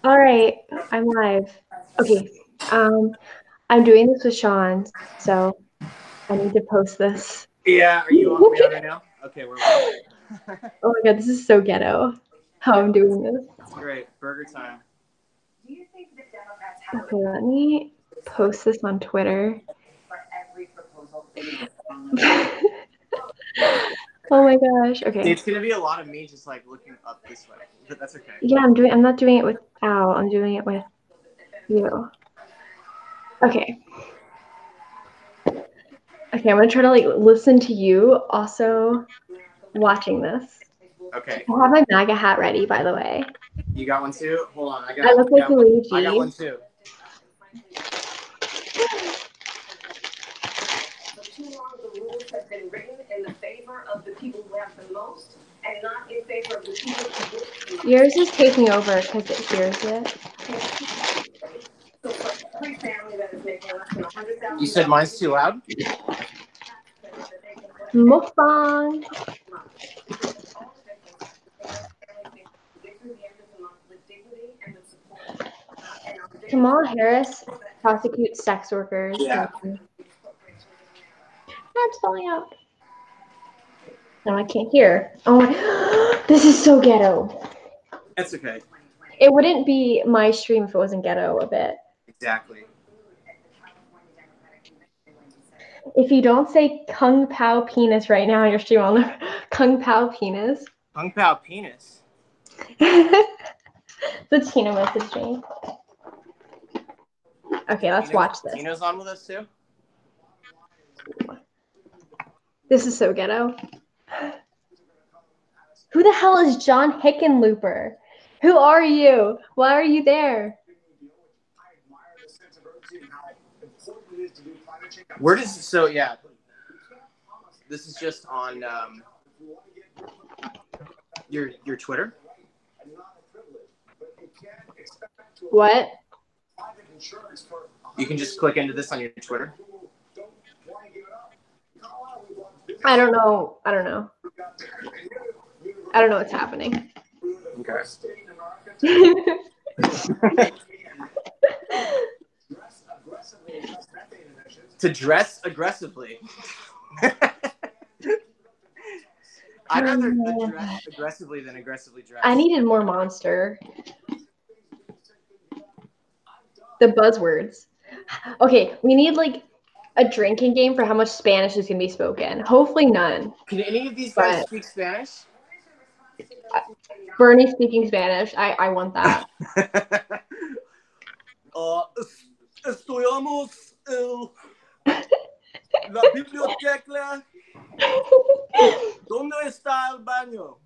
All right, I'm live. Okay, I'm doing this with Sean, so I need to post this. Yeah, are you on? We on right now? Okay, we're live. Oh my god, this is so ghetto. How I'm doing this. It's great. Burger time. Okay, let me post this on Twitter. Oh my gosh. Okay. It's gonna be a lot of me just like looking up this way, but that's okay. Yeah, I'm not doing it with Al. I'm doing it with you. Okay. Okay, I'm gonna try to like listen to you also watching this. Okay. I have my MAGA hat ready, by the way. You got one too? Hold on, I look like I got Luigi. one too. For too long, the rules have been written in the favor of the people who have the most, and not in favor of the people who do. Yours is taking over because it hears it. So for every family that is making less than $100,000, You said mine's too loud? Mukbang. Kamala Harris prosecutes sex workers. Yeah. I'm spelling out. No, I can't hear. Oh my, this is so ghetto. That's okay. It wouldn't be my stream if it wasn't ghetto a bit. Exactly. If you don't say Kung Pao penis right now on your stream, I'll never. Kung Pao penis. Kung Pao penis. The Tina messaged me. Okay, let's watch this. Tina's on with us too? This is so ghetto. Who the hell is John Hickenlooper? Who are you? Why are you there? Where does so yeah? This is just on your Twitter. What? You can just click into this on your Twitter. I don't know. I don't know what's happening. Okay. To dress aggressively. I'd rather dress aggressively than aggressively dress. I needed more Monster. The buzzwords. Okay, we need like a drinking game for how much Spanish is going to be spoken. Hopefully none. Can any of these guys speak Spanish? Bernie speaking Spanish. I want that. Estudiamos la biblioteca. ¿Dónde está el baño?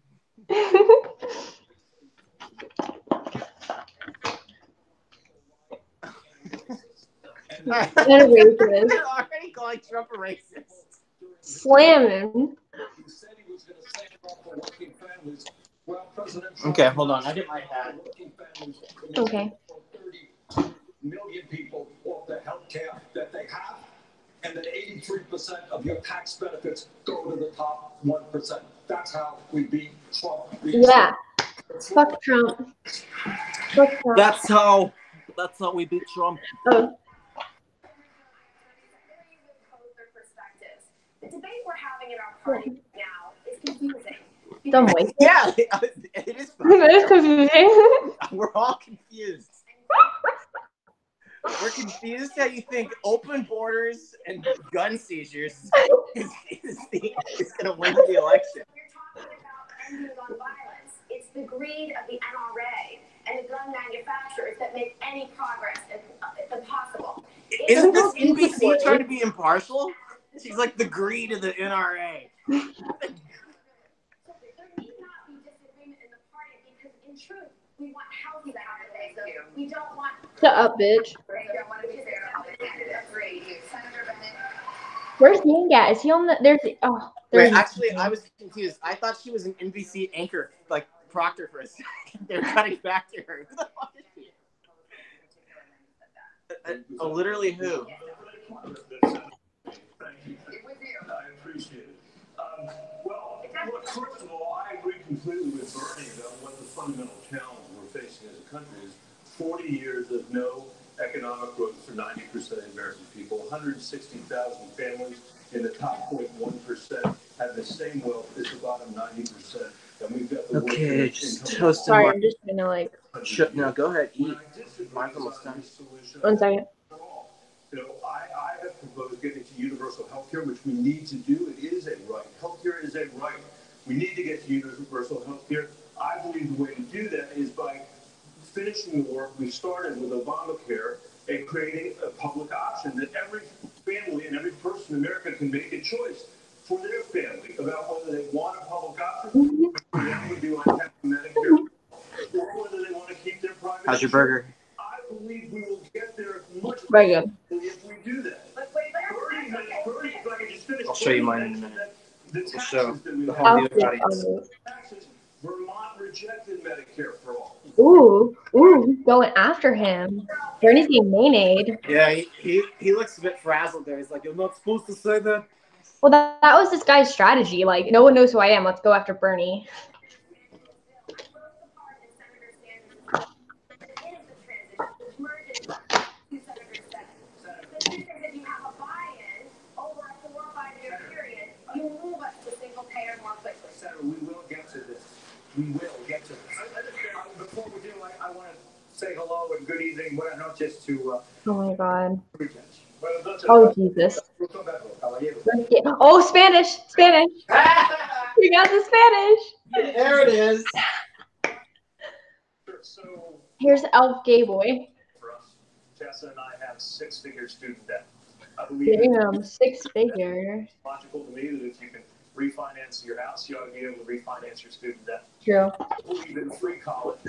They're already calling Trump a racist. Slamming. Okay, hold on. I get my hat. Okay. Million people off the health care that they have, and then 83% of your tax benefits go to the top 1%. That's how we beat Trump. Yeah. Fuck Trump. Fuck Trump. That's how we beat Trump. Oh. The debate we're having in our party now is confusing. Dumb way. Yeah, it is. That is confusing. We're all confused. We're confused how you think open borders and gun seizures is going to win the election. You're talking about ending gun violence. It's the greed of the NRA and the gun manufacturers that make any progress impossible. Isn't this NBC trying to be impartial? She's like the greed of the NRA. So there need not be disagreement in the party because, in truth, we want healthy populations. We don't want. Shut up, bitch. We don't want to be fair to other candidates. Senator Bennett. Where's Yang at? Is he on the? There's. Oh. Wait, actually, I was confused. I thought she was an NBC anchor, like Proctor for a second. They're cutting back to her. Who the fuck is she? Literally who? I appreciate it. Well, look, first of all, I agree completely with Bernie about what the fundamental challenge we're country is 40 years of no economic growth for 90% of American people. 160,000 families in the top 0.1% have the same wealth as the bottom 90%. And we've got the Okay, just income toast Sorry, and I'm just trying to like. no, go ahead, eat. Mine's almost done. 1 second. I have proposed getting to universal health care, which we need to do. It is a right. Health care is a right. We need to get to universal health care. I believe the way to do that is by finishing the work we started with Obamacare and creating a public option that every family and every person in America can make a choice for their family about whether they want a public option, whether they do uncapped Medicare, or whether they want to keep their private. How's your burger? I believe we will get there much Very good. if we do that. Bernie, if I can just finish. I'll show you mine in a minute. We'll show the I'll home see. audience. Vermont rejected Medicare for all. Ooh, who's going after him? Bernie's getting mayonnaise. Yeah, he looks a bit frazzled there. He's like, you're not supposed to say that. Well, that was this guy's strategy. Like, no one knows who I am. Let's go after Bernie. Senator, we will get to this. We will get to this. Before we do, I want to say hello and good evening, well, not just to Oh my God. well, Oh Jesus. Oh, Spanish, Spanish. We got the Spanish. There it is. So, Here's Elf Gay Boy. for us, Tessa and I have six-figure student debt. I believe Damn, 6 figure. it's logical to me that if you can refinance your house, you ought to be able to refinance your student debt. True. I believe in free college,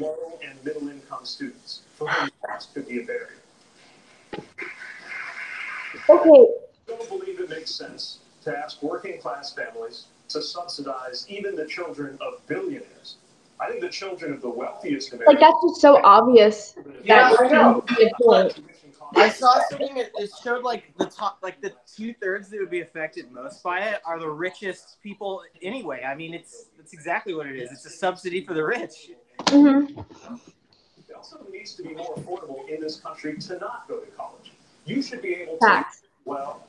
low and middle income students for whom cost could be a barrier. Okay. I don't believe it makes sense to ask working class families to subsidize even the children of billionaires. I think the children of the wealthiest Like, Americans. that's just so obvious. Yeah, That I know. Good point. I saw something that it showed like the top, like the 2/3 that would be affected most by it are the richest people anyway. I mean, it's exactly what it is. It's a subsidy for the rich. Mm-hmm. It also needs to be more affordable in this country to not go to college. You should be able to, Facts. well,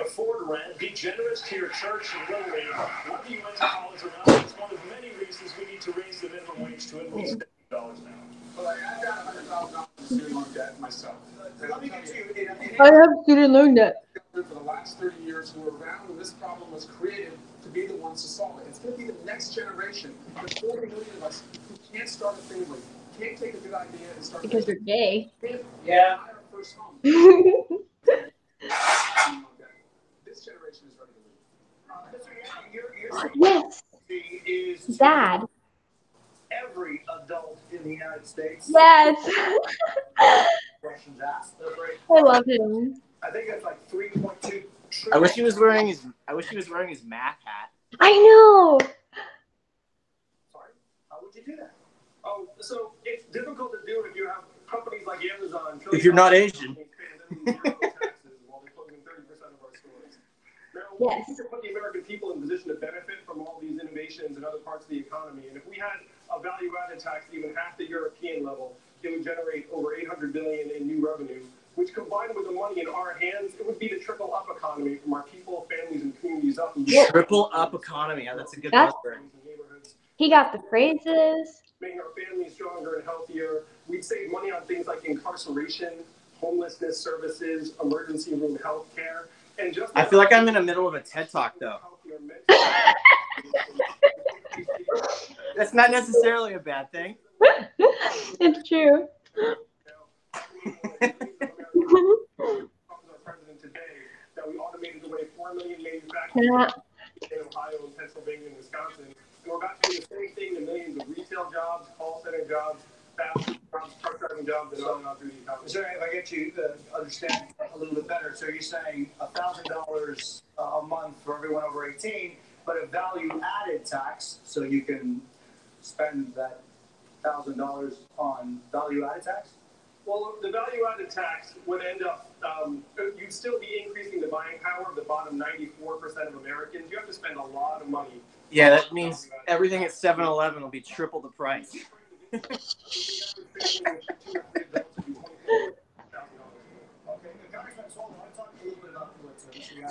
afford rent, be generous to your church and Little League, whether you went to college or not. It's one of many reasons we need to raise the minimum wage to at least $50 an hour. But I've got $100,000 in student loan debt myself. Let me get to you. I have student loan debt. For the last 30 years who were around when this problem was created to be the ones to solve it. It's going to be the next generation, the 40 million of us who can't start a family, can't take a good idea and start Because you're gay. Yeah. buy our first home. This generation is ready to leave. Yes. Is Dad. every adult in the United States. Yes. Questions asked. That's right. I love him. I think that's like 3.2 trillion. I wish he was wearing his math hat. I know. Sorry, how would you do that? Oh, so it's difficult to do if you have companies like Amazon. If you're not Asian. Yes. We could put the American people in a position to benefit from all these innovations in other parts of the economy. And if we had a value-added tax even half the European level, it would generate over $800 billion in new revenue, which combined with the money in our hands, it would be the triple-up economy from our people, families, and communities up. Triple up economy. Yeah, that's a good That's- buzzword. He got the phrases. Making our families stronger and healthier. We'd save money on things like incarceration, homelessness services, emergency room health care. And just I feel like I'm in the middle of a TED Talk, though. That's not necessarily a bad thing. It's true. President today that we automated away 4 million manufacturers in Ohio and Pennsylvania and Wisconsin. And we're about to do the same thing to millions of retail jobs, call center jobs, fast food jobs, truck driving jobs, and on through the economy. So if I get you to understand a little bit better, so you're saying $1,000 a month for everyone over 18, but a value-added tax, so you can spend that $1,000 on value-added tax? Well, the value-added tax would end up, you'd still be increasing the buying power of the bottom 94% of Americans. You have to spend a lot of money. Yeah, that means everything at 7-Eleven will be triple the price.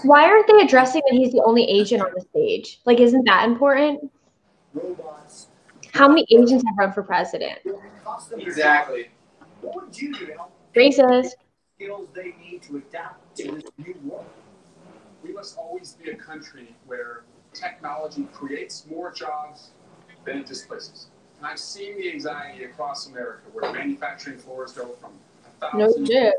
Why aren't they addressing that he's the only Asian on the stage? Like, isn't that important? How many Asians have run for president? Exactly. What would you do to help Racist. skills they need to adapt to this new world? We must always be a country where technology creates more jobs than it displaces. And I've seen the anxiety across America where manufacturing floors go from 1,000 to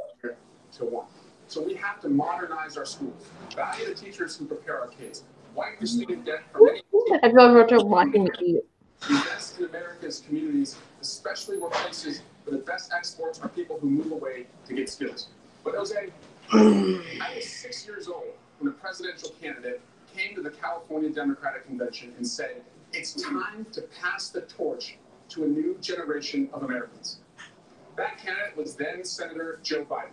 1. So we have to modernize our schools, value the teachers who prepare our kids, wipe the student debt from any. I feel like we're watching me eat. Invest in America's communities, especially where places where the best exports are people who move away to get skills. But Jose, I was 6 years old when a presidential candidate came to the California Democratic Convention and said, it's time to pass the torch to a new generation of Americans. That candidate was then Senator Joe Biden.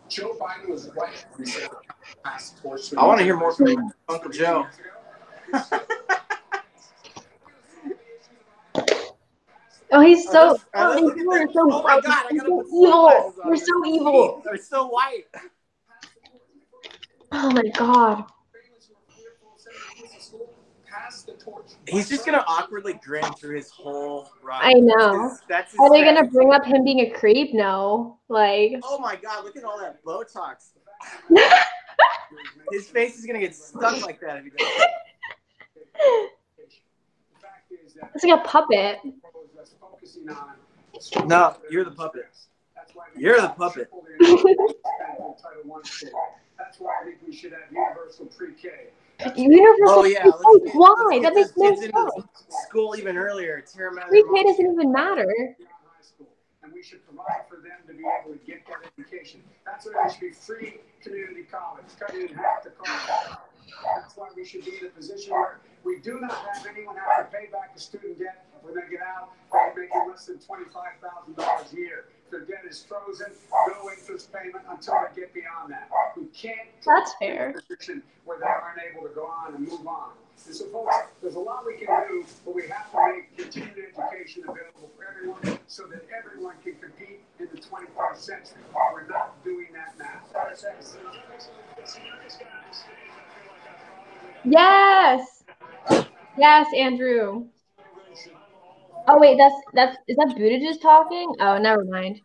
Joe Biden was right when he said pass the torch to a I want to hear more from Uncle Joe. Oh, he's so. Oh, look at this. So Oh my God! I gotta put evil. sunglasses on. You're so evil. They're so white. Oh my God. He's just gonna awkwardly grin through his whole ride. I know. That's his Are they set. gonna bring up him being a creep? No. Like. Oh my God! Look at all that Botox. His face is gonna get stuck like that if he does. It's like a puppet. No, you're the puppet. You're the puppet. That's why I think we should have universal pre-K. Universal. Oh yeah. Why? That makes no sense. School even earlier. Tear them out of Pre-K doesn't even matter. And we should provide for them to be able to get that education. That's why there should be free community college, cut it in half the cost. That's why we should be in a position where we do not have anyone have to pay back the student debt when they get out. They're making less than $25,000 a year. Their debt is frozen, no interest payment until they get beyond that. We can't. That's fair. In a position where they aren't able to go on and move on. And so, folks, there's a lot we can do, but we have to make continued education available for everyone so that everyone can compete in the 21st century. We're not doing that now. Yes. Yes, Andrew. Oh wait, is that Buttigieg talking? Oh, never mind.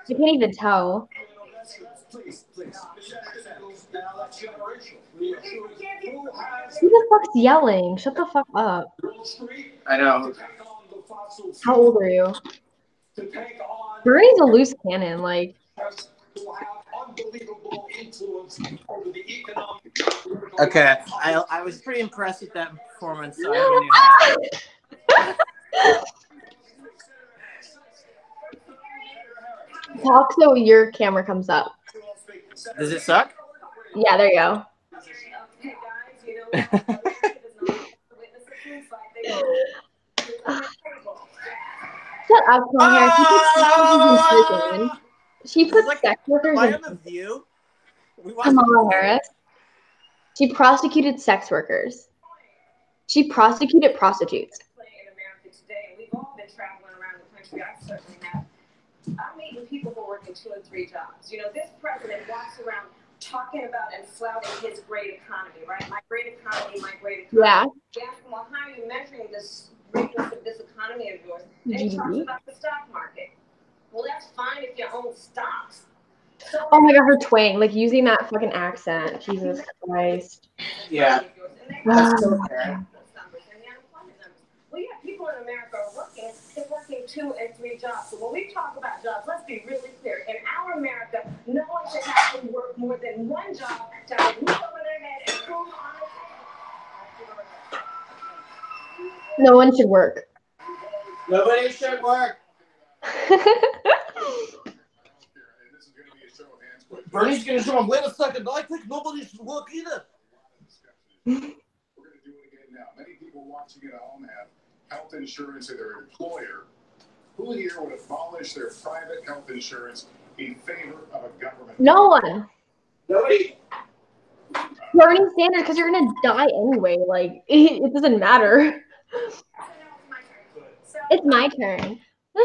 You can't even tell. Please. Who the fuck's yelling? Shut the fuck up. I know. How old are you? Bernie's a loose cannon, like. Okay, I was pretty impressed with that performance. So I have a new hat. Talk so your camera comes up. Does it suck? Yeah, there you go. Shut up, Kamala Harris. She puts sex workers in The View. Kamala Harris. She prosecuted sex workers. She prosecuted prostitutes. In America today, we've all been traveling around the country. I certainly have. I'm meeting people who are working 2 and 3 jobs. You know, this president walks around talking about and flouting his great economy, right? My great economy, my great economy. Yeah. You ask him, well, how are you measuring this greatness of this economy of yours? And he talks about the stock market. Well, that's fine if you own stocks. So, oh my God, her twang, like using that fucking accent. Jesus Christ. Yeah. That's so fair. Well, yeah, people in America are working. They're working 2 and 3 jobs. So when we talk about jobs, let's be really clear. In our America, no one should have to work more than 1 job to have a roof over their head and food on the table. No one should work. Nobody should work. Bernie's gonna show him. Wait a second. I think nobody should work either. We're going to do it again now. Many people watching at home have health insurance of their employer. Who here would abolish their private health insurance in favor of a government? No one. Nobody. Bernie Sanders, because you're gonna die anyway. Like it doesn't matter. So It's my turn.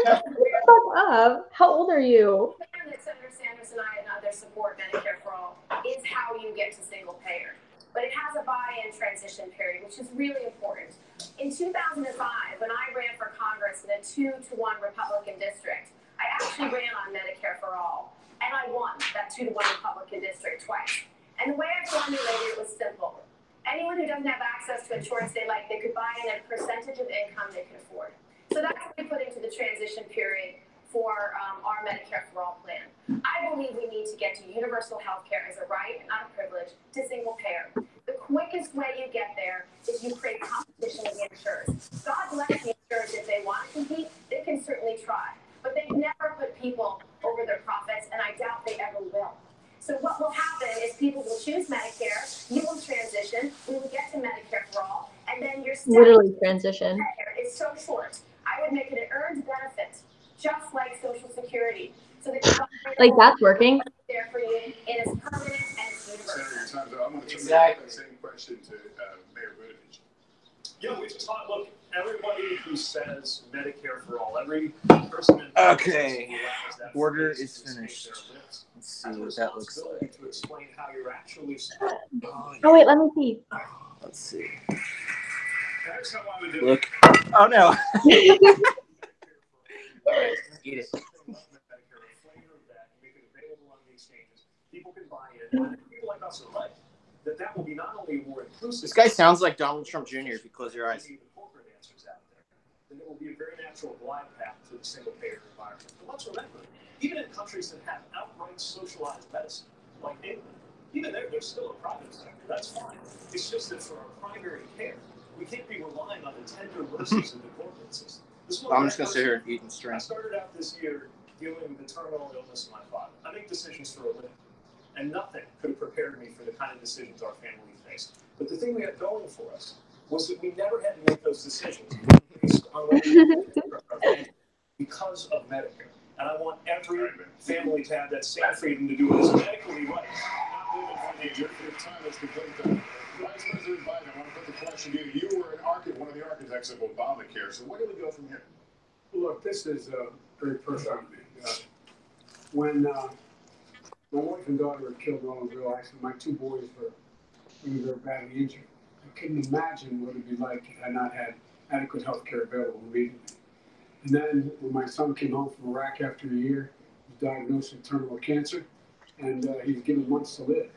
Shut the fuck up. How old are you? That Senator Sanders and I and others support Medicare for all is how you get to single payer. But it has a buy-in transition period, which is really important. In 2005, when I ran for Congress in a 2-to-1 Republican district, I actually ran on Medicare for all. And I won that 2-to-1 Republican district twice. And the way I formulated it was simple. Anyone who doesn't have access to insurance they like, they could buy in a percentage of income they could afford. So that's what we put into the transition period for our Medicare for all plan. I believe we need to get to universal health care as a right and not a privilege to single payer. The quickest way you get there is you create competition with the insurers. God bless the insurers if they want to compete, they can certainly try. But they've never put people over their profits, and I doubt they ever will. So what will happen is people will choose Medicare, you will transition, we will get to Medicare for all, and then your step Literally transition. is so short. I would make it an earned benefit, just like Social Security. So that Like that's working. there for you, and it's permanent and it's universal. Senator, I'm going to Exactly. that same question to Mayor Buttigieg. Yeah, we've taught, look, everybody who says Medicare for all, every person in Okay. that Order phrase is to take finished. their lips. Let's see what that looks like. To explain how you're actually. Oh wait, let me see. Let's see. That's how I would do Look. Oh no. All right, eat it. People can buy it, and people like us are right. That will be not only more inclusive. This guy sounds like Donald Trump Jr. if you close your eyes. Corporate answers out there, then it will be a very natural glide path to the single payer environment. But let's remember, even in countries that have outright socialized medicine, like England, even there, there's still a private sector. That's fine. It's just that for our primary care, we can't be relying on the tender mercies of the corporate system. I'm just gonna sit here and eat and I string. started out this year dealing with the terminal illness of my father. I make decisions for a living, and nothing could have prepared me for the kind of decisions our family faced. But the thing we had going for us was that we never had to make those decisions based on what we did for our family because of Medicare. And I want every family to have that same freedom to do what is medically right, not living for the executive time that's complete. Vice President Biden, I want to put the question to you. You were one of the architects of Obamacare. So where do we go from here? Look, this is very personal to me. When my wife and daughter were killed in Owensville accident, my two boys were very badly injured. I couldn't imagine what it would be like if I had not had adequate health care available immediately. And then when my son came home from Iraq after a year, he was diagnosed with terminal cancer, and he was given months to live.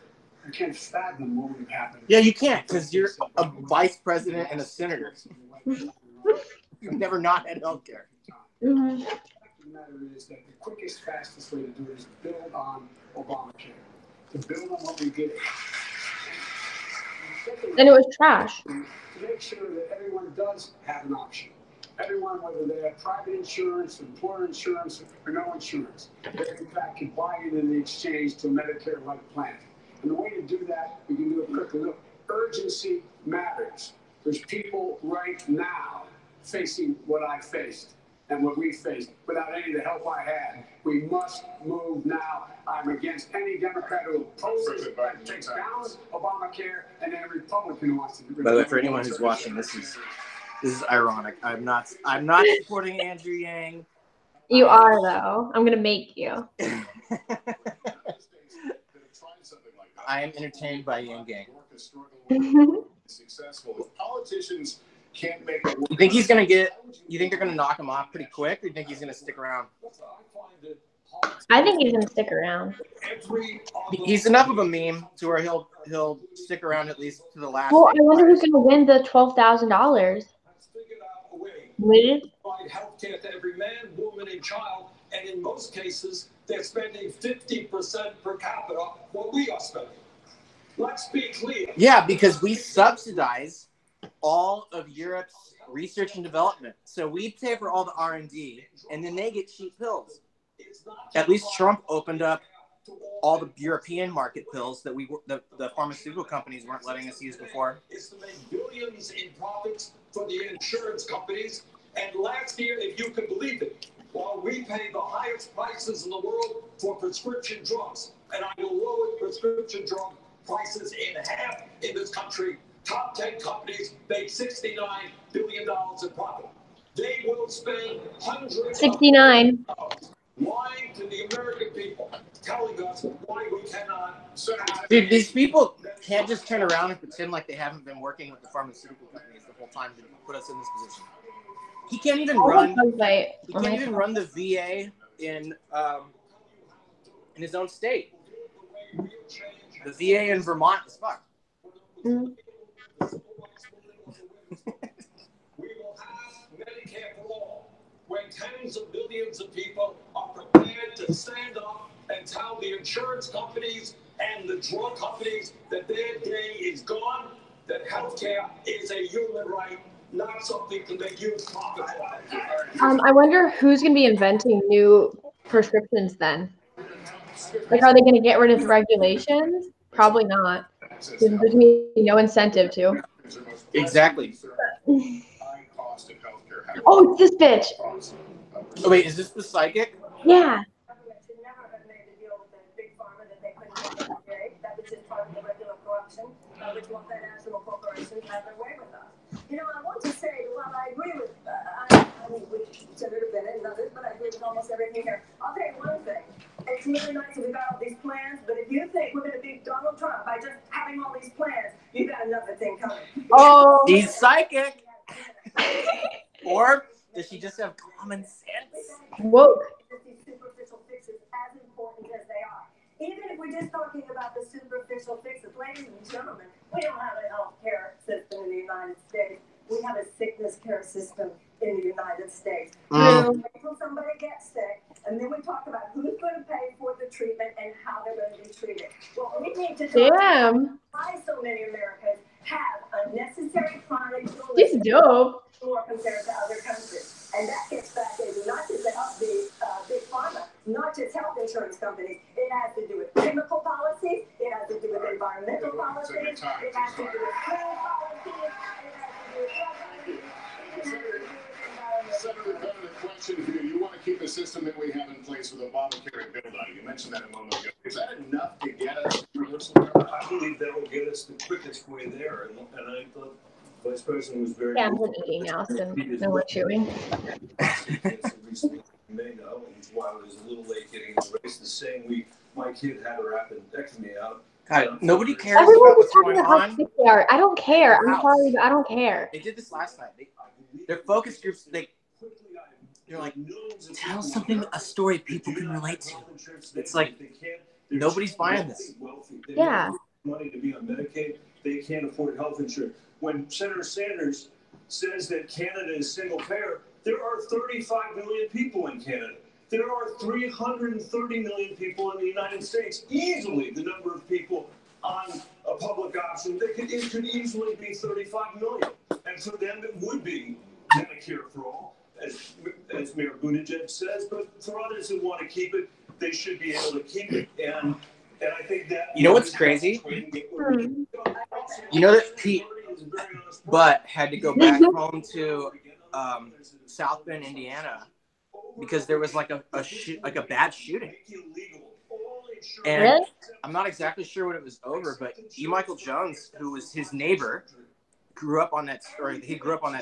I can't fathom what would have happened. Yeah, you can't because you're a vice president and a senator. You've never not had health care. Mm-hmm. The fact of the matter is that the quickest, fastest way to do it is build on Obamacare, to build on what we did. And it was trash. To make sure that everyone does have an option. Everyone, whether they have private insurance, employer insurance, or no insurance, they in fact can buy in the exchange to a Medicare-like plan. And the way to do that, we can do it quickly. Look, urgency matters. There's people right now facing what I faced and what we faced without any of the help I had. We must move now. I'm against any Democrat who opposes and takes down Obamacare and any Republican who wants to. By the way, for anyone who's watching, this is ironic. I'm not supporting Andrew Yang. You are though. I'm gonna make you. I am entertained by Yang Gang. Successful. Politicians can't make. You think he's gonna get? You think they're gonna knock him off pretty quick, or you think he's gonna stick around? I think he's gonna stick around. He's enough of a meme to where he'll stick around at least to the last. Well, I wonder who's gonna win the $12,000. Provide health care to every man, woman, and child, and in most cases, they're spending 50% per capita what we are spending. Let's be clear. Yeah, because we subsidize all of Europe's research and development, so we pay for all the R&D, and then they get cheap pills. At least Trump opened up all the European market pills that the pharmaceutical companies weren't letting us use before. Is to make billions in profits for the insurance companies. And last year, if you could believe it, while we pay the highest prices in the world for prescription drugs, and I will lower prescription drug prices in half in this country, top 10 companies made $69 billion in profit. They will spend hundreds of 69. lying to the American people, telling us why we cannot. Dude, these people can't just turn around and pretend like they haven't been working with the pharmaceutical companies the whole time to put us in this position. He can't even run. He can't even run the VA in his own state. The VA in Vermont is fucked. Mm. We will have Medicare for all, when tens of millions of people are prepared to stand up and tell the insurance companies and the drug companies that their day is gone, that healthcare is a human right, not something to make you profit. I wonder who's going to be inventing new prescriptions then. Like, are they going to get rid of the regulations? Probably not. There's going to be no incentive to. Exactly. Oh, it's this bitch. Oh, wait, is this the psychic? Yeah. You know, I want to say, well, I agree with, I mean, with Senator Bennett and others, but I agree with almost everything here. I'll tell you one thing. It's really nice that we got all these plans, but if you think we're going to beat Donald Trump by just having all these plans, you got another thing coming. Oh. She's psychic. Or does she just have common sense? Woke. These superficial fixes, as important as they are. Even if we're just talking about the superficial fixes, ladies and gentlemen, we don't have a health care system in the United States. We have a sickness care system in the United States. Mm. Wait till somebody gets sick, and then we talk about who's going to pay for the treatment and how they're going to be treated. Well, we need to talk about why so many Americans have unnecessary chronic illness. She's dope. More compared to other countries. And that gets back into not just the big pharma, not just health insurance companies. It has to do with chemical policies. It has to do with environmental policies. It has to do with food policies. It has to do with drug policies. It has to do with environmental. Senator Bennett, a question for you. You want to keep the system that we have in place with Obamacare and build out. You mentioned that a moment ago. Is that enough to get us universal health? I believe that will get us the quickest way there, and I thought Vice President was very. Yeah, I'm eating now, so no more chewing. May know, and while I was a little late getting in the race, the same week my kid had her appendectomy out. God, nobody cares Everyone about was what's talking going about how on. sick they are. I don't care. I'm sorry, but I don't care. They did this last night. Their focus groups, they're like, tell something, a story people can relate to. It's like, nobody's buying this. Yeah. Money to be on Medicaid, they can't afford health insurance. When Senator Sanders says that Canada is single payer, there are 35 million people in Canada. There are 330 million people in the United States. Easily the number of people on a public option, it could easily be 35 million. And for them, it would be Medicare for all, as Mayor Buttigieg says. But for others who want to keep it, they should be able to keep it. And I think that. You know what's crazy? You know that Pete Butt had to go back home to South Bend, Indiana, because there was like a bad shooting. And really? I'm not exactly sure what it was over, but E. Michael Jones, who was his neighbor, grew up on that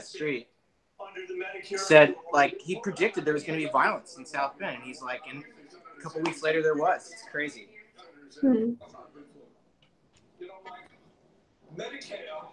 street, said like he predicted there was going to be violence in South Bend, and he's like, and a couple weeks later there was. It's crazy. Hmm. You know, Mike, Medicare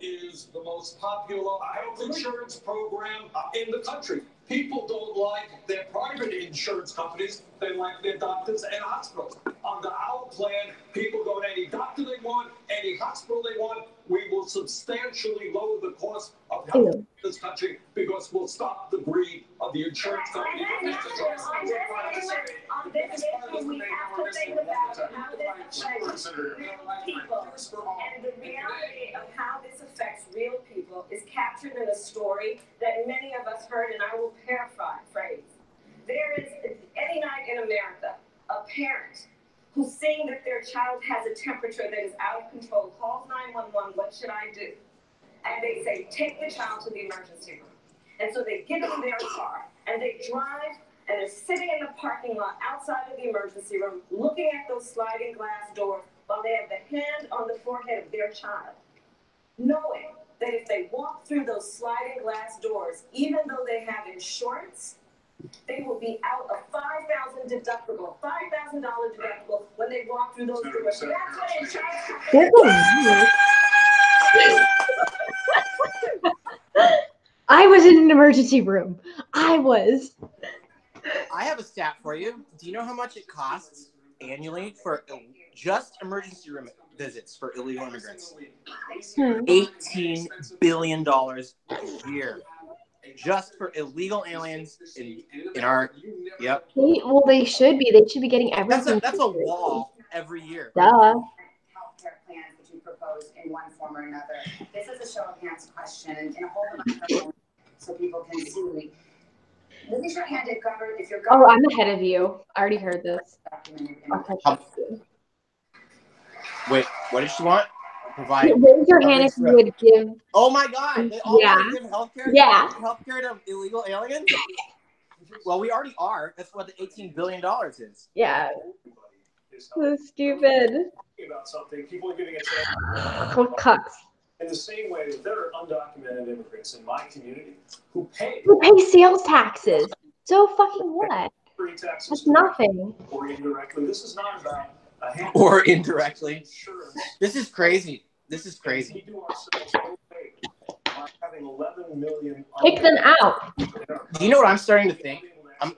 is the most popular health insurance program in the country. People don't like their private insurance companies. They like their doctors and hospitals. Under our plan, people go to any doctor they want, any hospital they want. We will substantially lower the cost of health in this country because we'll stop the greed of the insurance companies. On this issue, we have to think about how this affects real people. And the reality of how this affects real people is captured in a story that many of us heard, and I will paraphrase. There is, any night in America, a parent who's seeing that their child has a temperature that is out of control, calls 911, what should I do? And they say, take the child to the emergency room. And so they get in their car, and they drive, and they're sitting in the parking lot outside of the emergency room, looking at those sliding glass doors while they have the hand on the forehead of their child, knowing that if they walk through those sliding glass doors, even though they have insurance, they will be out of $5,000 deductible when they walk through those doors. So that's what insurance companies. I was in an emergency room. I was. I have a stat for you. Do you know how much it costs annually for just emergency room visits for illegal immigrants? $18 billion a year. Just for illegal aliens in our, yep. Well, they should be. They should be getting everything. That's a wall every year. Duh. Healthcare plans that you propose in one form or another. This is a show of hands question, and hold the microphone so people can see. Raise your hand if you're Oh, I'm ahead of you. I already heard this. Wait, what did she want? Raise your hand if you would give. Oh my God! They all want to give healthcare. Yeah. Healthcare to illegal aliens. Well, we already are. That's what the $18 billion is. Yeah. So stupid. About something, people are giving a chance. What cucks? In the same way that there are undocumented immigrants in my community who pay sales taxes. So fucking what? That's nothing. Or indirectly. This is not about a hand. Or indirectly. This is crazy. This is crazy. Kick them out. Do you know what I'm starting to think?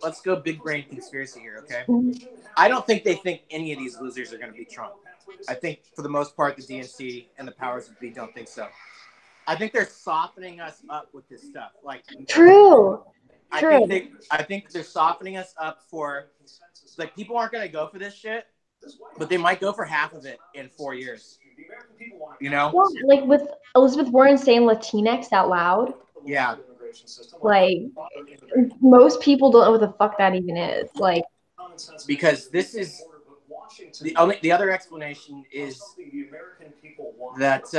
Let's go big brain conspiracy here, okay? I don't think they think any of these losers are going to be Trump. I think for the most part, the DNC and the powers that be don't think so. I think they're softening us up with this stuff. Like True. I think they're softening us up for, like, people aren't going to go for this shit, but they might go for half of it in 4 years. You know? Yeah, like with Elizabeth Warren saying Latinx out loud. Yeah. Like, most people don't know what the fuck that even is. Like, because this is the other explanation is that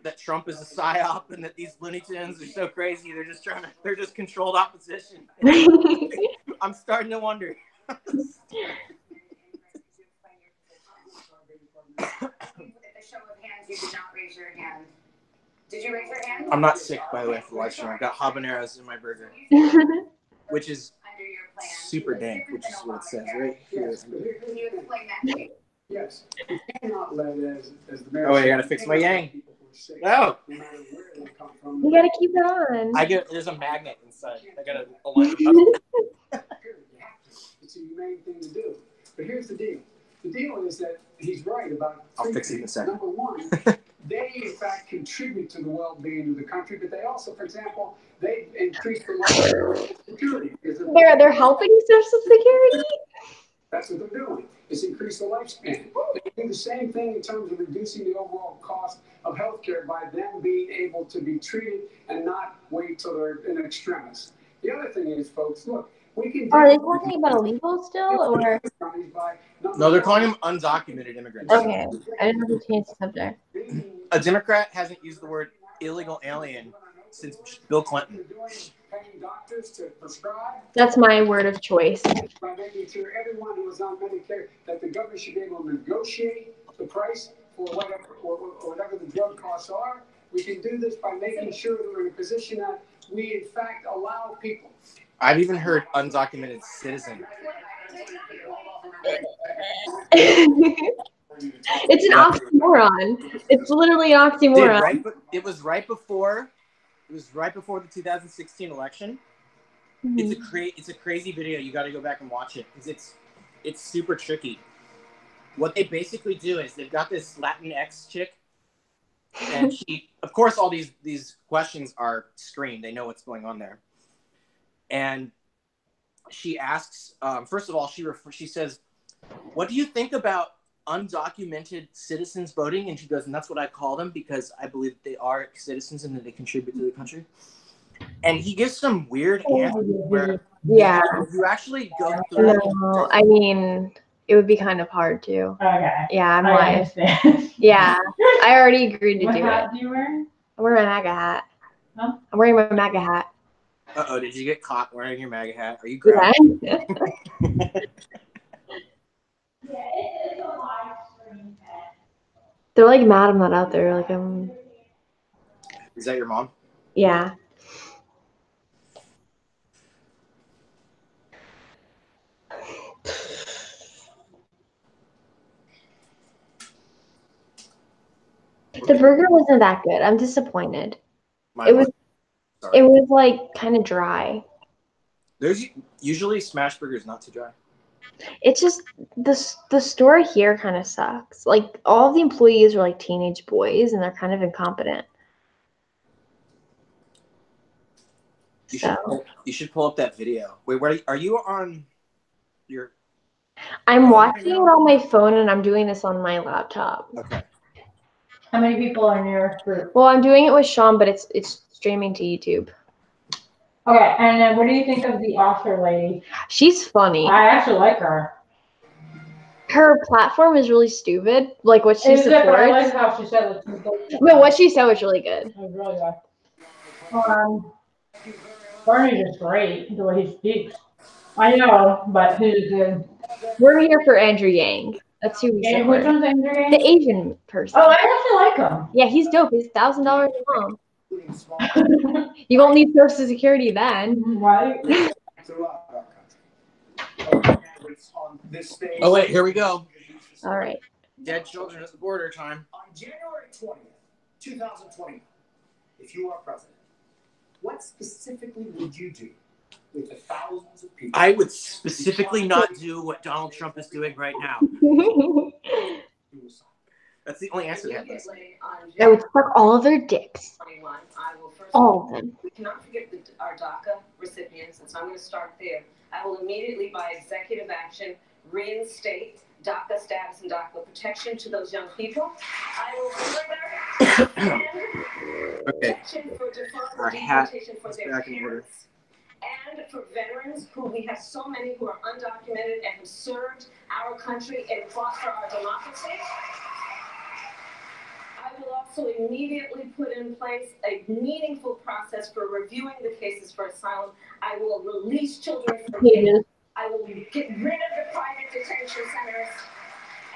that Trump is a psyop and that these Looney Tunes are so crazy. They're just controlled opposition. I'm starting to wonder. You did not raise your hand. Did you raise your hand? I'm not sick, by the way, for the live stream. I've got habaneros in my burger, which is super dank, which is what it says right here. Can you explain that to me? Yes. You cannot let as the mayor. Oh, wait, I gotta fix my yang. No. you gotta keep it on. There's a magnet inside. I gotta align it up. It's a humane thing to do. But here's the deal. The deal is that he's right about. I'll fix it in a second. Number one, they in fact contribute to the well-being of the country, but they also, for example, they increase the level of security. They're helping Social Security. That's what they're doing. Is increase the lifespan. They do the same thing in terms of reducing the overall cost of healthcare by them being able to be treated and not wait till they're in extremis. The other thing is, folks, look. Are they talking about illegal still, or? No, they're calling them undocumented immigrants. Okay, I didn't know if you changed the subject. A Democrat hasn't used the word illegal alien since Bill Clinton. That's my word of choice. By making sure everyone who is on Medicare, that the government should be able to negotiate the price for whatever the drug costs are. We can do this by making sure that we're in a position that we, in fact, allow people. I've even heard undocumented citizen. It's an oxymoron. It's literally an oxymoron. Dude, it was right before the 2016 election. Mm-hmm. It's a crazy video. You got to go back and watch it because it's super tricky. What they basically do is they've got this Latinx chick, and she, of course, all these questions are screened. They know what's going on there. And she asks, first of all, she says, "What do you think about undocumented citizens voting?" And she goes, "And that's what I call them because I believe that they are citizens and that they contribute to the country." And he gives some weird answers where you actually go through. No, I mean, it would be kind of hard to. Okay. Yeah, I'm I like, understand. yeah, I already agreed to What do it. hat do you wear? I'm wearing my MAGA hat. Huh? I'm wearing my MAGA hat. Uh-oh, did you get caught wearing your MAGA hat? Are you grabbing? Yeah. They're like mad I'm not out there. Like I'm. Is that your mom? Yeah. The burger wasn't that good. I'm disappointed. It was like kind of dry. There's usually smash burgers not too dry. It's just the store here kind of sucks. Like all of the employees are like teenage boys and they're kind of incompetent. You should pull up that video. Wait, where are you on your? I'm watching it on my phone and I'm doing this on my laptop. Okay. How many people are in your group? Well, I'm doing it with Shawn, but it's streaming to YouTube. Okay, and then what do you think of the author lady? She's funny. I actually like her. Her platform is really stupid. Like what she supports. I like how she said it. But what she said was really good. It was really good. Bernie is great the way he speaks. I know, but he's good. We're here for Andrew Yang. That's who we support. Which one's Andrew Yang? The Asian person. Oh, I actually like him. Yeah, he's dope. He's $1,000 a month. You won't need Social Security then. Right. Oh wait, here we go. All right. Dead children at the border time. On January 20th, 2020, if you are president, what specifically would you do with the thousands of people? I would specifically not do what Donald Trump is doing right now. That's the only answer they have. I would suck all of their dicks. All of them. We cannot forget our DACA recipients, and so I'm going to start there. I will immediately, by executive action, reinstate DACA status and DACA protection to those young people. I will further protection for deferred deportation for their parents and for veterans who we have so many who are undocumented and have served our country and fought for our democracy. I will also immediately put in place a meaningful process for reviewing the cases for asylum. I will release children from jail. I will get rid of the private detention centers.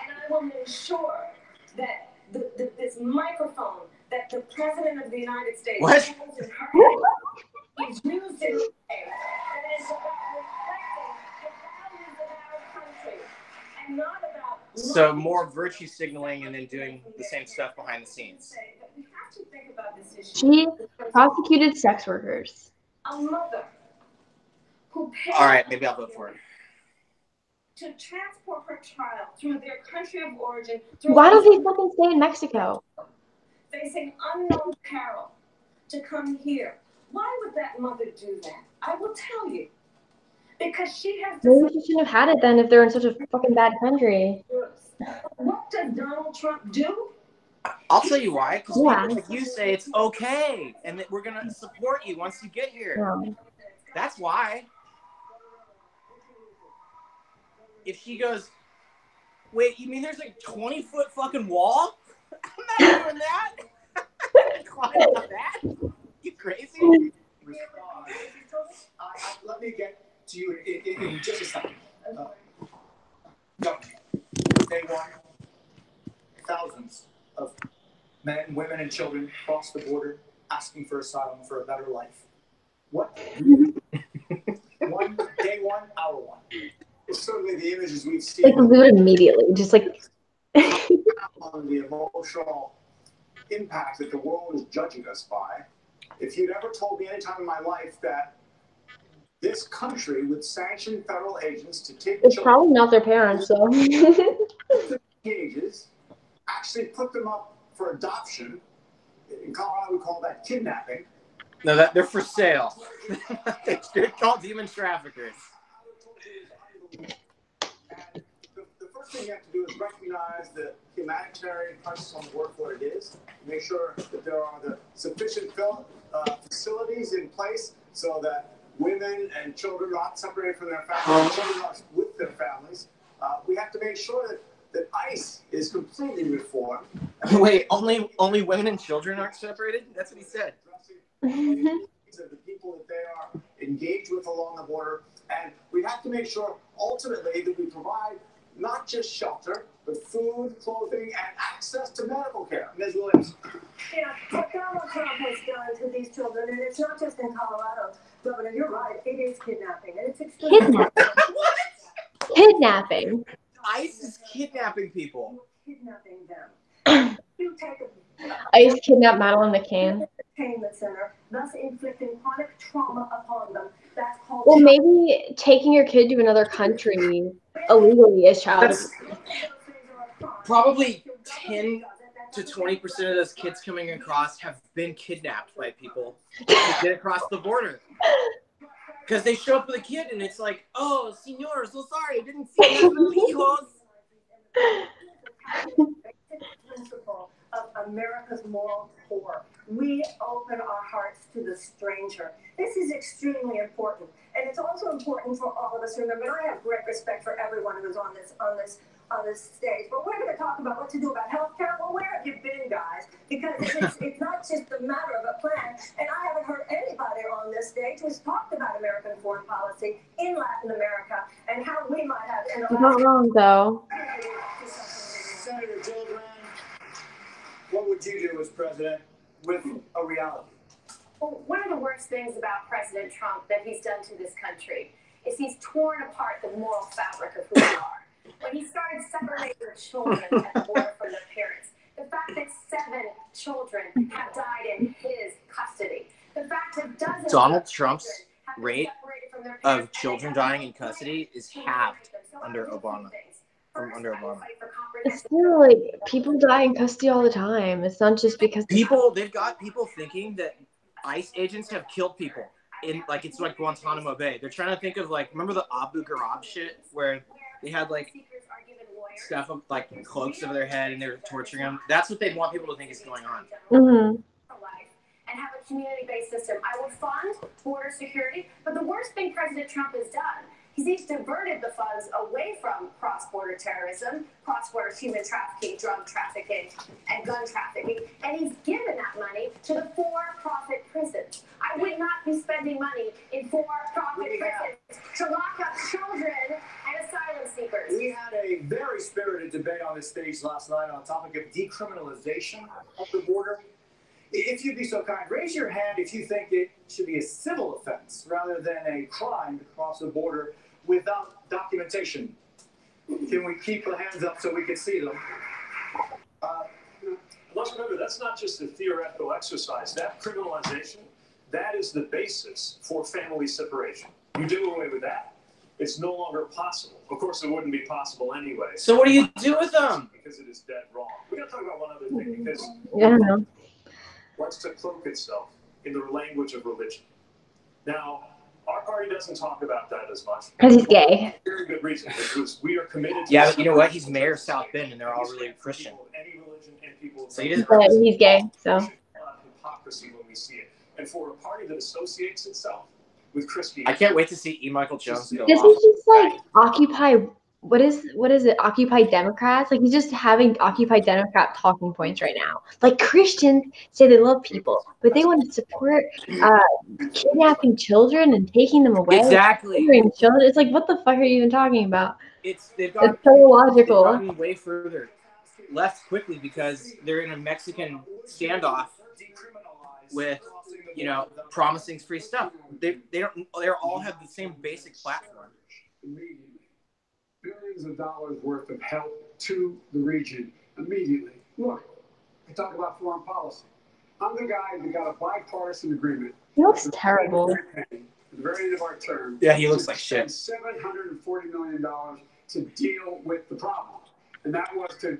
And I will ensure that this microphone that the President of the United States holds in her hand is used in a way that is about reflecting the values of our country and not about... So more virtue signaling and then doing the same stuff behind the scenes. We have to think about this issue. She prosecuted sex workers. A mother who paid... All right, maybe I'll vote for it. To transport her child through their country of origin. Why don't they fucking stay in Mexico? Facing unknown peril to come here. Why would that mother do that? I will tell you. Because she has... Maybe she shouldn't have had it then if they're in such a fucking bad country. What does Donald Trump do? I'll tell you why. Because people like you say it's okay and that we're going to support you once you get here. Yeah. That's why. If she goes, wait, you mean there's like 20-foot fucking wall? I'm not doing that. Climbing up that? You crazy? Let me get to you in just a second. Day one, thousands of men, women, and children cross the border asking for asylum for a better life. What? Day one, hour one. It's certainly the images we've seen. Like, we would immediately, just like... on the emotional impact that the world is judging us by. If you'd ever told me any time in my life that this country would sanction federal agents to take It's probably not their parents, so... teenagers, actually put them up for adoption. In Colorado, we call that kidnapping. No, they're for sale. They're called human traffickers. And the first thing you have to do is recognize the humanitarian crisis on the work what it is. Make sure that there are the sufficient facilities in place so that women and children are not separated from their families, children are with their families. We have to make sure that ICE is completely reformed. Wait, only women and children aren't separated? That's what he said. Of the people that they are engaged with along the border, and we have to make sure ultimately that we provide not just shelter, but food, clothing, and access to medical care. Ms. Williams. Yeah, what Donald Trump has done to these children, and it's not just in Colorado, Governor, you're right, it is kidnapping, and it's extremely Kidnapping. Kidnapping. ICE is kidnapping people. kidnapping them. You take ICE kidnapped Madeline McCann. entertainment center, thus inflicting chronic trauma upon them. That's called. Well, maybe taking your kid to another country illegally is child abuse. Probably 10 to 20% of those kids coming across have been kidnapped by people to get across the border. Because they show up with a kid and it's like, oh, senor, so sorry, I didn't see you illegals. Principle of America's moral core. We open our hearts to the stranger. This is extremely important, and it's also important for all of us to remember. And I have great respect for everyone who's on this stage, but we're going to talk about what to do about healthcare. Well, where have you been, guys? Because it's not just a matter of a plan. And I haven't heard anybody on this stage who's talked about American foreign policy in Latin America and how we might have. You're not wrong, though. Senator Gillibrand, what would you do as president with a reality? Well, one of the worst things about President Trump that he's done to this country is he's torn apart the moral fabric of who we are. When he started separating the children at the border from their parents, the fact that 7 children have died in his custody, the fact that dozens Donald Trump's rate of children dying in custody is halved under Obama. From under Obama. It's still like people die in custody all the time. It's not just because they've got people thinking that ICE agents have killed people in like it's like Guantanamo Bay. They're trying to think of like remember the Abu Ghraib shit where they had like stuff of like cloaks over their head and they were torturing them. That's what they want people to think is going on. Mm-hmm. And have a community-based system. I will fund border security, but the worst thing President Trump has done is he's diverted the funds away from cross-border terrorism, cross-border human trafficking, drug trafficking, and gun trafficking, and he's given that money to the for-profit prisons. I would not be spending money in for-profit prisons to lock up children and asylum seekers. We had a very spirited debate on this stage last night on the topic of decriminalization of the border. If you'd be so kind, raise your hand if you think it should be a civil offense rather than a crime to cross the border without documentation. Can we keep the hands up so we can see them? Let's remember, that's not just a theoretical exercise. That criminalization, that is the basis for family separation. You do away with that, it's no longer possible. Of course, it wouldn't be possible anyway. So what do you do with them? Because it is dead wrong. We got to talk about one other thing, because wants to cloak itself in the language of religion. Now, our party doesn't talk about that as much. Because he's gay. Very good reason. Because we are committed to yeah, but you know what? He's mayor of South Bend, and they're all really Christian. Any religion and people. So he doesn't. But he's gay, so. Hypocrisy when we see it, and for a party that associates itself with Christianity. I can't wait to see E. Michael Jones go This off. is just like Occupy. What is it? Occupy Democrats? Like he's just having Occupy Democrat talking points right now. Like Christians say they love people, but they want to support kidnapping children and taking them away. Exactly. Children. It's like what the fuck are you even talking about? It's so illogical. They've gotten way further left quickly because they're in a Mexican standoff with promising free stuff. They all have the same basic platform. Billions of dollars worth of help to the region immediately. Look, I talk about foreign policy. I'm the guy that got a bipartisan agreement. He looks terrible. At the very end of our term. Yeah, he looks like shit. $740 million to deal with the problem. And that was to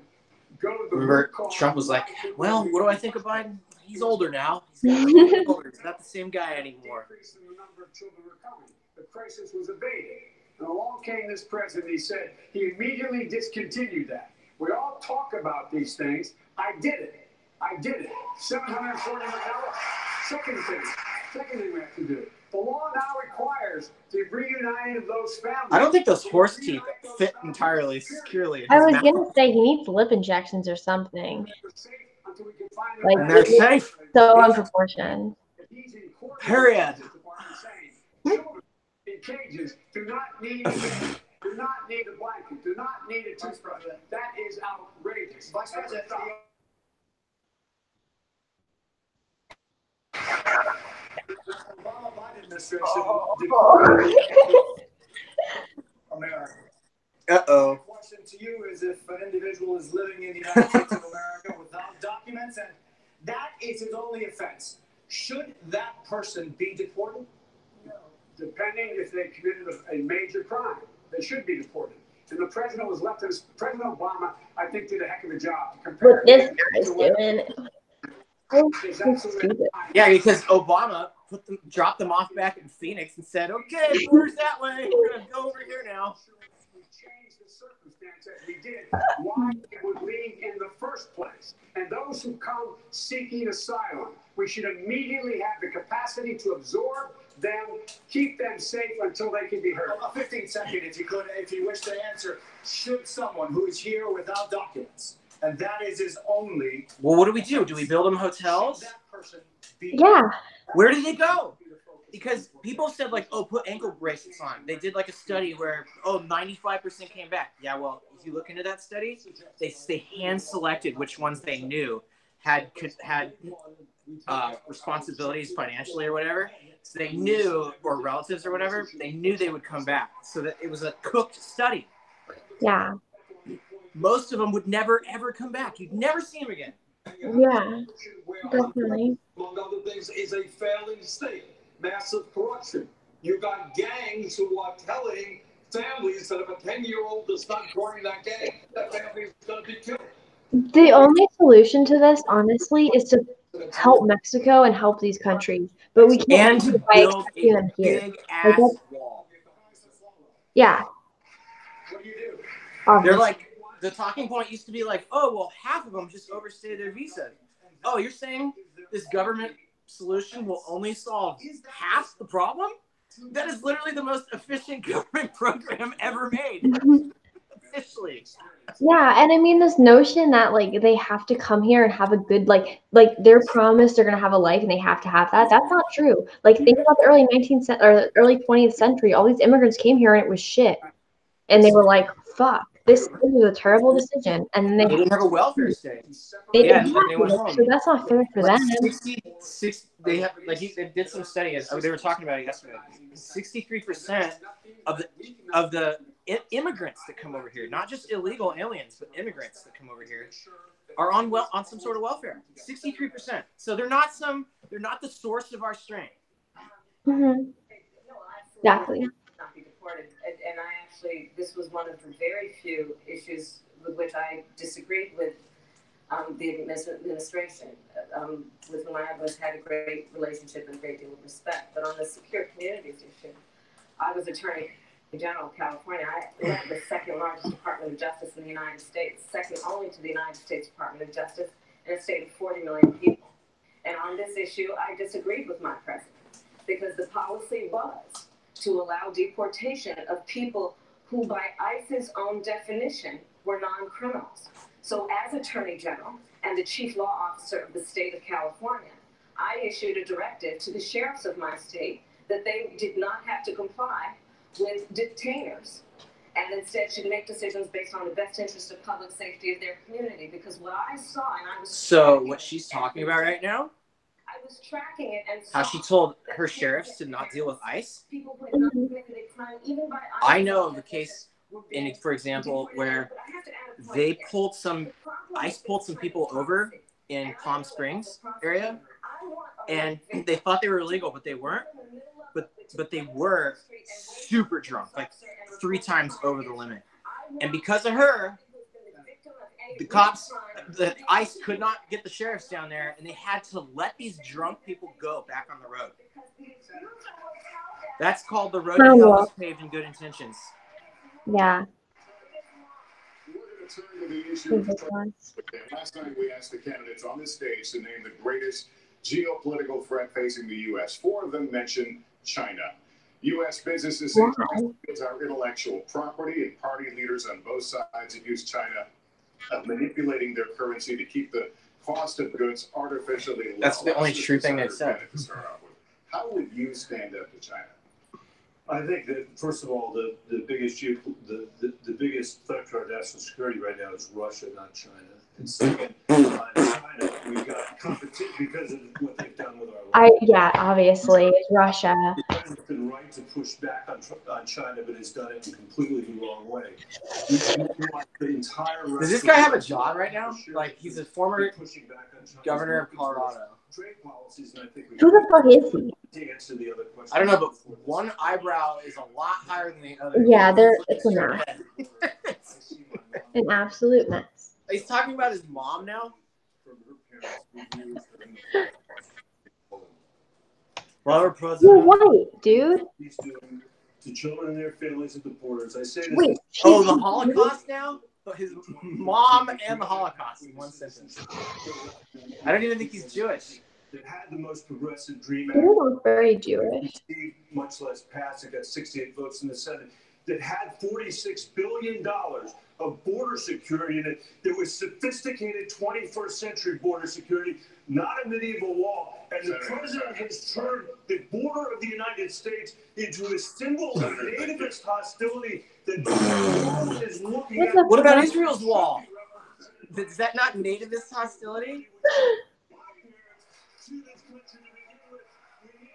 go to the Remember, Trump was like, well, what do I think of Biden? He's older now. He's older. He's not the same guy anymore. The number of children were coming. The crisis was abating. And along came this president. He said he immediately discontinued that. We all talk about these things. I did it. $740 million. Second thing we have to do. The law now requires the reuniting of those families. I don't think those horse teeth fit entirely securely. I was gonna say he needs lip injections or something. Like they're safe. So unproportioned. Period. In cages do not need Do not need a blanket. Do not need a toothbrush. That is outrageous. Vice President, the Obama-Biden administration deported America. Uh-oh. My question to you is, if an individual is living in the United States of America without documents, and that is his only offense, should that person be deported? No. Depending if they committed a major crime, they should be deported. And the president was left as President Obama, I think, did a heck of a job to compare. What this guy's doing. Oh, so stupid. Yeah, because Obama dropped them off back in Phoenix and said, "Okay, border's that way. We're gonna go over here now." We changed the circumstance as we did, why it would leave in the first place. And those who come seeking asylum, we should immediately have the capacity to absorb them, keep them safe until they can be heard. A 15-second, if you could, if you wish to answer. Should someone who is here without documents, and that is his only... Well, what do we do? Do we build them hotels? Should that person be... Yeah. Where do they go? Because people said, like, oh, put ankle bracelets on. They did, like, a study where, 95% came back. Yeah, well, if you look into that study, they hand-selected which ones they knew had responsibilities financially or whatever. So they knew, or relatives or whatever, they knew they would come back. So that it was a cooked study. Yeah. Most of them would never, ever come back. You'd never see them again. Yeah. Definitely. Among other things, is a failing state. Massive corruption. You've got gangs who are telling families that if a 10-year-old does not join that gang, that family is going to be killed. The only solution to this, honestly, is to help Mexico and help these countries. But we can't And do it by build expecting a them here. big-ass wall. Yeah. What do you do? They're like, the talking point used to be like, oh, well, half of them just overstayed their visa. Oh, you're saying this government solution will only solve half the problem? That is literally the most efficient government program ever made. Officially. Yeah, and I mean this notion that like they have to come here and have a good like they're promised they're gonna have a life and they have to have that. That's not true. Like think about the early 19th or early 20th century. All these immigrants came here and it was shit, and they were like, "Fuck, this was a terrible decision." And then They didn't have a welfare state. they Yeah, they went so home. that's not fair for them. 66, they have, like they did some studies. They were talking about it yesterday. 63% of the immigrants that come over here, not just illegal aliens, but immigrants that come over here, are on some sort of welfare. 63%. So they're not the source of our strength. Mm-hmm. Exactly. Not be deported. And I actually, this was one of the very few issues with which I disagreed with the administration, with whom I had a great relationship and a great deal of respect. But on the secure communities issue, I was Attorney General of California. I led the second largest Department of Justice in the United States, second only to the United States Department of Justice, in a state of 40 million people. And on this issue, I disagreed with my president because the policy was to allow deportation of people who, by ICE's own definition, were non-criminals. So as Attorney General and the Chief Law Officer of the state of California, I issued a directive to the sheriffs of my state that they did not have to comply with detainers and instead should make decisions based on the best interest of public safety of their community. Because what I saw, and I was... So what she's talking about right now? I was tracking it and how she told her sheriffs to not deal with ICE. I know of a case, for example, where ICE pulled some people over in Palm Springs area, and they thought they were illegal, but they weren't. But they were super drunk, like 3 times over the limit. And because of her, the ICE could not get the sheriffs down there, and they had to let these drunk people go back on the road. That's called the road to hell is paved in good intentions. Yeah. We're going to turn to the issue. Last night we asked the candidates on this stage to name the greatest geopolitical threat facing the U.S. 4 of them mentioned China. U.S. businesses say China is our intellectual property, and party leaders on both sides accuse China of manipulating their currency to keep the cost of goods artificially low. That's the only true thing they've said. How would you stand up to China? I think that first of all, the biggest the biggest threat to our national security right now is Russia, not China. And second, China, we've got competition because of what they've done with our land. Obviously, it's Russia. The president's been right to push back on China, but has done it in completely the wrong way. We want the entire Does this guy have a job right now? Like, he's a former governor of Colorado. Trade policies, and I think Who the fuck is he? to answer the other question. I don't know, but one eyebrow is a lot higher than the other. Yeah, it's a mess. An absolute mess. He's talking about his mom now. Robert President. You're white, dude. He's doing to children and their families at the borders. I say this. Wait, Oh, the Holocaust now? His mom and the Holocaust in one sentence. I don't even think he's Jewish. That had the most progressive dream. He doesn't look very Jewish. Much less passed. It got 68 votes in the Senate. That had $46 billion of border security in it. There was sophisticated 21st century border security, not a medieval wall. And the president has turned the border of the United States into a symbol of nativist hostility that the world is looking at. What about Israel's wall? Is that not nativist hostility?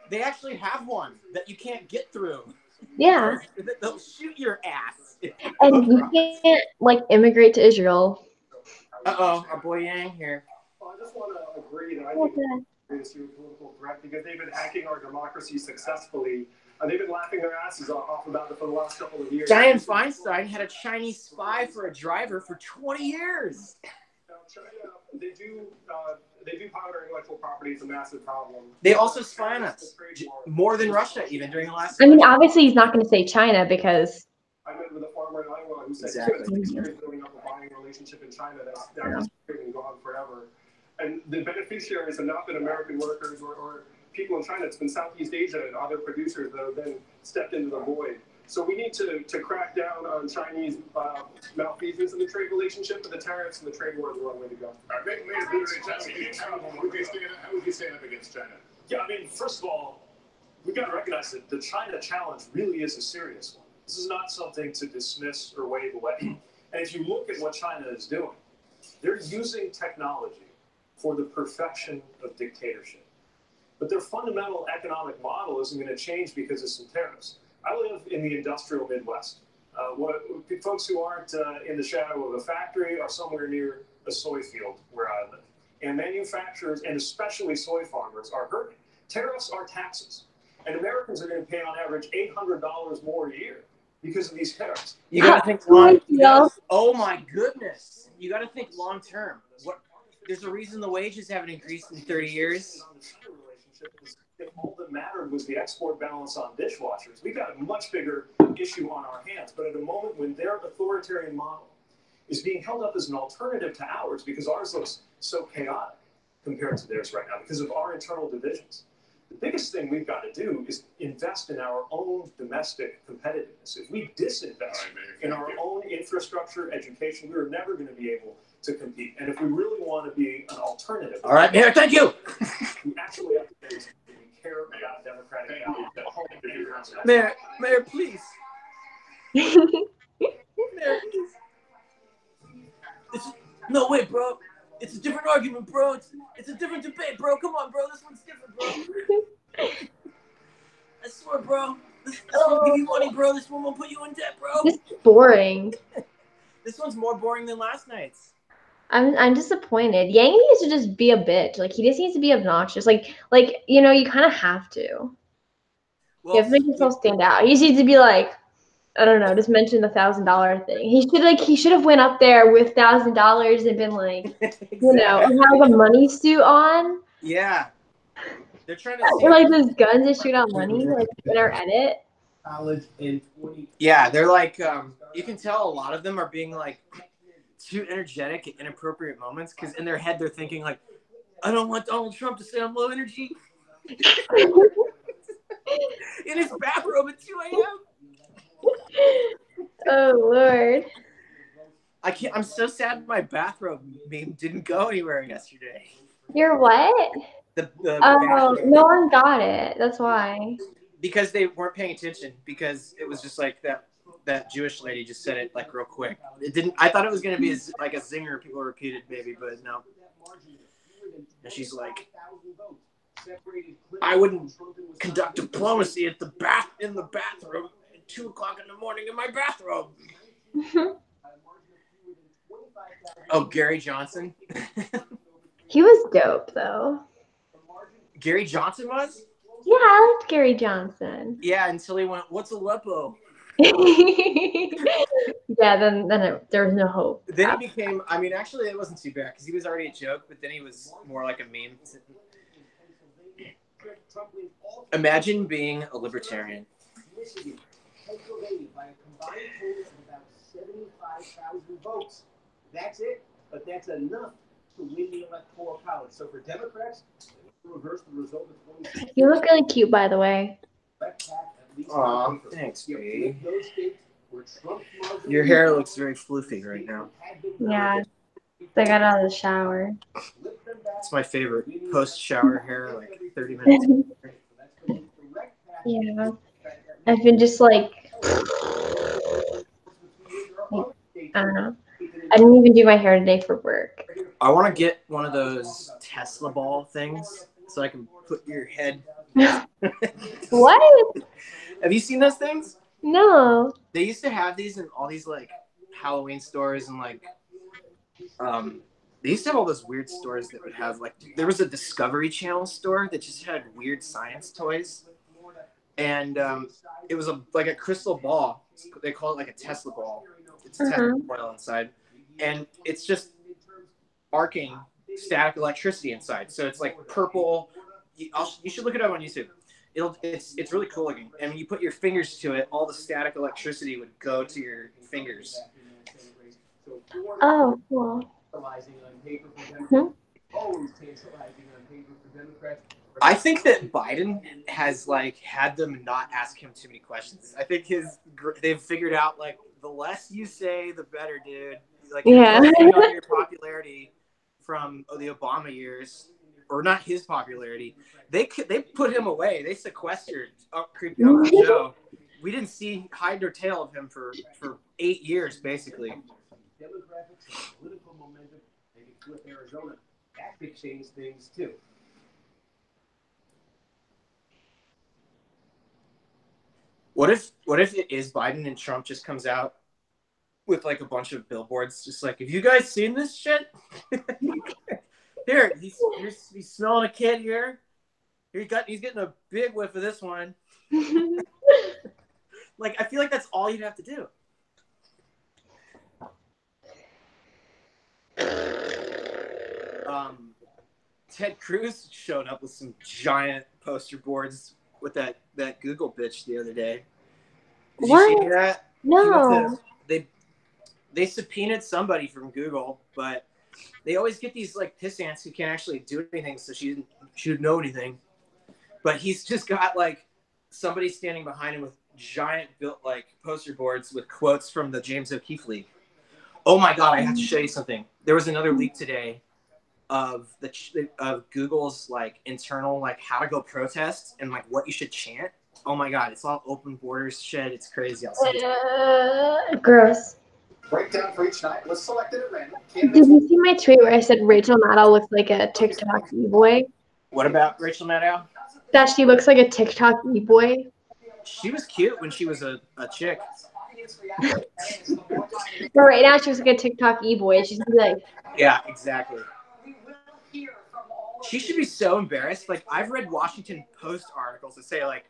They actually have one that you can't get through. Yeah. They'll shoot your ass. And you can't, like, immigrate to Israel. Uh-oh, our boy Yang here. Well, I just want to agree that I think it's a political threat because they've been hacking our democracy successfully. They've been laughing their asses off about it for the last couple of years. Dianne Feinstein had a Chinese spy for a driver for 20 years. Now, China, they do powder intellectual property. It's a massive problem. They also spy on us. More than Russia, even during the last. I mean, obviously, he's not going to say China because. I met with a farmer in Iowa who said exactly. he's building up a buying relationship in China that's been gone forever. And the beneficiaries have not been American workers or people in China. It's been Southeast Asia and other producers that have then stepped into the void. So we need to crack down on Chinese malfeasance in the trade relationship, and the tariffs and the trade war is the wrong way to go. How would you stand up against China? Yeah, I mean, first of all, we've got to recognize that the China challenge really is a serious one. This is not something to dismiss or wave away. And if you look at what China is doing, they're using technology for the perfection of dictatorship. But their fundamental economic model isn't going to change because of some tariffs. I live in the industrial Midwest. Folks who aren't in the shadow of a factory are somewhere near a soy field where I live. And manufacturers, and especially soy farmers, are hurting. Tariffs are taxes. And Americans are going to pay on average $800 more a year because of these tariffs. You got to think long. Oh my goodness! You got to think long term. There's a reason the wages haven't increased in 30 years. If all that mattered was the export balance on dishwashers, we got a much bigger issue on our hands. But at a moment when their authoritarian model is being held up as an alternative to ours because ours looks so chaotic compared to theirs right now because of our internal divisions. The biggest thing we've got to do is invest in our own domestic competitiveness. If we disinvest in our own infrastructure, education, we're never going to be able to compete. And if we really want to be an alternative, all right, Mayor, thank you. We actually have to care about democratic values. Mayor, please. Mayor, please. No, wait, bro. It's a different argument, bro. It's a different debate, bro. Come on, bro. This one's different, bro. I swear, bro. This won't give you money, bro. This one won't put you in debt, bro. This is boring. This one's more boring than last night's. I'm disappointed. Yang needs to just be a bitch. Like, he just needs to be obnoxious. Like you know, you kind of have to. Well, you have to make yourself stand out. He just needs to be like, I don't know, just mention the $1,000 thing. He should have went up there with $1,000 and been like, exactly. You know, have a money suit on. Yeah. They're trying to or like those guns that shoot out money, like in our edit. College in 20. Yeah, they're like, you can tell a lot of them are being like too energetic at inappropriate moments because in their head they're thinking like, I don't want Donald Trump to say I'm low energy. In his bathrobe at 2 a.m. Oh Lord! I'm so sad my bathrobe meme didn't go anywhere yesterday. Your what? The no one got it. That's why. because they weren't paying attention, because it was just like that Jewish lady just said it like real quick. It didn't. I thought it was gonna be like a zinger people repeated maybe, but no. And she's like, I wouldn't conduct diplomacy in the bathroom at 2 o'clock in the morning in my bathrobe. Oh, Gary Johnson. He was dope though. Gary Johnson was? Yeah, I liked Gary Johnson. Yeah, until he went, what's Aleppo? Yeah, then there was no hope. Then he became, I mean, actually it wasn't too bad because he was already a joke, but then he was more like a meme. Imagine being a libertarian. That's it, but that's enough to win the electoral college. So for Democrats, reverse the result of 2016. You look really cute, by the way. Aw, thanks, babe. Your hair looks very floofy right now. Yeah, I got out of the shower. It's my favorite post-shower hair, like 30 minutes. Yeah, I've been just like, I don't know. I didn't even do my hair today for work. I want to get one of those Tesla ball things so I can put your head. What? Have you seen those things? No. They used to have these in all these like Halloween stores and like they used to have all those weird stores that would have like there was a Discovery Channel store that just had weird science toys, and it was like a crystal ball. They call it like a Tesla ball. It's a Tesla coil inside, and it's just arcing static electricity inside. So it's like purple. You should look it up on YouTube. It's really cool looking. And when you put your fingers to it, all the static electricity would go to your fingers. Oh, cool. I think that Biden has like had them not ask him too many questions. I think they've figured out like the less you say, the better, dude. Like yeah, on your popularity from the Obama years. Or not his popularity. They put him away. They sequestered Creepy Uncle Joe. We didn't see hide or tail of him for 8 years, basically. Demographics, political momentum, they can flip Arizona. That could change things too. What if it is Biden and Trump just comes out with like a bunch of billboards, just like, have you guys seen this shit? Here, he's smelling a kid here. He's getting a big whiff of this one. Like, I feel like that's all you'd have to do. Ted Cruz showed up with some giant poster boards with that Google bitch the other day. Did you see that? No. They subpoenaed somebody from Google, but they always get these like piss ants who can't actually do anything, so she didn't know anything. But he's just got like somebody standing behind him with giant built like poster boards with quotes from the James O'Keefe League. Oh my God, I have to show you something. There was another leak today of Google's like internal like how to go protest and like what you should chant. Oh my God, it's all open borders shit. It's crazy. Gross. Breakdown for each night. Let's select it at random. Did you see my tweet where I said Rachel Maddow looks like a TikTok e-boy? What about Rachel Maddow? That she looks like a TikTok e-boy. She was cute when she was a chick. But right now she looks like a TikTok e-boy. She's gonna be like, yeah, exactly. She should be so embarrassed. Like, I've read Washington Post articles that say like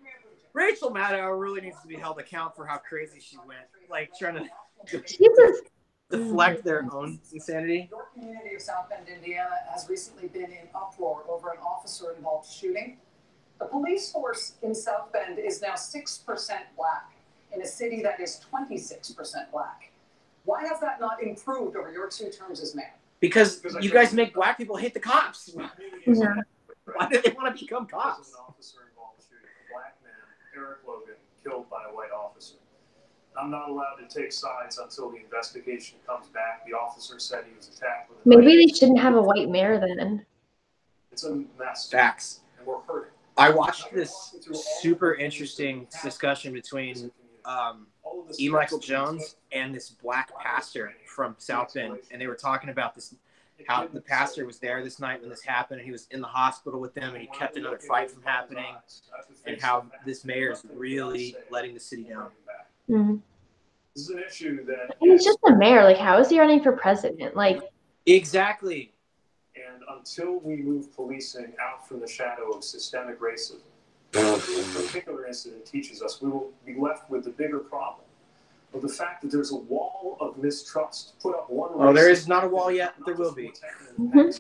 Rachel Maddow really needs to be held account for how crazy she went. Like trying to deflect their own insanity. Your community of South Bend, Indiana, has recently been in uproar over an officer-involved shooting. The police force in South Bend is now 6% black in a city that is 26% black. Why has that not improved over your 2 terms as mayor? Because you guys make black people hate the cops. yeah. Why do they want to become cops? An officer-involved shooting. A black man, Eric Logan, killed by a white officer. I'm not allowed to take sides until the investigation comes back. The officer said he was attacked with a Maybe they shouldn't have a white mayor then. It's a mess. Facts. And we're hurting. I watched this super interesting discussion between E. Michael Jones and this black pastor from South Bend, and they were talking about this, how the pastor was there this night when this happened, and he was in the hospital with them, and he kept another fight from happening, and how this mayor is really letting the city down. Mm-hmm. This is an issue that. And he's just a mayor. Like, how is he running for president? Like, exactly. And until we move policing out from the shadow of systemic racism, this particular incident teaches us, we will be left with the bigger problem of the fact that there's a wall of mistrust put up one. Oh, there is not a wall yet. There will be. But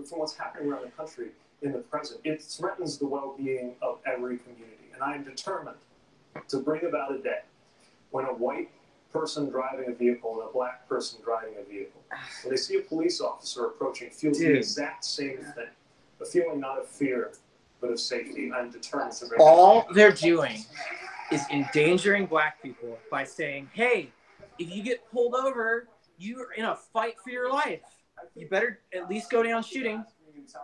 from what's happening around the country in the present, it threatens the well-being of every community. And I am determined to bring about a day when a white person driving a vehicle and a black person driving a vehicle, when they see a police officer approaching, feel the exact same thing. A feeling not of fear, but of safety. I'm determined to bring all they're doing is endangering black people by saying, hey, if you get pulled over, you're in a fight for your life. You better at least go down shooting.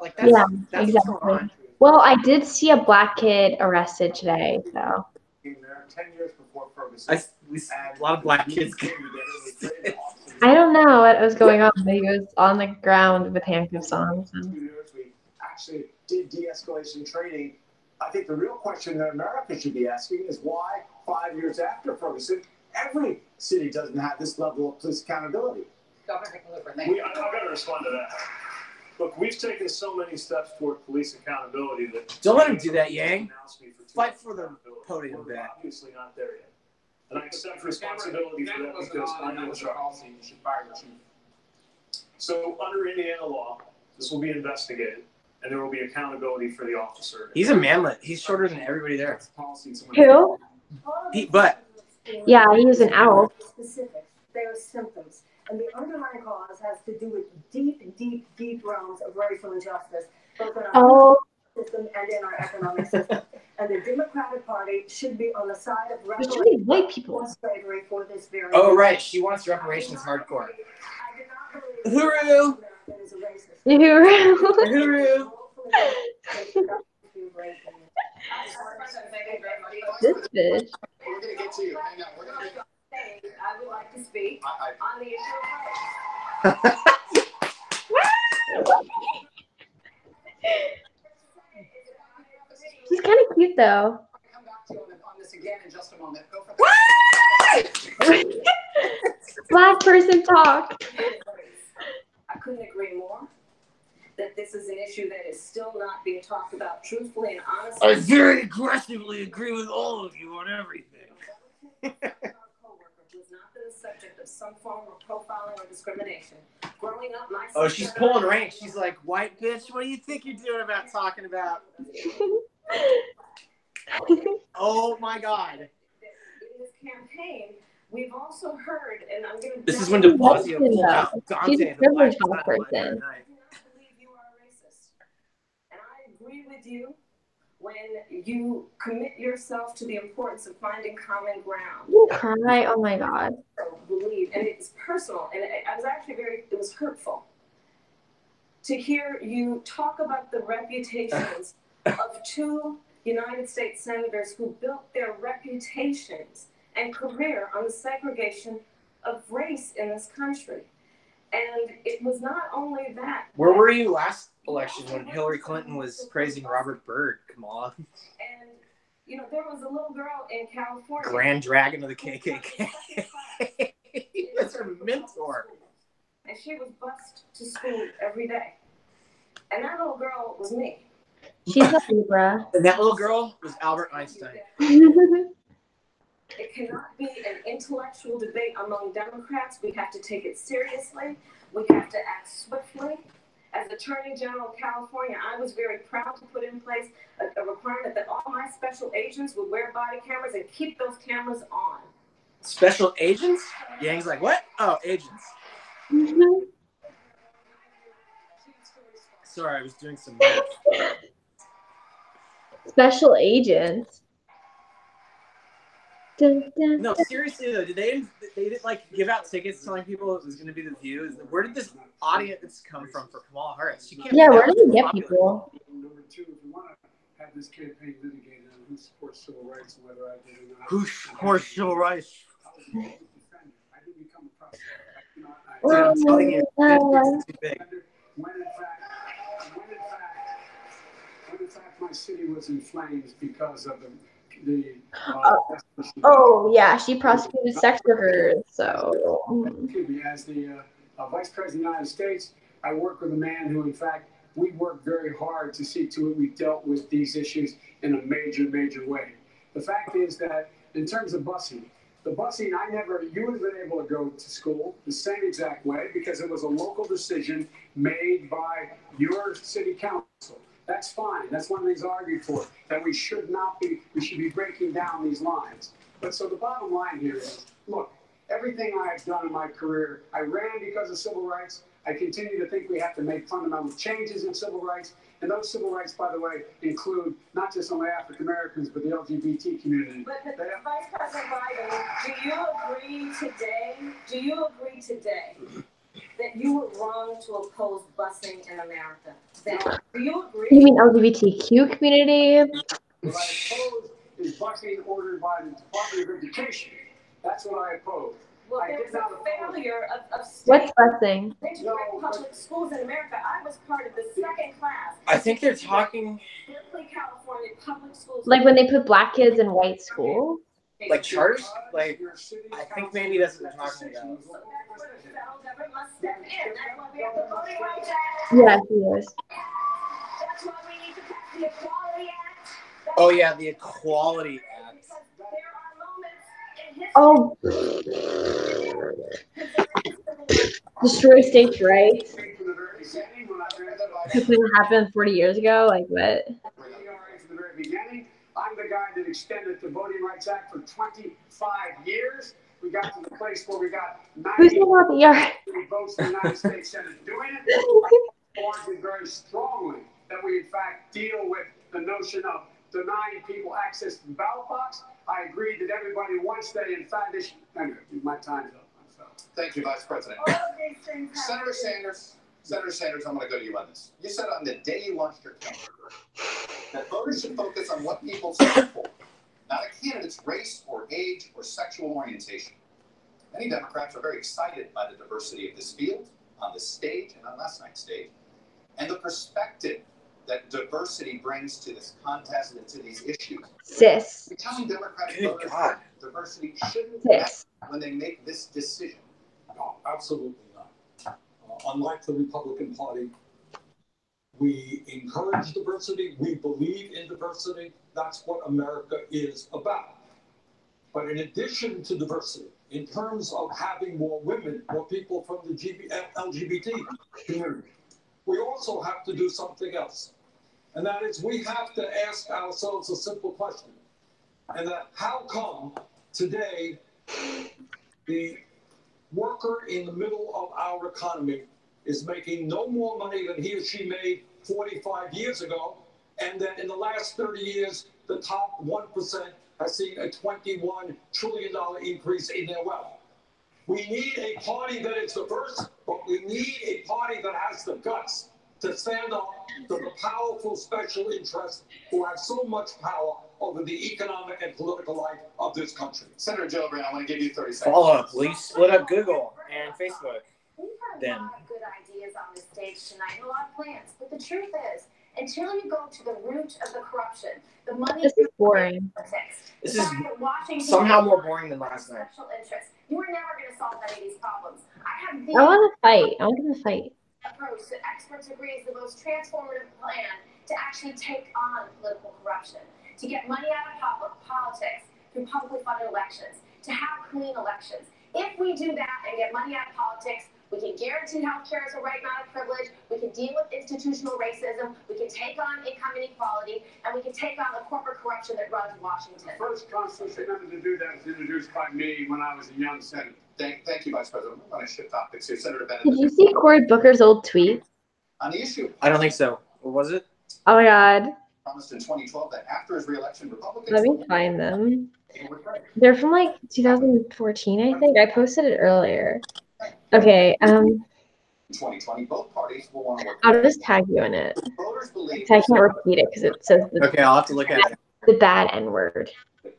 Like, that's, that's exactly. what's going on. Well, I did see a black kid arrested today, so. 10 years before Ferguson. A lot of black kids. I don't know what was going on, but he was on the ground with handcuffs on. So. We actually did de-escalation training. I think the real question that America should be asking is why 5 years after Ferguson, every city doesn't have this level of police accountability. Governor Hickenlooper, I've got to respond to that. Look, we've taken so many steps toward police accountability that... Don't let him do that, Yang. Fight for the podium back. Obviously not there yet. And I accept responsibility for that because I'm in charge. So under Indiana law, this will be investigated, and there will be accountability for the officer. He's a manlet. He's shorter than everybody there. Who? But. Yeah, he was an owl. Specifics. They are symptoms. And the underlying cause has to do with deep, deep, deep realms of racial injustice, both in our system and in our economic system. And the Democratic Party should be on the side of reparations for slavery for this very reason. Right. She wants reparations hardcore. Hooroo! Hooroo! This bitch. We're going to get to you. Hang on. We're going to get... I would like to speak on the issue of race. He's kind of cute, though. I'll come back to you on this again in just a moment. Go for that. Black person talk. I couldn't agree more that this is an issue that is still not being talked about truthfully and honestly. I very aggressively agree with all of you on everything. Was not the subject of some form of profiling or discrimination. Growing up, my oh, she's pulling rank. She's like, white bitch, what do you think you're doing about talking about? Oh my God. In this campaign, we've also heard, and I'm going to. This is when De Blasio pulled out Dante. She's a privileged person. I do not believe you are a racist, and I agree with you when you commit yourself to the importance of finding common ground. You cry, oh my God. Believe, and it's personal, and I was actually it was hurtful to hear you talk about the reputations of two United States senators who built their reputations and career on the segregation of race in this country. And it was not only that. Where were you last election when Hillary Clinton was praising Robert Byrd, Kamala? And, you know, there was a little girl in California. Grand Dragon of the KKK. That's her mentor. And she was bused to school every day. And that little girl was me. She's a Libra. And that little girl was Albert Einstein. It cannot be an intellectual debate among Democrats. We have to take it seriously. We have to act swiftly. As Attorney General of California, I was very proud to put in place a requirement that all my special agents would wear body cameras and keep those cameras on. Special agents? Yang's like, what? Oh, agents. Sorry, I was doing some math. Special agents. Dun, dun, no, seriously though, they didn't like give out tickets telling people it was going to be the View? Where did this audience come from for Kamala Harris? She can't where did they get people? Number two, if you want to have this campaign litigated on who supports civil rights and whether I did or not. Who supports civil rights? I was a public defender. I didn't become a prosecutor. Dude, I'm telling you, it's too big. When in fact my city was in flames because of the oh yeah, she prosecuted sex workers. So excuse me, as the Vice President of the United States, I work with a man who, in fact, we worked very hard to see to it we dealt with these issues in a major way. The fact is that in terms of busing, the busing, you would have been able to go to school the same exact way because it was a local decision made by your city council. That's fine. That's one of the things I argued for, that we should be breaking down these lines. But so the bottom line here is, look, everything I've done in my career, I ran because of civil rights. I continue to think we have to make fundamental changes in civil rights. And those civil rights, by the way, include not just only African Americans, but the LGBT community. But Vice President Biden, do you agree today that you were wrong to oppose busing in America? Do you agree? You mean LGBTQ community? What I oppose is busing ordered by the Department of Education. That's what I oppose. Well, there was a failure of What's busing? integrated public schools in America. I was part of the second class. I think they're talking Berkeley, California public schools. Like when they put black kids in white schools? like charters. Like I think maybe that's what they're talking about. So that's where the federal government must step in. That's why we have the Voting Rights Act. Yes, he is. That's why we need to pass the Equality Act. Oh yeah, the Equality Act. Because there are moments in history. Oh. Destroy states' rights. Something that happened 40 years ago? Like what? From the very beginning, I'm the guy that extended the Voting Rights Act for 25 years. We got to the place where we got 90 votes in the United States Senate doing it. I argued very strongly that we, in fact, deal with the notion of denying people access to the ballot box. I agreed that everybody, once they, in fact, anyway, my time's up. Thank you, Vice President. Senator Sanders, I'm going to go to you on this. You said on the day you launched your campaign that voters should focus on what people stand for, not a candidate's race or age or sexual orientation. Many Democrats are very excited by the diversity of this field, on this stage and on last night's stage, and the perspective that diversity brings to this contest and to these issues. Cis. You're telling Democratic voters that diversity shouldn't matter when they make this decision. No, absolutely not. Unlike the Republican Party, we encourage diversity. We believe in diversity. That's what America is about. But in addition to diversity, in terms of having more women, more people from the LGBT community, we also have to do something else. And that is, we have to ask ourselves a simple question. And that, how come today the worker in the middle of our economy is making no more money than he or she made 45 years ago, and that in the last 30 years, the top 1% has seen a $21 trillion increase in their wealth? We need a party that is diverse, but we need a party that has the guts to stand up to the powerful special interests who have so much power over the economic and political life of this country. Senator Gillibrand, I want to give you 30 seconds. Follow up, please. Split up Google and Facebook. We've heard a lot of good ideas on this stage tonight and a lot of plans. But the truth is, until you go to the root of the corruption, the money... This is boring. This is somehow more boring than last night. You are never going to solve any of these problems. I want to fight. I want to fight. Approach that experts agree is the most transformative plan to actually take on political corruption, to get money out of politics through publicly funded elections, to have clean elections. If we do that and get money out of politics, we can guarantee health care as a right, not a privilege. We can deal with institutional racism. We can take on income inequality, and we can take on the corporate corruption that runs Washington. The first constitutional amendment to do that was introduced by me when I was a young senator. Thank you, Vice President. I'm going to shift topics here. Senator Bennett. Did you see Cory Booker's old tweet? On the issue. I don't think so. What was it? Oh my God. Promised in 2012 that after his re-election, Republicans... Let me find them. They're from like 2014, I think. I posted it earlier. Okay. In 2020, both parties parties will want to work. I'll just tag you in it. Voters believe I can't repeat it because it says Okay, I'll have to look at it. the bad N word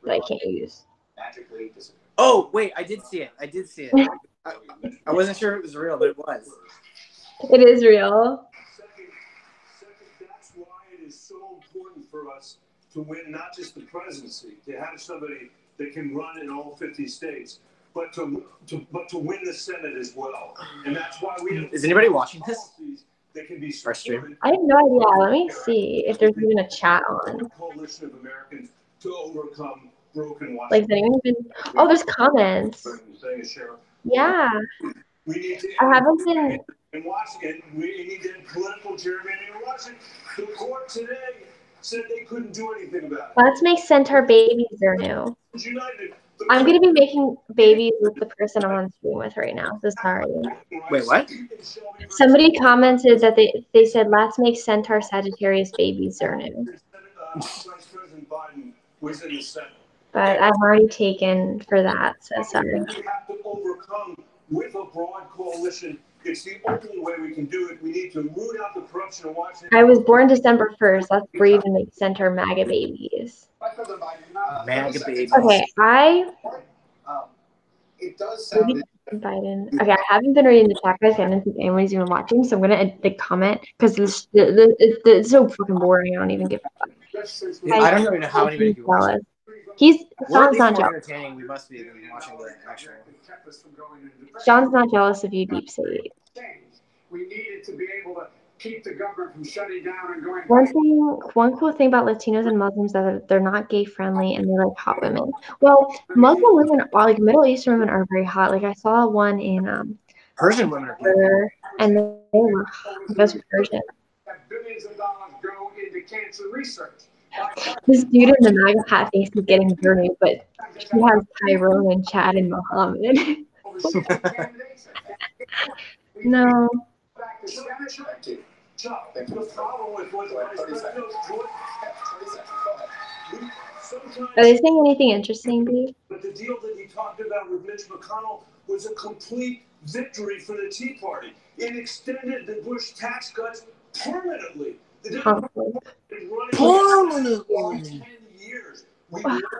that I can't use. magically disappear. Oh, wait, I did see it. I wasn't sure it was real, but it was. It is real. Second, that's why it is so important for us to win not just the presidency, to have somebody that can run in all 50 states, but to win the Senate as well. And that's why we have. Is anybody watching this? That can be Our stream? I have no idea. Let me see if there's even a chat on. Coalition of Americans to overcome broken Washington. Like, is anyone even? Oh, there's comments. Yeah. We need to. I haven't been. In Washington, we need to end political gerrymandering in Washington. The court today said they couldn't do anything about it. Let's make Centaur babies Zernu. I'm gonna be making babies with the person I'm on stream with right now. So sorry. Wait, what? Somebody commented that they said let's make Centaur Sagittarius babies Zernu. Vice President Biden was in the Senate. But I've already taken for that, so sorry. We have to overcome with a broad coalition. It's the only way we can do it. We need to root out the corruption in Washington. I was born December 1st. Let's breathe and make Centaur MAGA babies. MAGA babies. Okay, It does sound. Biden. Okay, I haven't been reading the chat, guys. I don't think anybody's even watching, so I'm gonna comment because it's so fucking boring. I don't even give a fuck. I don't even know how anybody can watch it. Sean's not jealous. Entertaining. We must be watching the actual. Sean's not jealous of you, Deep State. We needed to be able to keep the government from shutting down and going. One cool thing about Latinos and Muslims is that they're not gay friendly and they like hot women. Well, Muslim women are like Middle Eastern women are very hot. Like I saw one in Persian women are beautiful. and they were those were Persian. Billions of dollars go into cancer research. This dude in the MAGA hat thinks he's getting dirty, but he has Tyrone and Chad and Muhammad. No. Are they saying anything interesting, dude? But the deal that he talked about with Mitch McConnell was a complete victory for the Tea Party. It extended the Bush tax cuts permanently. Permanently. 10 years.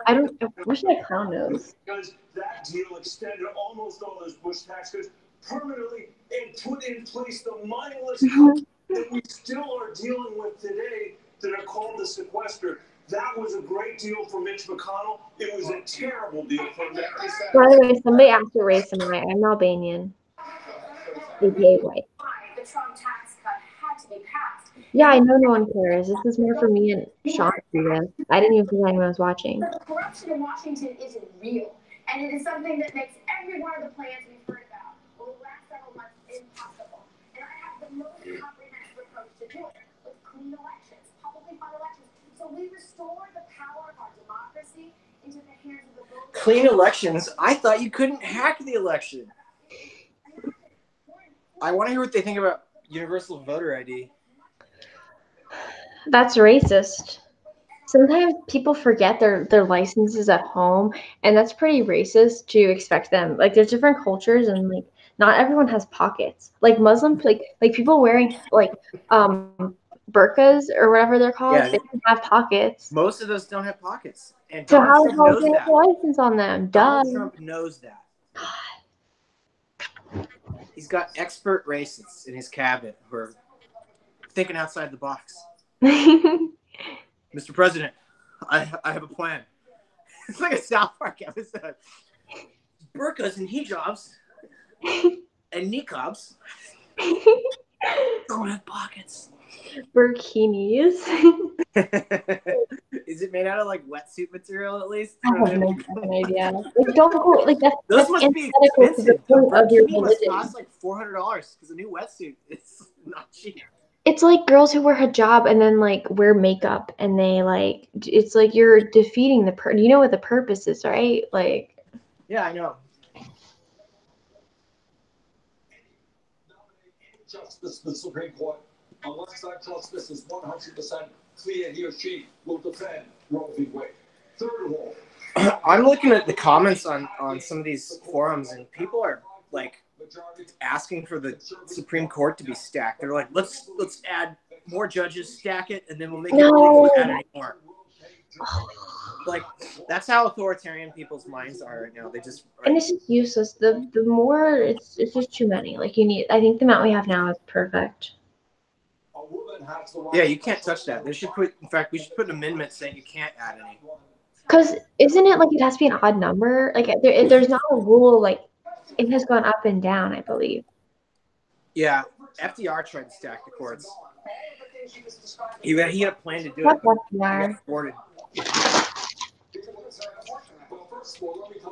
I wish I clown those. Because that deal extended almost all those Bush tax cuts permanently and put in place the mindless cuts that we still are dealing with today that are called the sequester. That was a great deal for Mitch McConnell. It was a terrible deal for America. By the way, somebody asked to race am I? I'm Albanian. AKA white. The Trump tax cut had to be passed. Yeah, I know no one cares. This is more for me and Sean to do this. I didn't even think anyone was watching. The corruption in Washington is real, and it is something that makes every one of the plans we've heard about over the last several months impossible. And I have the most comprehensive approach to do it with clean elections, publicly funded elections. So we restore the power of our democracy into the hands of the voters. Clean elections? I thought you couldn't hack the election. I want to hear what they think about universal voter ID. That's racist. Sometimes people forget their licenses at home, and that's pretty racist to expect them. Like, there's different cultures, and like not everyone has pockets. Like Muslims, like people wearing like burqas or whatever they're called, Yeah. they don't have pockets. Most of those don't have pockets, and So how Donald the Trump hell knows do they have that. a license on them? Duh. Donald Trump knows that. He's got expert racists in his cabinet who are thinking outside the box. Mr. President, I have a plan. It's like a South Park episode. Burqas and hijabs and niqabs don't have pockets. Burkinis. Is it made out of like wetsuit material at least? I have no fucking idea. Like, don't go like that. Those That's must be antithetical to the expensive. The point of your burkini must religion. cost like $400 because a new wetsuit is not cheap. It's like girls who wear hijab and then like wear makeup and they like it's like you're defeating the you know what the purpose is, right? Like yeah, I know. Justice the Supreme Court, unless that justice is 100% clear, he or she will defend Roe v. Wade. Third of all, I'm looking at the comments on some of these forums and people are like asking for the Supreme Court to be stacked. They're like, let's add more judges, stack it, and then we'll make it illegal to add any more. Like, that's how authoritarian people's minds are right now. They just and it's just useless. The more it's just too many. Like you need. I think the amount we have now is perfect. Yeah, you can't touch that. They should put. In fact, we should put an amendment saying you can't add any. Because isn't it like it has to be an odd number? Like there's not a rule. Like it has gone up and down, I believe. Yeah, FDR tried to stack the courts. He had a plan to do it. FDR.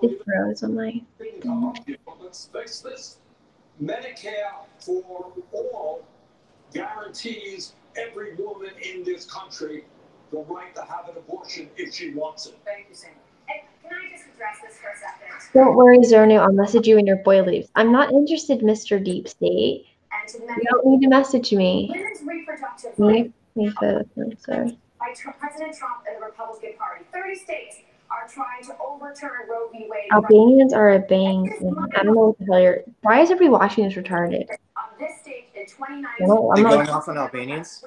It froze on my. Let's face this. Medicare for all guarantees every woman in this country the right to have an abortion if she wants it. Thank you, Sam. And can I just address this for a second? Don't worry, Zernu. I'll message you when your boy leaves. I'm not interested, Mr. Deep State. You don't need to message me. Women's reproductive Sorry. By President Trump and the Republican Party, 30 states are trying to overturn Roe v. Wade. Albanians are a bang. I don't know what the hell you're. Why is everybody watching this retarded? On this stage in 2019, I'm not going off on Albanians.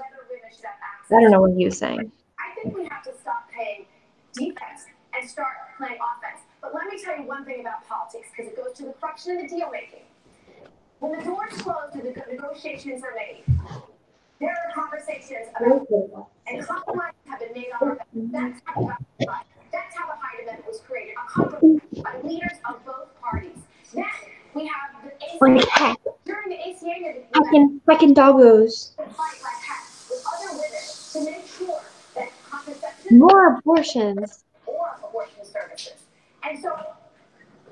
I don't know what he was saying. I think we have to stop playing defense and start playing offense. But let me tell you one thing about politics, because it goes to the corruption and the deal making. When the doors close and the negotiations are made, there are conversations about and compromises have been made on our back. That's how the Hyde Amendment was created. A compromise by leaders of both parties. Then we have the ACA. During the ACA, Fucking doggos. Fight like heck with other women to make sure that contraception More abortions. or abortion services. And so,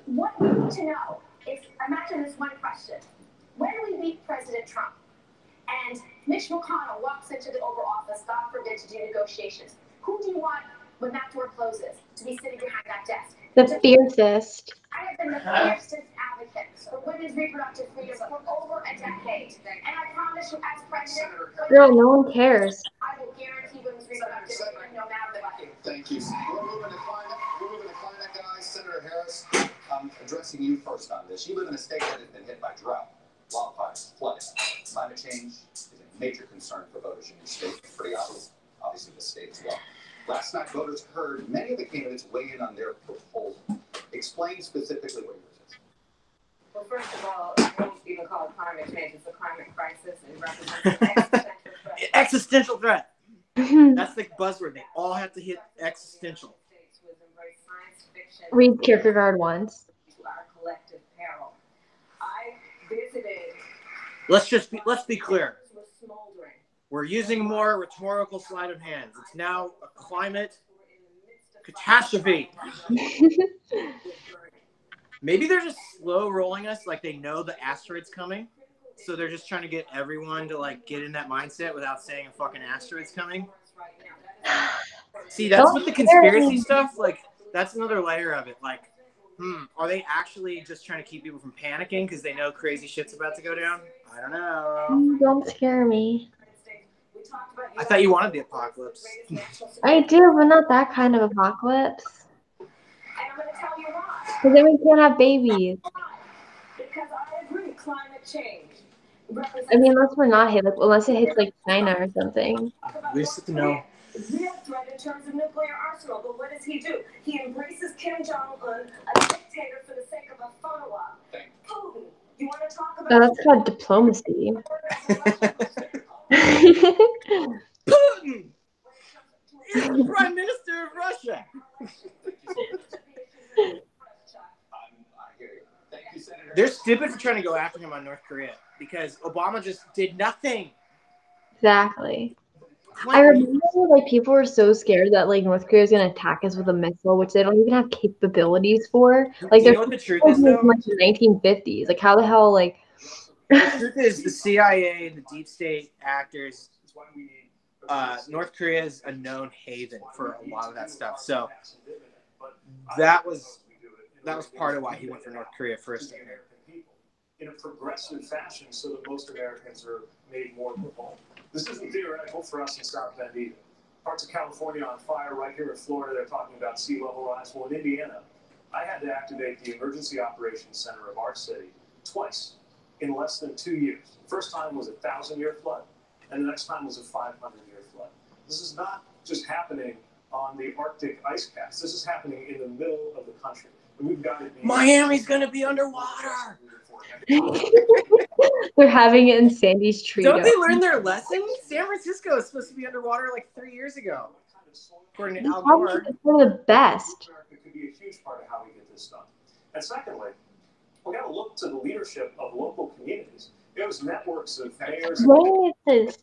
what we need to know is, imagine this one question: when we meet President Trump and Mitch McConnell walks into the Oval Office, God forbid, to do negotiations, who do you want when that door closes to be sitting behind that desk? The fiercest. I have been the fiercest advocate for women's reproductive freedom for over a decade. And I promise you, as president, Girl, no one cares. I will guarantee women's reproductive freedom no matter what. Thank you. We're moving to climate, guys. Senator Harris, I'm addressing you first on this. You live in a state that has been hit by drought, wildfires, flooding. Climate change is a major concern for voters in your state. It's pretty obvious. Obviously, the state as well. Last night, voters heard many of the candidates weigh in on their proposal. Explain specifically what yours is. Well, first of all, I don't even call it climate change. It's a climate crisis. It represents an existential threat. Existential threat. That's the buzzword. They all have to hit existential. Read Kierkegaard once. To our collective peril. I visited. Let's be clear. We're using more rhetorical sleight of hand. It's now a climate catastrophe. Maybe they're just slow rolling us, like they know the asteroid's coming. So they're just trying to get everyone to like get in that mindset without saying a fucking asteroid's coming. See, that's what the conspiracy stuff, like, that's another layer of it. Like, are they actually just trying to keep people from panicking because they know crazy shit's about to go down? I don't know. Don't scare me. I thought you wanted the apocalypse. I do, but not that kind of apocalypse. And I'm going to tell you why. Because then we can't have babies. Because I agree, climate change. I mean, unless we're not hit, like, unless it hits like China or something. At least to know. Real threat in terms of nuclear arsenal, but what does he do? He embraces Kim Jong-un, a dictator for the sake of a photo op. Putin, you want to talk about? No, that's called diplomacy. Putin is the Prime Minister of Russia. They're stupid for trying to go after him on North Korea because Obama just did nothing. Exactly. I remember like people were so scared that like North Korea was gonna attack us with a missile, which they don't even have capabilities for. Like, you know what the truth is though? Like the 1950s. Like how the hell like? The truth is, the CIA and the deep state actors, North Korea is a known haven for a lot of that stuff. So that was part of why he went for North Korea first. In a progressive fashion, so that most Americans are made more at home. This isn't theoretical for us in South Bend either. Parts of California on fire. Right here in Florida, they're talking about sea level rise. Well, in Indiana, I had to activate the emergency operations center of our city twice in less than 2 years. The first time was a 1,000-year flood, and the next time was a 500-year flood. This is not just happening on the Arctic ice caps. This is happening in the middle of the country. And we've got to be... Miami's going to be underwater. They're having it in Sandy's tree. Don't they learn their lesson? San Francisco is supposed to be underwater like 3 years ago, according to Al Gore. It's one of the best. It could be a huge part of how we get this done. And secondly, we got to look to the leadership of local communities. There's networks of mayors. When is this?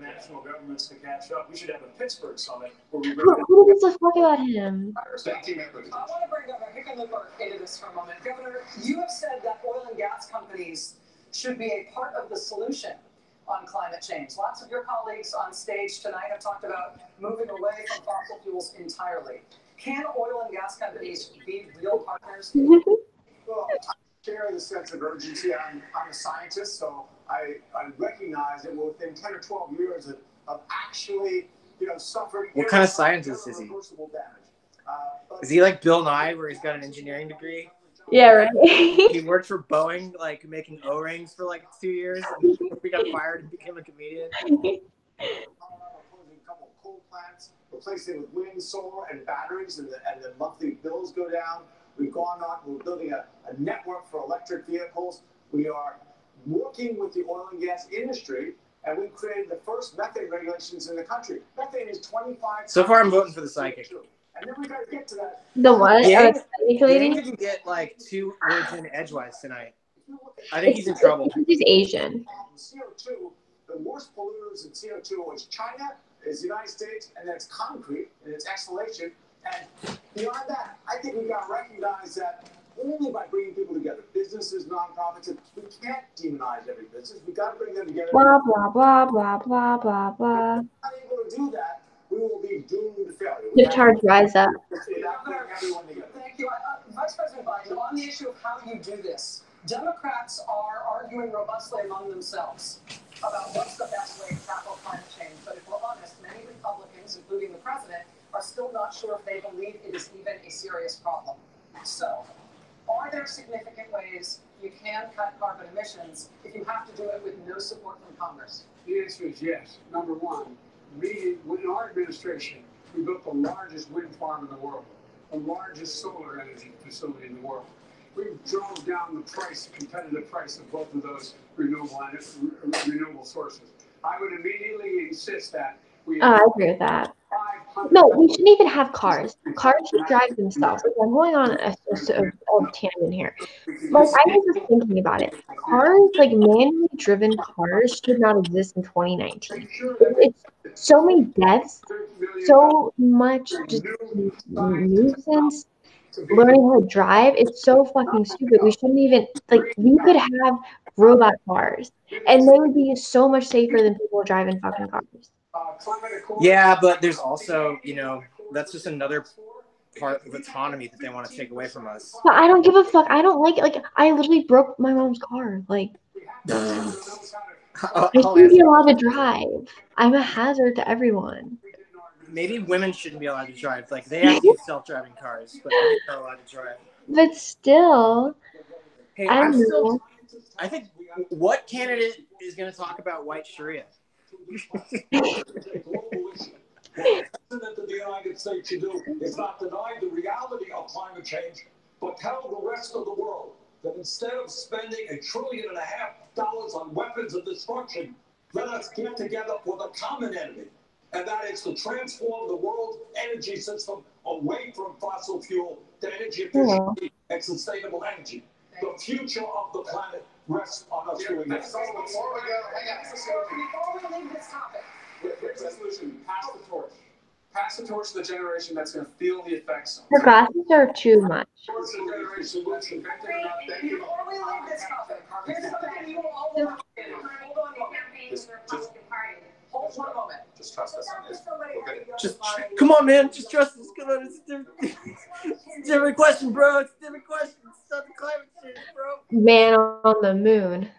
National governments to catch up. We should have a Pittsburgh summit where we Who gives a fuck about him? I want to bring Governor Hickenlooper into this for a moment. Governor, you have said that oil and gas companies should be a part of the solution on climate change. Lots of your colleagues on stage tonight have talked about moving away from fossil fuels entirely. Can oil and gas companies be real partners? Well, I share the sense of urgency. I'm a scientist, so I recognize that within 10 or 12 years of actually, suffering. What kind of scientist is he? Is he like Bill Nye, where he's got an engineering degree? Yeah, right. He worked for Boeing, like making O-rings for like 2 years. And we got fired and became a comedian. Coal plants, replace it with wind, solar, and batteries, and the monthly bills go down. We've gone on. We're building a network for electric vehicles. We are working with the oil and gas industry, and we've created the first methane regulations in the country. Methane is 25. So far, I'm voting for the psychic. And then we got to get to that. The what? Yang didn't get like 2 words in edgewise tonight. I think he's in trouble. He's Asian. CO2, the worst polluters in CO2 is China, is the United States, and then it's concrete and it's exhalation. And beyond that, I think we got to recognize that only by bringing people together, businesses, nonprofits, we can't demonize every business. We got to bring them together. Blah blah blah blah blah blah blah. If we're not able to do that, we will be doomed to failure. The charge rise up. Thank you. Vice President Biden, on the issue of how you do this, Democrats are arguing robustly among themselves about what's the best way to tackle climate change. But if we're honest, many Republicans, including the president, are still not sure if they believe it is even a serious problem. So, are there significant ways you can cut carbon emissions if you have to do it with no support from Congress? The answer is yes. Number one, in our administration, we built the largest wind farm in the world, the largest solar energy facility in the world. We drove down the price, competitive price of both of those renewable sources. I would immediately insist that we. I agree with that. No, we shouldn't even have cars. Cars should drive themselves. Like, I'm going on a tangent here. Like, I was just thinking about it. Cars, like manually driven cars, should not exist in 2019. It's so many deaths, so much just nuisance. Learning how to drive, it's so fucking stupid. We shouldn't even, like, we could have robot cars, and they would be so much safer than people driving fucking cars. Yeah, but there's also, that's just another part of autonomy that they want to take away from us. But I don't give a fuck. I don't like it. Like, I literally broke my mom's car. Like, I shouldn't be allowed to drive. I'm a hazard to everyone. Maybe women shouldn't be allowed to drive. Like, they have to use self-driving cars, but they're not allowed to drive. But still, hey, I think what candidate is going to talk about white Sharia? That the United States should do is not deny the reality of climate change, but tell the rest of the world that instead of spending $1.5 trillion on weapons of destruction, let us get together for the common enemy, and that is to transform the world's energy system away from fossil fuel to energy efficiency and sustainable energy. The future of the planet rests on us doing this. Before we leave this topic, here's the solution. Pass the torch. Pass the torch to the generation that's going to feel the effects. The glasses are too much. before we leave this topic, here's something you will all want to do. Hold on a moment. Hold one moment. Just trust us on this. Just come on, man. Just trust us. Come on. It's a different question, bro. It's a different question. It's not the climate change, bro. Man on the moon.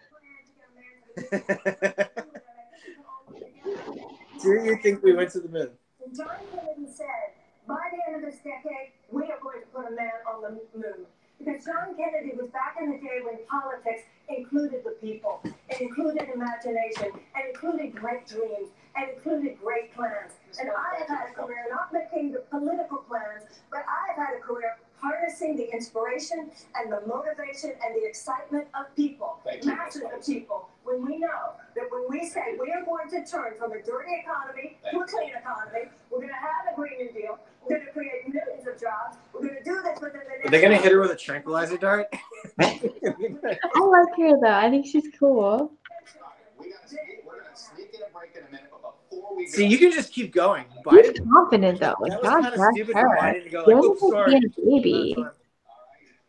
Do you think we went to the moon? John Kennedy said, by the end of this decade, we are going to put a man on the moon. Because And John Kennedy was back in the day when politics included the people, it included imagination, and included great dreams, and included great plans. And I have had a career not making the political plans, but I have had a career harnessing the inspiration and the motivation and the excitement of people, masses of people. When we know that when we say we are going to turn from a dirty economy to a clean economy, we're going to have a Green New Deal, we're going to create millions of jobs, we're going to do this within the next... Are they going to hit her with a tranquilizer dart? I like her though. I think she's cool. We're going to sneak in a break in a minute, but before we See, you can just keep going. She's confident though. Like, that was God kind of bless stupid her. for Biden to go She like, looks oops, like sorry. being a baby. All right,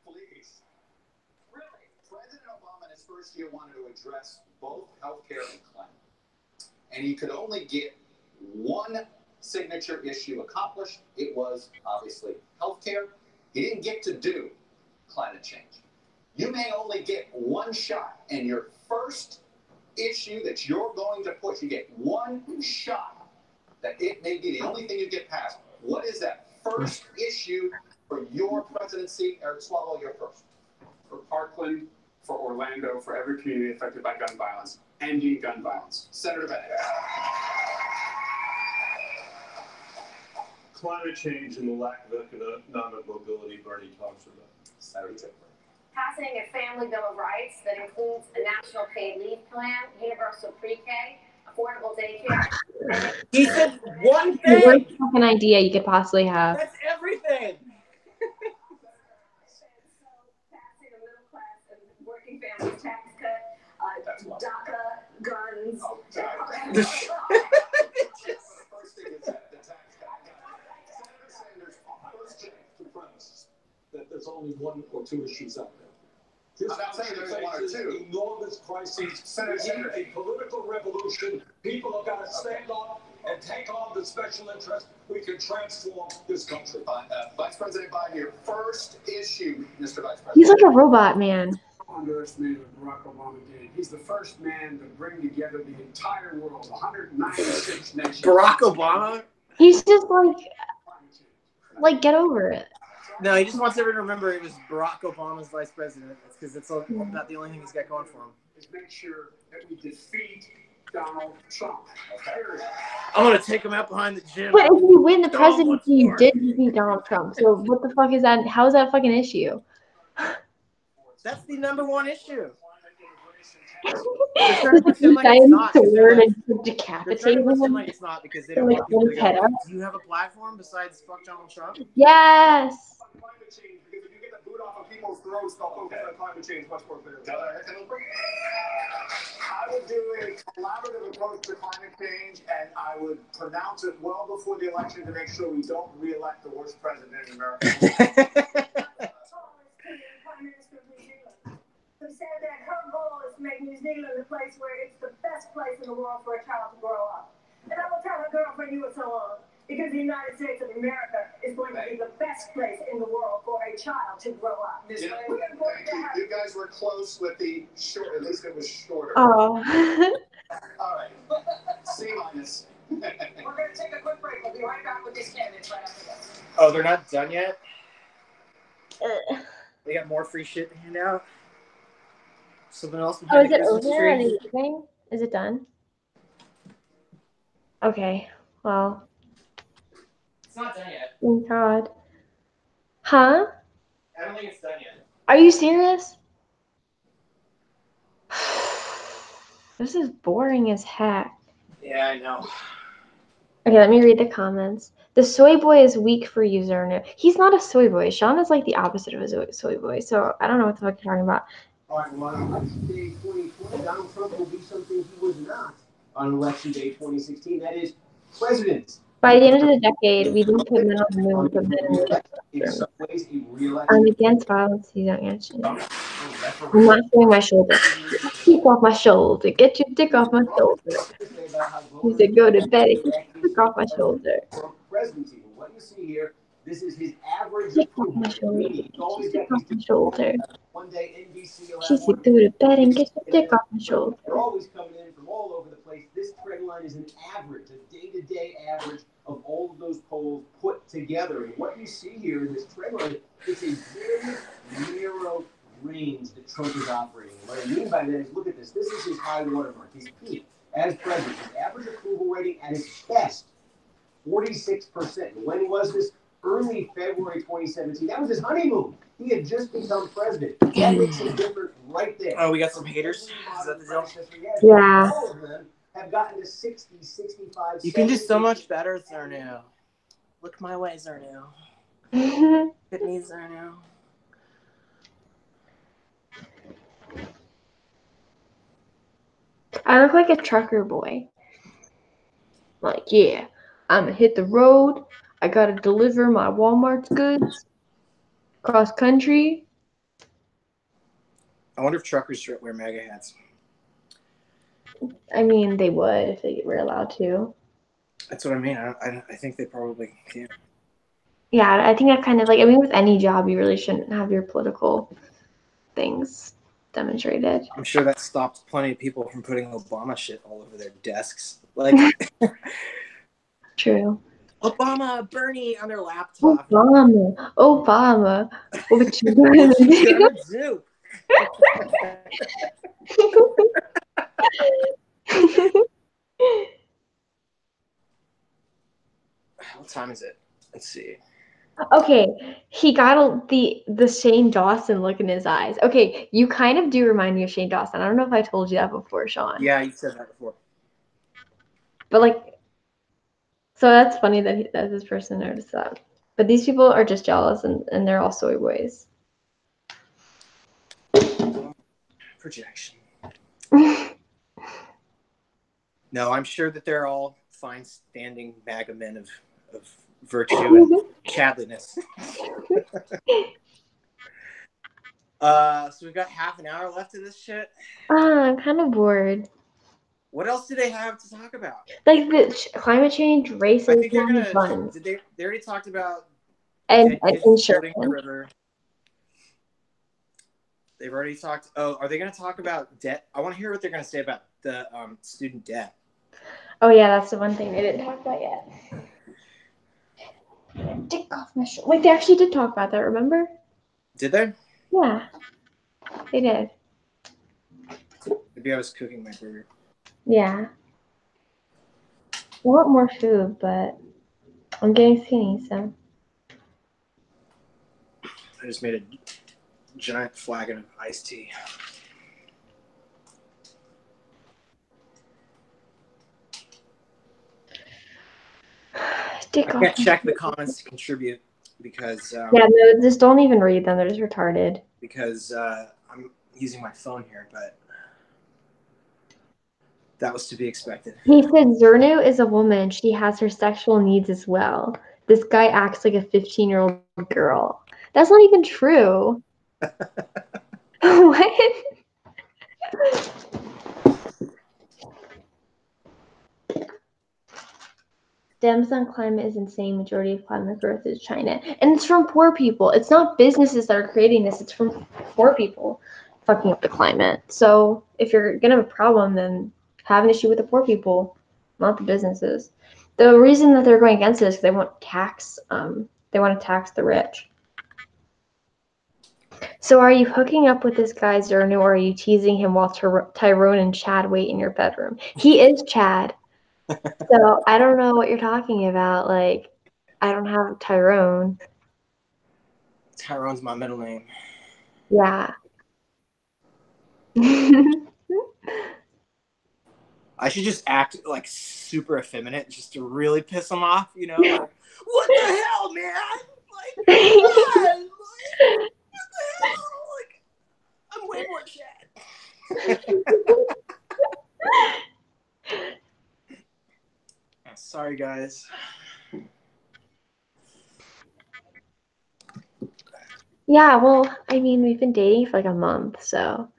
please. Really, President Obama in his first year wanted to address both healthcare and climate. And he could only get one signature issue accomplished. It was obviously healthcare. He didn't get to do climate change. You may only get one shot, and your first issue that you're going to push, you get one shot that it may be the only thing you get passed. What is that first issue for your presidency? Eric Swalwell, you're first. For Parkland, for Orlando, for every community affected by gun violence, ending gun violence. Senator Bennett. Climate change and the lack of economic mobility Bernie talks about. Senator Tippler. Passing a family bill of rights that includes a national paid leave plan, universal pre-K, affordable daycare. He said one The thing. worst fucking idea you could possibly have. That's everything. Passing a middle class and working families tax cut, DACA, guns. The first thing is that the tax cut. Senator Sanders, first check The premise that there's only one or two issues out there. I'm not saying there's one or faces two. enormous crises. Senator We need a political revolution. People have got to stand up and take on the special interest. We can transform this country. Vice President Biden, your first issue, Mr. Vice President. He's like a robot, man. Underestimated what Barack Obama did. He's the first man to bring together the entire world, 196 nations. Barack Obama? He's just like, get over it. No, he just wants everyone to remember it was Barack Obama's vice president. It's because it's not the only thing he's got going for him. Is make sure that we defeat Donald Trump. I'm going to take him out behind the gym. But if you win the presidency, you did defeat Donald Trump. So what the fuck is that? How is that a fucking issue? That's the number one issue. Does he decide to word and decapitate him? Like it's not because they don't want people to go, do you have a platform besides fuck Donald Trump? Yes. Climate change, because if you get the boot off of people's throats, they'll focus on climate change much more clearly. I would do a collaborative approach to climate change, and I would pronounce it well before the election to make sure we don't re-elect the worst president in America. Who said that her goal is to make New Zealand a place where it's the best place in the world for a child to grow up. And I will tell her girlfriend you were so on, because the United States of America is going to be the best place in the world for a child to grow up. You guys were close with the short, at least it was shorter. Oh. All right. C minus. We're going to take a quick break. We'll be right back with these candidates right after this. Oh, they're not done yet? They got more free shit to hand out? Something else behind is it Christmas over? tree? Are they leaving? Is it done? Okay. Well. It's not done yet. Thank God. Huh? I don't think it's done yet. Are you serious? This is boring as heck. Yeah, I know. Okay, let me read the comments. The soy boy is weak for you, Zerner. He's not a soy boy. Shawn is like the opposite of a soy boy. So I don't know what the fuck you're talking about. All right, well, on Election Day 2020, Donald Trump will be something he was not on Election Day 2016. That is, president. By the end of the decade, we didn't put men on the moon, put men in the I'm against violence. He's not answering. I'm not showing my shoulder. Dick off my shoulder. Get your dick off my shoulder. He said, go to bed and get your dick off my shoulder. Presidency. What you see here, this is his average. Dick off my shoulder. Get your dick off my shoulder. One day, NBC She said, go to bed and get your dick off my shoulder. They're always coming in from all over the place. This trend line is an average, a day-to-day average of all of those polls put together. And what you see here in this trend line, it's a very narrow planes that Trump is operating. What I mean by that is, look at this. This is his high watermark, his peak as president. His average approval rating at its best, 46%. When was this? Early February 2017. That was his honeymoon. He had just become president. That makes him different right there. Oh, we got some haters. Is that the deal? Yeah. All of them have gotten to 60, 65, You can do so much better, Zarnu. Look my way, Zarnu. It needs Zarnu. I look like a trucker boy. Like, yeah, I'm gonna hit the road. I gotta deliver my Walmart's goods cross country. I wonder if truckers wear MAGA hats. I mean, they would if they were allowed to. That's what I mean. I think they probably can. Yeah, I think that kind of like, I mean, with any job, you really shouldn't have your political things demonstrated. I'm sure that stopped plenty of people from putting Obama shit all over their desks. Like, True. Obama, Bernie on their laptop. Obama. What you What you gonna do? What time is it? Let's see. Okay, he got the Shane Dawson look in his eyes. Okay, you kind of do remind me of Shane Dawson. I don't know if I told you that before, Shawn. Yeah, you said that before. But like, so that's funny that this person noticed that. But these people are just jealous, and they're all soy boys. Projection. No, I'm sure that they're all fine standing MAGA men of virtue and chadliness. So we've got half an hour left of this shit. I'm kind of bored. What else do they have to talk about? Like the climate change, racism, I think they're gonna. guns. They already talked about And kids floating in the river. They've already talked. Oh, are they going to talk about debt? I want to hear what they're going to say about the student debt. Oh yeah, that's the one thing they didn't talk about yet. Dick off my shoulder. Wait, they actually did talk about that. Remember? Did they? Yeah, they did. Maybe I was cooking my burger. Yeah. I want more food, but I'm getting skinny, so. I just made a giant flagon of iced tea. I can't check the comments to contribute because... yeah, no, just don't even read them. They're just retarded. Because I'm using my phone here, but that was to be expected. He said Zernu is a woman. She has her sexual needs as well. This guy acts like a 15-year-old girl. That's not even true. What? Stems on climate is insane. Majority of climate growth is China. And it's from poor people. It's not businesses that are creating this. It's from poor people fucking up the climate. So if you're going to have a problem, then have an issue with the poor people, not the businesses. The reason that they're going against it is because they want to tax the rich. So are you hooking up with this guy, Zernu, or are you teasing him while Tyrone and Chad wait in your bedroom? He is Chad. So I don't know what you're talking about. Like, I don't have Tyrone. Tyrone's my middle name. Yeah. I should just act like super effeminate just to really piss him off, you know? Like, what the hell, man? Like, come on! Like, what the hell? Like, I'm way more Chad. Sorry, guys. Yeah, well, I mean, we've been dating for like a month, so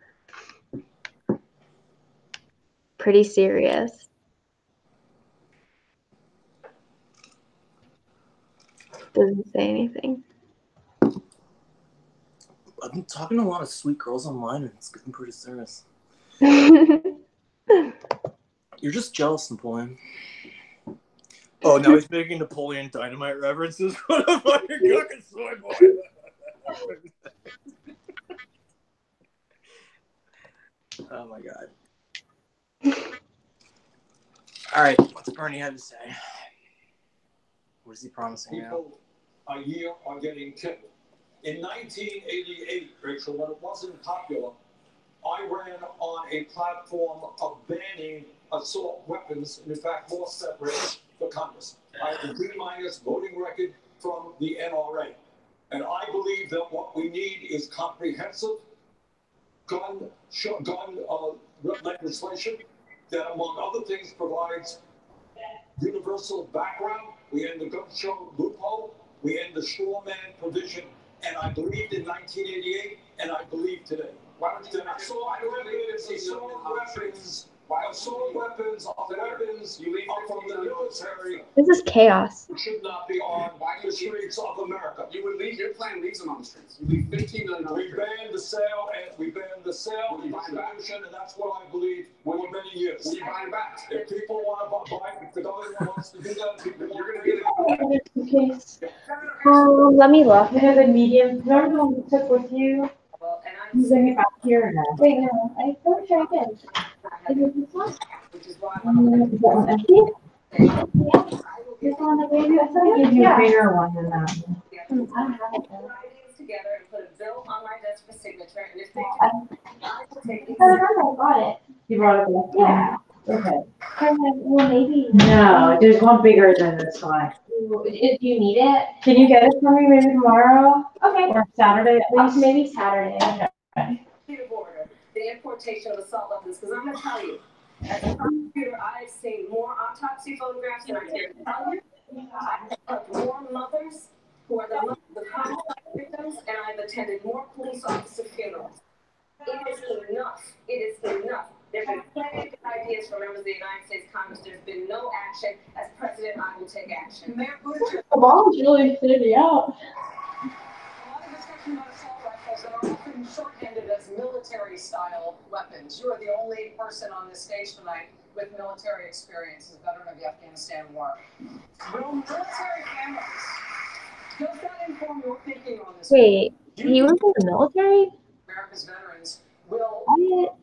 pretty serious. Doesn't say anything. I've been talking to a lot of sweet girls online, and it's getting pretty serious. You're just jealous, Napoleon. Oh, now he's making Napoleon Dynamite references. What a fucking cooking soy boy. Oh my God. All right, what's Bernie have to say? What is he promising now? People a year are getting killed. In 1988, Rachel, when it wasn't popular, I ran on a platform of banning assault weapons, and in fact, lost that race for Congress. I have a D- voting record from the NRA. And I believe that what we need is comprehensive gun legislation that, among other things, provides universal background. We end the gun show loophole. We end the straw man provision. And I believed in 1988, and I believe today. Why would you assault weapons are from the military. This is chaos. Should not be on the streets of America. You would leave. Your plan leaves them on the streets. You leave 15 million. We banned the sale and distribution, and that's what I believe for many years. Will you buy them back? If people want to buy, if the government wants to do that, you're going to get it. Okay. Let me look. You know the medium. Remember the one we took with you? Well, and You bring it back here or no? Wait, no, I thought I did. Is it this one? which is why Is that one empty? This one that gave you? I thought I I gave you a yeah. bigger one than that. I don't have it though. ideas together and put a bill on my desk for signature, and if they I do, I will take it. thought I got it. You brought it back? Yeah. Okay. Well, maybe. No, there's one bigger than this one. Do you need it? Can you get it for me maybe tomorrow? Okay. Or Saturday at least? Maybe Saturday. Border, the importation of assault weapons, because I'm going to tell you, as a prosecutor, I've seen more autopsy photographs than I care to tell you. I've helped more mothers who are the mothers of homicide victims, and I've attended more police officer funerals. It is enough. It is enough. There have been plenty of good ideas from members of the United States Congress. There's been no action. As president, I will take action. The ball's really sitting out. A lot of discussion about assault rifles that are often shorthanded as military-style weapons. You are the only person on this stage tonight with military experience as a veteran of the Afghanistan war. Will military families, does that inform your thinking on this? Wait, he was in the military? America's veterans will... What?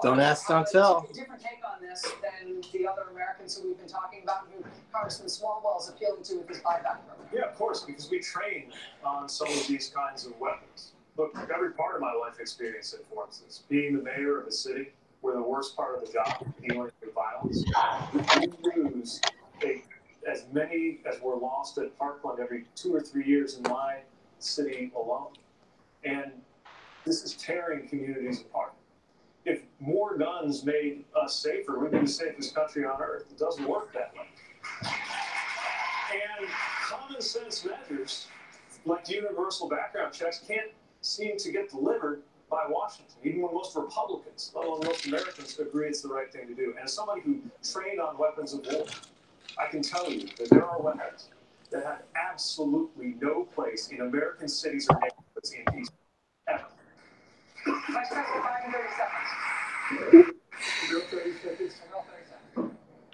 Don't ask, don't tell. Different take on this than the other Americans who we've been talking about, who Congressman Swalwell is appealing to with his buyback program. Yeah, of course, because we train on some of these kinds of weapons. Look, every part of my life experience informs this. Being the mayor of a city where the worst part of the job is dealing with violence, we lose as many as were lost at Parkland every 2 or 3 years in my city alone. And this is tearing communities apart. If more guns made us safer, we'd be the safest country on earth. It doesn't work that way. And common sense measures like universal background checks can't seem to get delivered by Washington, even when most Republicans, let alone most Americans, agree it's the right thing to do. And as somebody who trained on weapons of war, I can tell you that there are weapons that have absolutely no place in American cities or neighborhoods in peace ever. Vice President Biden, 30 seconds. Real 30 seconds.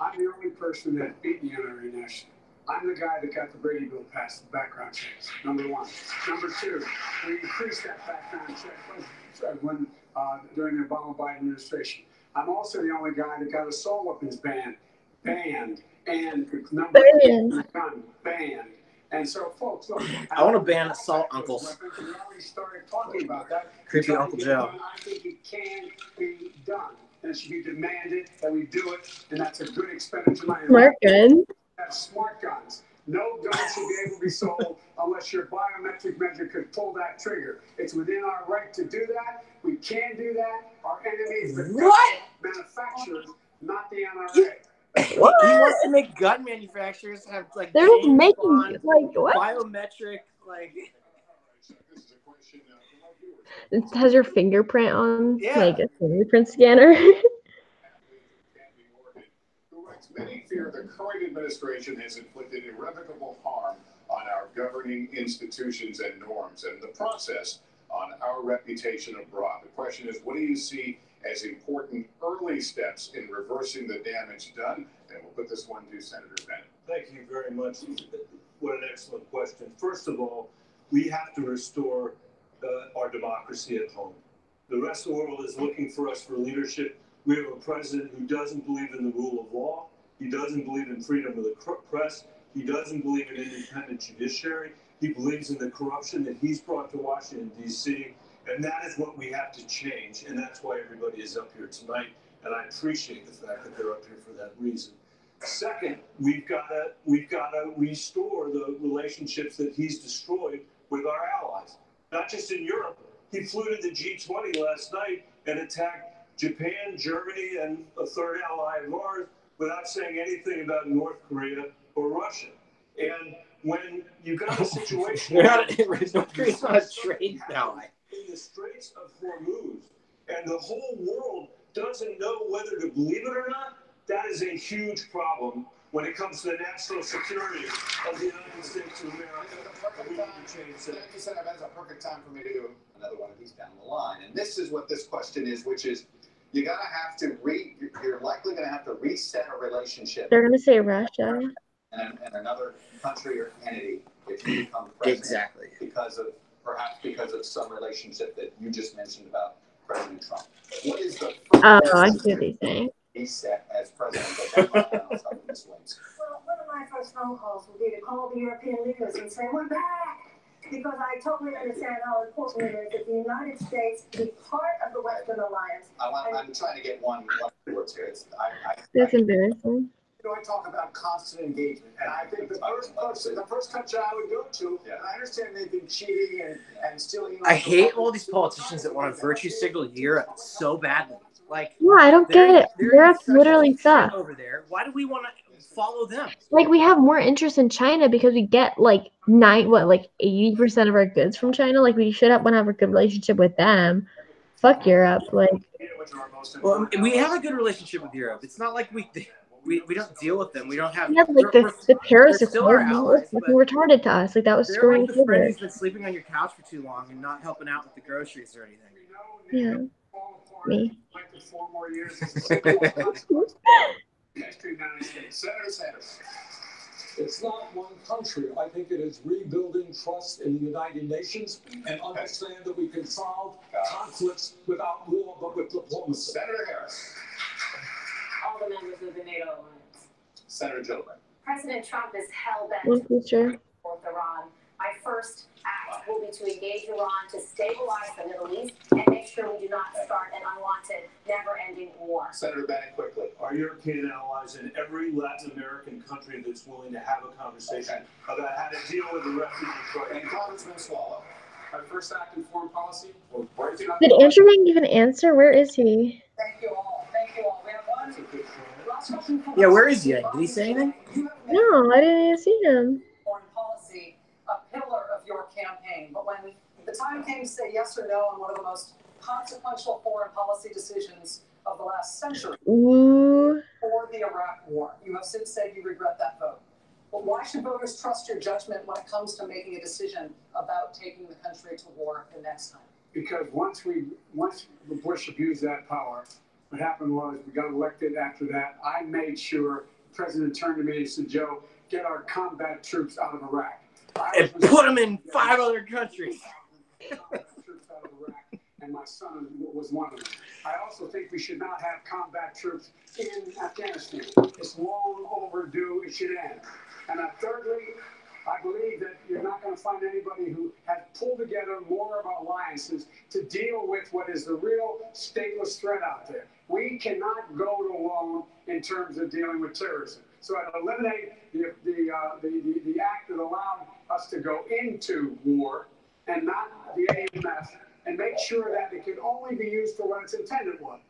I'm the only person that beat the NRA nationally. I'm the guy that got the Brady bill passed, the background checks, number one. Number two, we increased that background check during the Obama-Biden administration. I'm also the only guy that got assault weapons banned, and number banned. And so, folks, look. I want to ban assault uncles. We already started talking about that. Creepy Uncle Joe. I think it can be done. And it should be demanded that we do it, and that's a good expenditure money. Smart gun. Have smart guns. No gun should be able to be sold unless your biometric measure could pull that trigger. It's within our right to do that. We can do that. Our enemies, the manufacturers, not the NRA. What? He wants to make gun manufacturers have like they're just making like what? Biometric like. It has your fingerprint on, yeah. like a fingerprint scanner. Many fear the current administration has inflicted irrevocable harm on our governing institutions and norms, and in the process on our reputation abroad. The question is, what do you see as important early steps in reversing the damage done? And we'll put this one to Senator Bennett. Thank you very much. What an excellent question. First of all, we have to restore our democracy at home. The rest of the world is looking for us for leadership. We have a president who doesn't believe in the rule of law. He doesn't believe in freedom of the press. He doesn't believe in independent judiciary. He believes in the corruption that he's brought to Washington, D.C., and that is what we have to change, and that's why everybody is up here tonight, and I appreciate the fact that they're up here for that reason. Second, we've got to restore the relationships that he's destroyed with our allies, not just in Europe. He flew to the G20 last night and attacked Japan, Germany, and a third ally of ours without saying anything about North Korea or Russia. And when you got a situation North Korea's not a trade ally. In the Straits of Hormuz, and the whole world doesn't know whether to believe it or not, that is a huge problem when it comes to the national security of the United States of America. That's a perfect time for me to do another one of these down the line. And this is what this question is, which is you're likely going to have to reset a relationship. They're going to say Russia. And another country or entity if you become president. Exactly. Perhaps because of some relationship that you just mentioned about President Trump. What is the I see what he's saying. Reset as president? Well, one of my first phone calls would be to call the European leaders and say, we're back. Because I totally understand how important it is that the United States be part of the Western Alliance. I'm trying to get one words here. That's embarrassing. I talk about constant engagement, and I think the first country I would go to, and I understand they've been cheating and stealing. I hate all these politicians that want to virtue signal Europe so badly. Like, yeah, I don't get it. Europe literally sucks over there. Why do we want to follow them? Like, we have more interest in China because we get 80% of our goods from China. Like, we should want to have a good relationship with them. Fuck Europe. Like, well, we have a good relationship with Europe. It's not like we don't deal with them. We don't have. yeah, like the Paris Accord was fucking retarded to us. Like, that was screwing us over. They're like the friend who's been sleeping on your couch for too long and not helping out with the groceries or anything. Yeah. Me. 4 more years. Senator Sanders. It's not one country. I think it is rebuilding trust in the United Nations and understand that we can solve conflicts without war, but with diplomacy. Senator Harris. All the members of the NATO alliance. Senator Gilbert. President Trump is hell-bent with Iran. My first act will be to engage Iran to stabilize the Middle East and make sure we do not start an unwanted, never-ending war. Senator Bennett, quickly. Our European allies in every Latin American country that's willing to have a conversation about how to deal with the refugee crisis. And Congressman Swallow. My first act in foreign policy. Did Andrew even answer? Where is he? Thank you all. Thank you all. We have one last question. Yeah, where is he? Did he say anything? No, I didn't even see him. Foreign policy, a pillar of your campaign. But when the time came to say yes or no on one of the most consequential foreign policy decisions of the last century for the Iraq War, you have since said you regret that vote. But why should voters trust your judgment when it comes to making a decision about taking the country to war the next time? Because once Bush abused that power, what happened was we got elected after that. I made sure the president turned to me and said, Joe, get our combat troops out of Iraq. And put them in 5 other countries. Troops out of Iraq, and my son was one of them. I also think we should not have combat troops in Afghanistan. It's long overdue. It should end. And thirdly, I believe that you're not going to find anybody who has pulled together more of alliances to deal with what is the real stateless threat out there. We cannot go it alone in terms of dealing with terrorism. So I'd eliminate the act that allowed us to go into war and not the AMF, and make sure that it can only be used for what its intent was.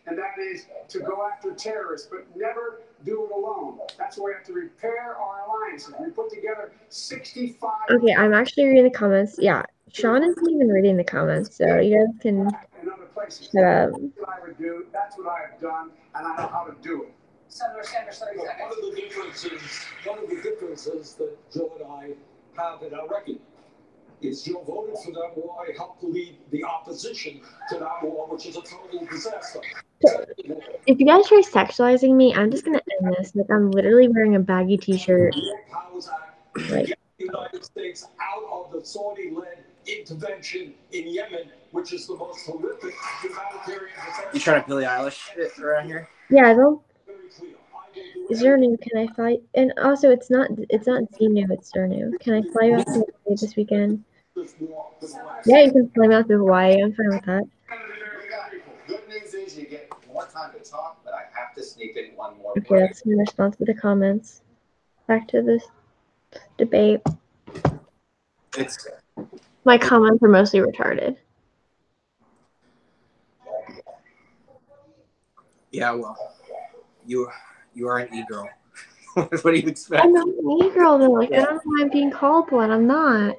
And that is to go after terrorists, but never do it alone. That's why we have to repair our alliances. We put together 65... Okay, I'm actually reading the comments. Yeah, Shawn isn't even reading the comments, so you guys can... In other places. That's what I would do. That's what I have done, and I know how to do it. Senator Sanders, 30 seconds. One of the differences that Joe and I have in our record is Joe voted for that war. I helped lead the opposition to that war, which is a total disaster. If you guys try sexualizing me, I'm just gonna end this. Like, I'm literally wearing a baggy t-shirt. Get the United States out of the Saudi-led intervention in Yemen, which is the most horrific humanitarian disaster. You trying to Billie Eilish it around here? Yeah, I don't. Zernu, can I fly? And also, it's not Zenu, it's Zernu. Can I fly you out to Hawaii this weekend? Yeah, you can fly me out to Hawaii. I'm fine with that. Good news is you get more time to talk, but I have to sneak in one more. Okay, that's my response to the comments. Back to this debate. My comments are mostly retarded. Yeah, well, you are an e-girl. What do you expect? I'm not an e-girl though. Like, I don't know why I'm being called one. I'm not.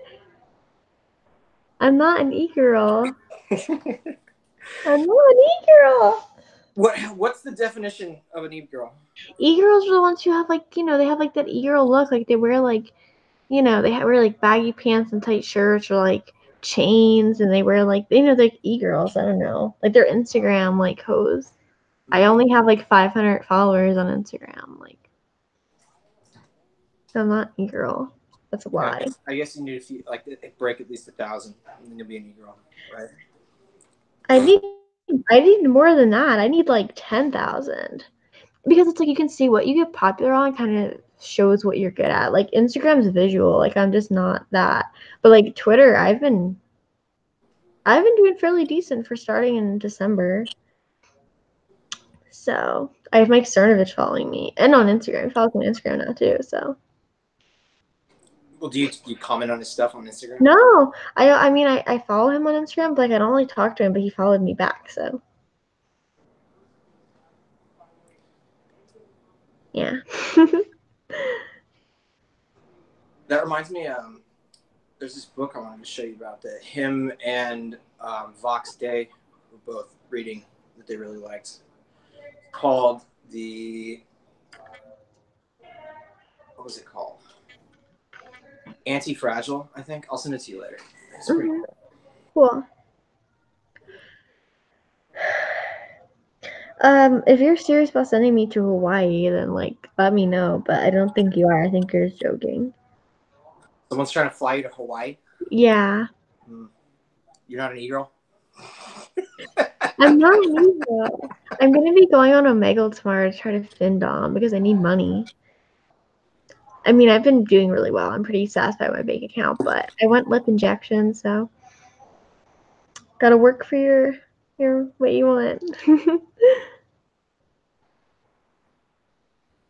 I'm not an e-girl. I'm not an e-girl. What's the definition of an e-girl? E-girls are the ones who have like, they have like that e-girl look. Like they wear like, they wear like baggy pants and tight shirts or like chains, and they wear like, they're e-girls. I don't know. Like their Instagram like hoes. I only have like 500 followers on Instagram. Like, so I'm not e-girl. That's a lie. I guess you need to break at least 1,000, and then you'll be an e-girl, right? I need more than that. I need like 10,000. Because it's like you can see what you get popular on kind of shows what you're good at. Like Instagram's visual, like I'm just not that. But like Twitter, I've been doing fairly decent for starting in December. So I have Mike Cernovich following me, and on Instagram. He follows me on Instagram now too. So. Well, do you comment on his stuff on Instagram? No, I follow him on Instagram, but like I don't really talk to him, but he followed me back. So. Yeah. That reminds me, there's this book I wanted to show you about that him and Vox Day were both reading that they really liked. It's called what was it called? Anti-Fragile, I think. I'll send it to you later. It's pretty cool. If you're serious about sending me to Hawaii, then like let me know. But I don't think you are. I think you're just joking. Someone's trying to fly you to Hawaii? Yeah. You're not an e-girl? I'm not an e-girl. I'm gonna be going on Omegle tomorrow to try to fin dom because I need money. I mean, I've been doing really well. I'm pretty satisfied with my bank account, but I want lip injection, so gotta work for your what you want.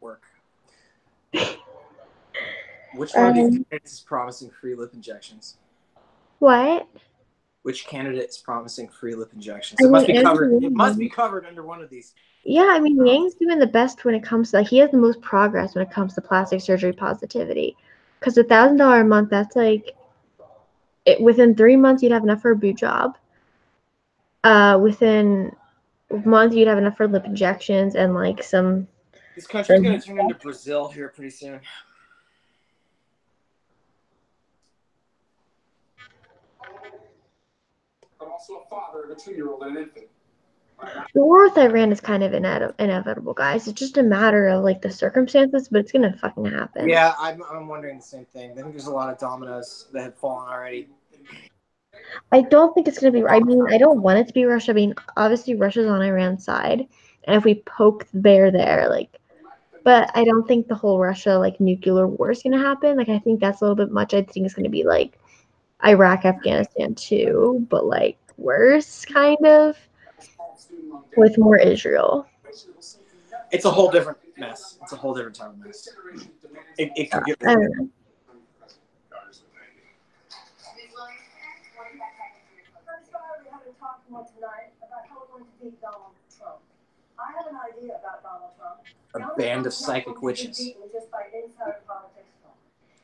Work. Which one of these candidates is promising free lip injections? What? Which candidate is promising free lip injections? It must be covered. It must be covered under one of these. Yeah, I mean, Yang's doing the best when it comes to, like, he has the most progress when it comes to plastic surgery positivity. Because $1,000 a month, that's like, within 3 months, you'd have enough for a boob job. Within a month, you'd have enough for lip injections and, like, some. This country's going to turn into Brazil here pretty soon. But also a father of a 2-year-old and an infant. The war with Iran is kind of inevitable, guys. It's just a matter of like the circumstances, but it's gonna fucking happen. Yeah, I'm wondering the same thing. I think there's a lot of dominoes that have fallen already. I don't think it's gonna be. I mean, I don't want it to be Russia. I mean, obviously Russia's on Iran's side, and if we poke the bear there, like, but I don't think the whole Russia like nuclear war is gonna happen. Like, I think that's a little bit much. I think it's gonna be like Iraq, Afghanistan too, but like worse, kind of, with more Israel. It's a whole different mess. It's a whole different type of mess. It could get. I don't know. I have an idea about Donald Trump. A band of psychic witches. Just by inside politics.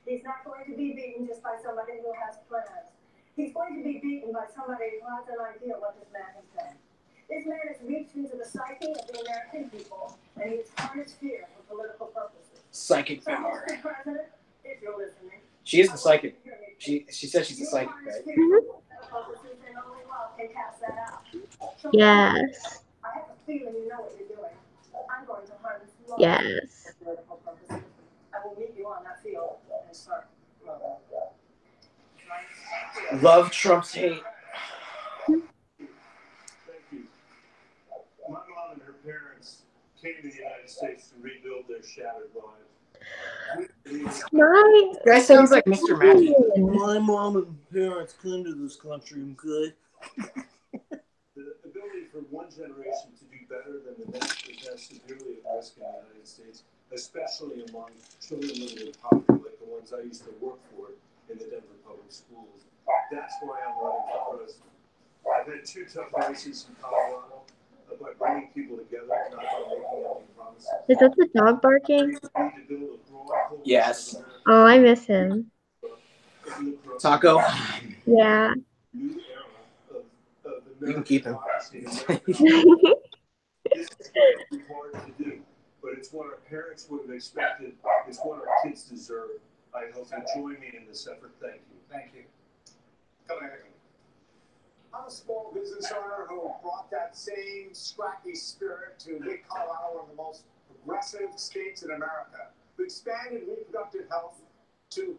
He's not going to be beaten just by somebody who has plans. He's going to be beaten by somebody who has an idea what this man has done. This man has reached into the psyche of the American people, and he's harnessed fear for political purposes. Psychic power. Mr. President, if you're listening, she is the psychic. She said she's the psychic, right? Yes. I have a feeling you know what you're doing. I'm going to harness yes. political purposes. I will meet you on that field and start. Love Trump's hate. Thank you. My mom and her parents came to the United States to rebuild their shattered lives. My Guy sounds like Mr. Magic. My mom and parents came to this country, okay? The ability for one generation to do better than the next is now severely at risk in the United States, especially among children living in poverty, like the ones I used to work for in the Denver public schools. That's why I'm running for president. I've had 2 tough races in Colorado by bringing people together, not by making empty promises. Is that the dog barking? Yes. Oh, I miss him. Taco. Yeah. You can keep him. This is going to be hard to do, but it's what our parents would have expected. It's what our kids deserve. I hope you join me in this effort. Thank you. Thank you. I'm a small business owner who brought that same scrappy spirit to Big Colorado, one of the most progressive states in America. We expanded reproductive health to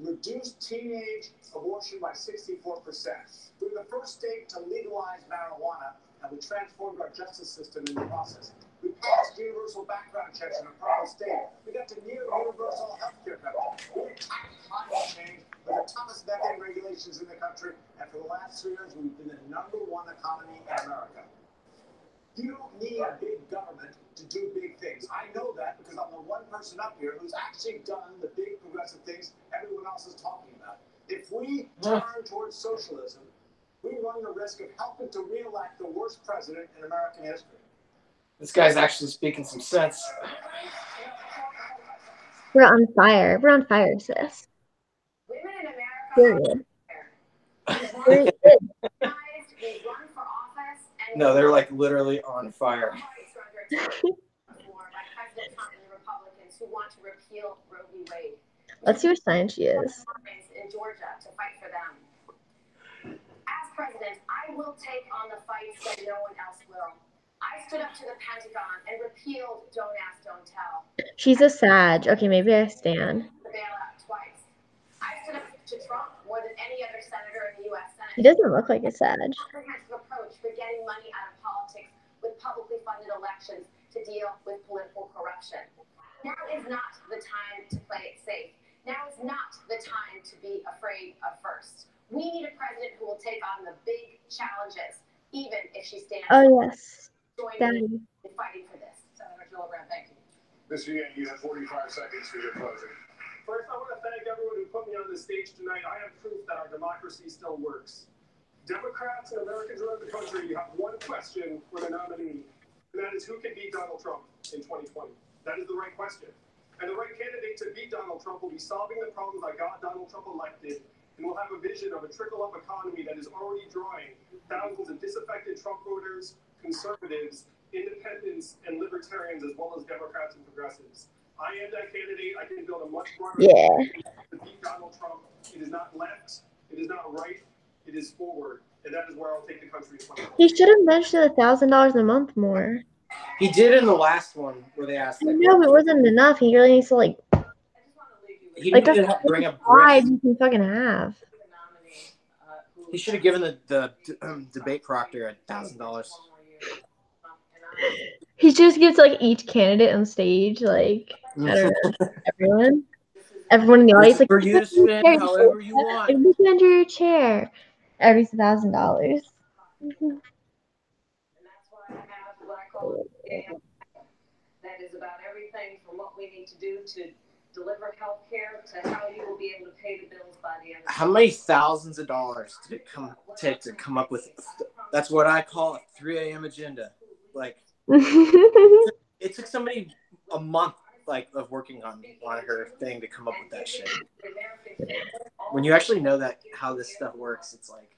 reduce teenage abortion by 64%. We were the first state to legalize marijuana, and we transformed our justice system in the process. We passed universal background checks in a purple state. We got to near universal health care coverage. We attacked climate change with the toughest methane regulations in the country, and for the last 3 years, we've been the #1 economy in America. You don't need a big government to do big things. I know that because I'm the one person up here who's actually done the big progressive things everyone else is talking about. If we turn towards socialism, we run the risk of helping to re-elect the worst president in American history. This guy's actually speaking some sense. We're on fire. We're on fire, sis. Women in America Period. Period. They run for office and No, they're like literally on fire. by President Trump and the Republicans who want to repeal Roe v. Wade. Let's see what sign she is. In Georgia to fight for them. As president, I will take on the fights that no one else will. I stood up to the Pentagon and repealed Don't Ask, Don't Tell. She's a Sag. Okay, maybe I stand. The bailout twice. I stood up to Trump more than any other senator in the U.S. Senate. He doesn't look like a Sag. Comprehensive approach for getting money out of politics with publicly funded elections to deal with political corruption. Now is not the time to play it safe. Now is not the time to be afraid of first. We need a president who will take on the big challenges, even if she stands. Oh, yes. Join me in fighting for this. Senator Gillibrand, thank you. Mr. Yang, you have 45 seconds for your closing. First, I want to thank everyone who put me on the stage tonight. I have proof that our democracy still works. Democrats and Americans around the country, you have one question for the nominee, and that is who can beat Donald Trump in 2020? That is the right question. And the right candidate to beat Donald Trump will be solving the problems that got Donald Trump elected, and will have a vision of a trickle-up economy that is already drawing thousands of disaffected Trump voters, conservatives, independents, and libertarians, as well as Democrats and progressives. I am that candidate. I can build a much stronger to beat Donald Trump. It is not left. It is not right. It is forward. And that is where I'll take the country. He should have mentioned $1,000 a month more. He did in the last one where they asked. No, it wasn't enough. He really needs to like. He Like didn't that's bring up pride you can fucking have. He should have given the debate proctor $1,000. He just gives like each candidate on stage, like I don't know, everyone in the audience, like for you to spend however you want. Like, look under your chair. Every $1,000. And that's why I have what I call that is about everything from what we need to do to deliver health care to how you will be able to pay the bills by the end of the How many thousands of dollars did it take to come up with? That's what I call a 3 a.m. agenda. Like, it took somebody a month, like, of working on her thing to come up with that shit. When you actually know that how this stuff works, it's like.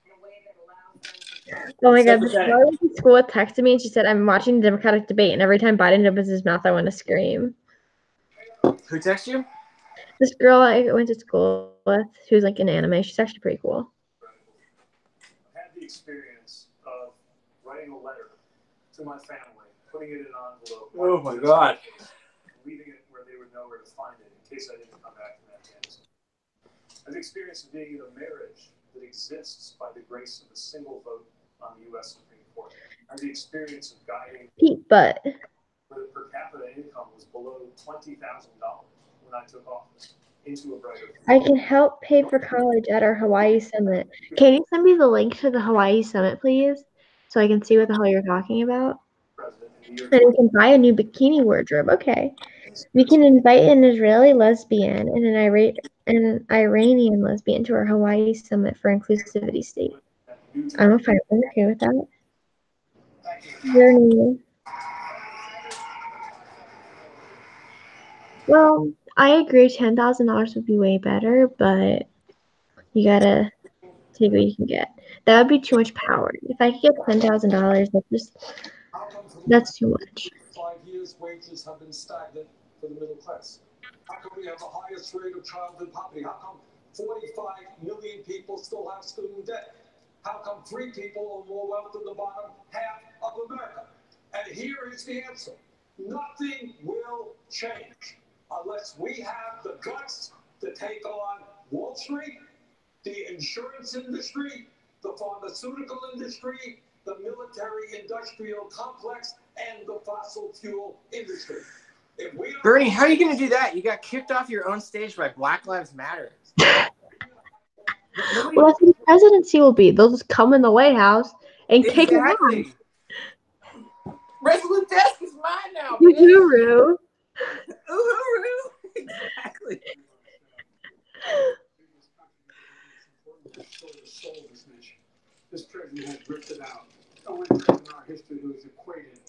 Oh my god, this girl at school texted me and she said, I'm watching the Democratic debate and every time Biden opens his mouth, I want to scream. Who texted you? This girl I went to school with, who's like in anime, she's actually pretty cool. I had the experience of writing a letter to my family, putting it in an envelope. Oh my god. Leaving it where they would know where to find it in case I didn't come back from Afghanistan. I had the experience of being in a marriage that exists by the grace of a single vote on the U.S. Supreme Court. I had the experience of guiding Pete Butt. where the per capita income was below $20,000 when I took office into a brighter. I can help pay for college at our Hawaii summit. Can you send me the link to the Hawaii summit, please? So I can see what the hell you're talking about. And you can buy a new bikini wardrobe. Okay. We can invite an Israeli lesbian and an Iranian lesbian to our Hawaii summit for inclusivity state. I'm okay with that. Your name. Well, I agree $10,000 would be way better, but you gotta take what you can get. That would be too much power. If I could get $10,000, that's too much. 5 years, wages have been stagnant for the middle class. How come we have the highest rate of childhood poverty? How come 45 million people still have student debt? How come 3 people own more wealth than the bottom half of America? And here is the answer. Nothing will change unless we have the guts to take on Wall Street, the insurance industry, the pharmaceutical industry, the military-industrial complex, and the fossil fuel industry. Bernie, how are you going to do that? You got kicked off your own stage by Black Lives Matter. Well, that's what the presidency will be. They'll just come in the White House and kick him out. Resolute Desk is mine now. Uhuru. Uhuru. Exactly. This president has ripped it out. The only president in our history who has equated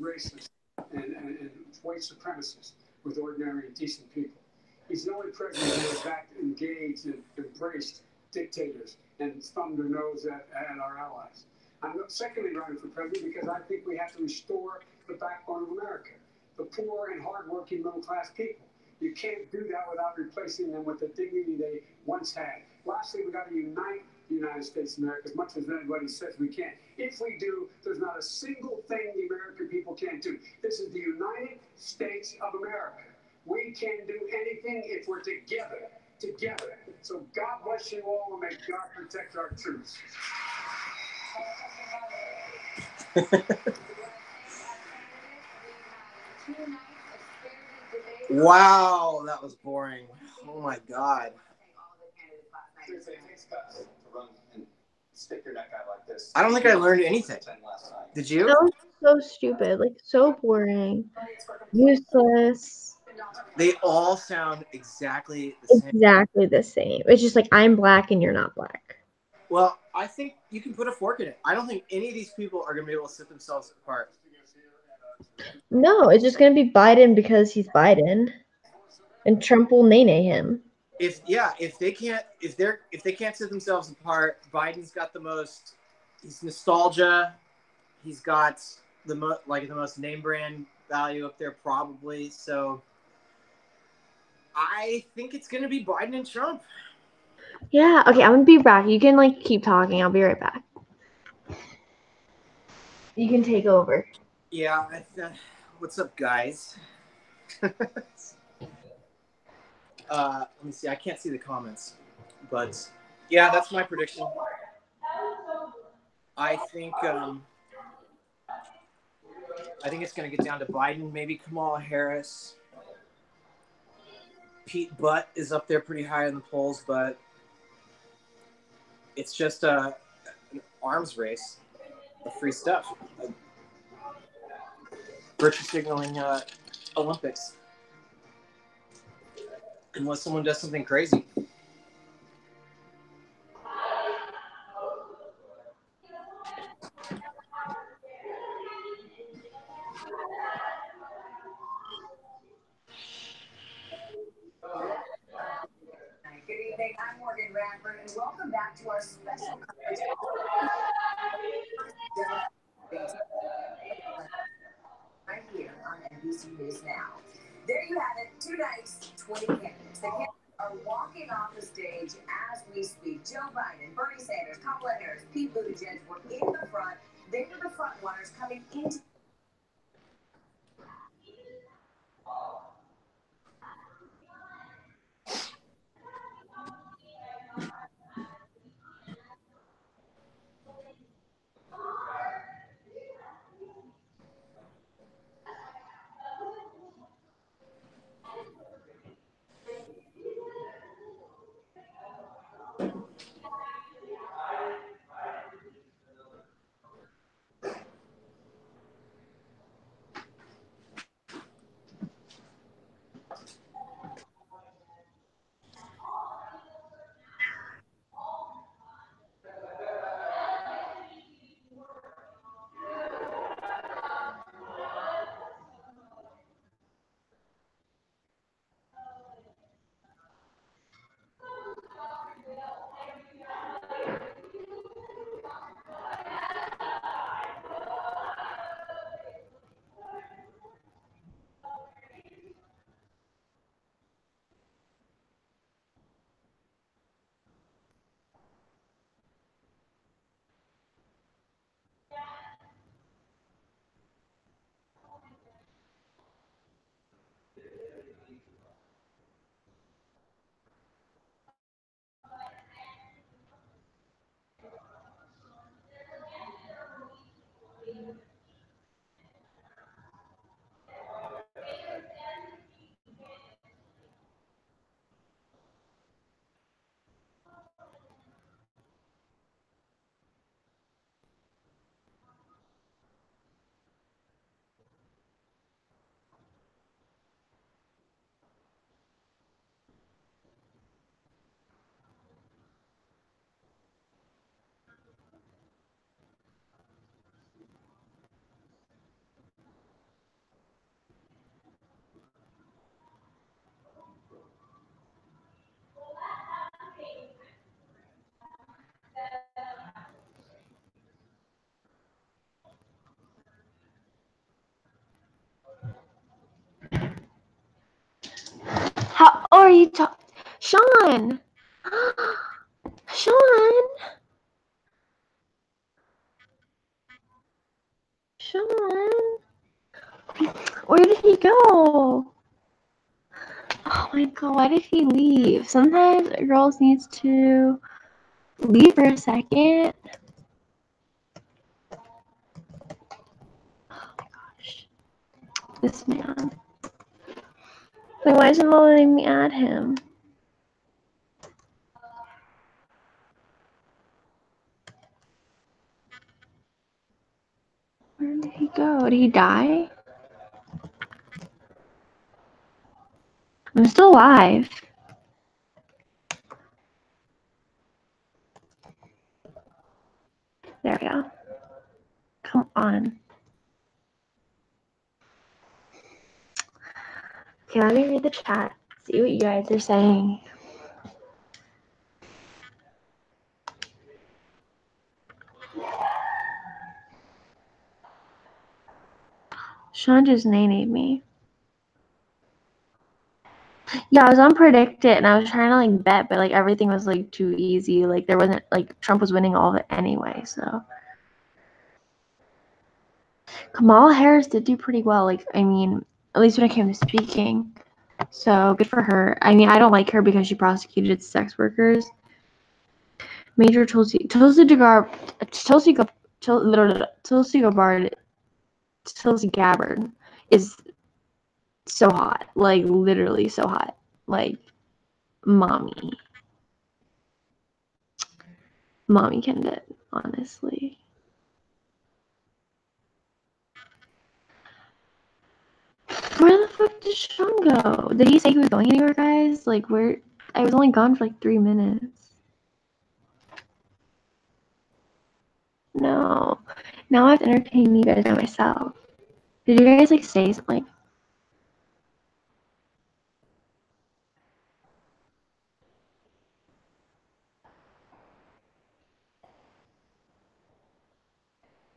racists and white supremacists with ordinary and decent people. He's the only president who has engaged and embraced dictators and thumbed their nose at our allies. I'm secondly running for president because I think we have to restore the backbone of America, the poor and hardworking middle-class people. You can't do that without replacing them with the dignity they once had. Lastly, we got to unite the United States of America as much as anybody says we can. If we do, there's not a single thing the American people can't do. This is the United States of America. We can do anything if we're together. So God bless you all and may God protect our troops. Wow, that was boring. Oh my God. I don't think I learned anything. Did you? That was so stupid, like so boring, useless. They all sound exactly the same. Exactly the same. It's just like I'm black and you're not black. Well, I think you can put a fork in it. I don't think any of these people are going to be able to set themselves apart. No, it's just gonna be Biden because he's Biden, and Trump will nay him. If they can't set themselves apart, Biden's got the most. He's nostalgia. He's got the most name brand value up there probably. So I think it's gonna be Biden and Trump. Yeah. Okay, I'm gonna be back. You can keep talking. I'll be right back. You can take over. Yeah. What's up, guys? Let me see. I can't see the comments, but yeah, that's my prediction. I think it's going to get down to Biden, maybe Kamala Harris. Pete Butt is up there pretty high in the polls, but it's just an arms race of free stuff. Virtue signaling Olympics. Unless someone does something crazy. Good evening. I'm Morgan Radford, and welcome back to our special coverage right here on NBC News Now. There you have it. 2 nights, 20 candidates. The candidates are walking off the stage as we speak. Joe Biden, Bernie Sanders, Kamala Harris, Pete Buttigieg were in the front. They were the front runners coming into. Oh, are you Shawn? Shawn? Shawn? Where did he go? Oh my god, why did he leave? Sometimes girls needs to leave for a second. Oh my gosh. This man. Like, why isn't it letting me add him? Where did he go? Did he die? I'm still alive. There we go. Come on. Okay, let me read the chat. See what you guys are saying. Shawn just nay-nayed me. Yeah, I was on Predict It, and I was trying to, like, bet, but, like, everything was, like, too easy. Like, there wasn't, like, Trump was winning all of it anyway, so. Kamala Harris did do pretty well. Like, I mean, at least when it came to speaking. So, good for her. I mean, I don't like her because she prosecuted sex workers. Major Tulsi Gabbard is so hot. Like, literally so hot. Like, mommy can do it, honestly. Where the fuck did Shawn go? Did he say he was going anywhere, guys? Like, where? I was only gone for like 3 minutes. No. Now I have to entertain you guys by myself. Did you guys, like, say something?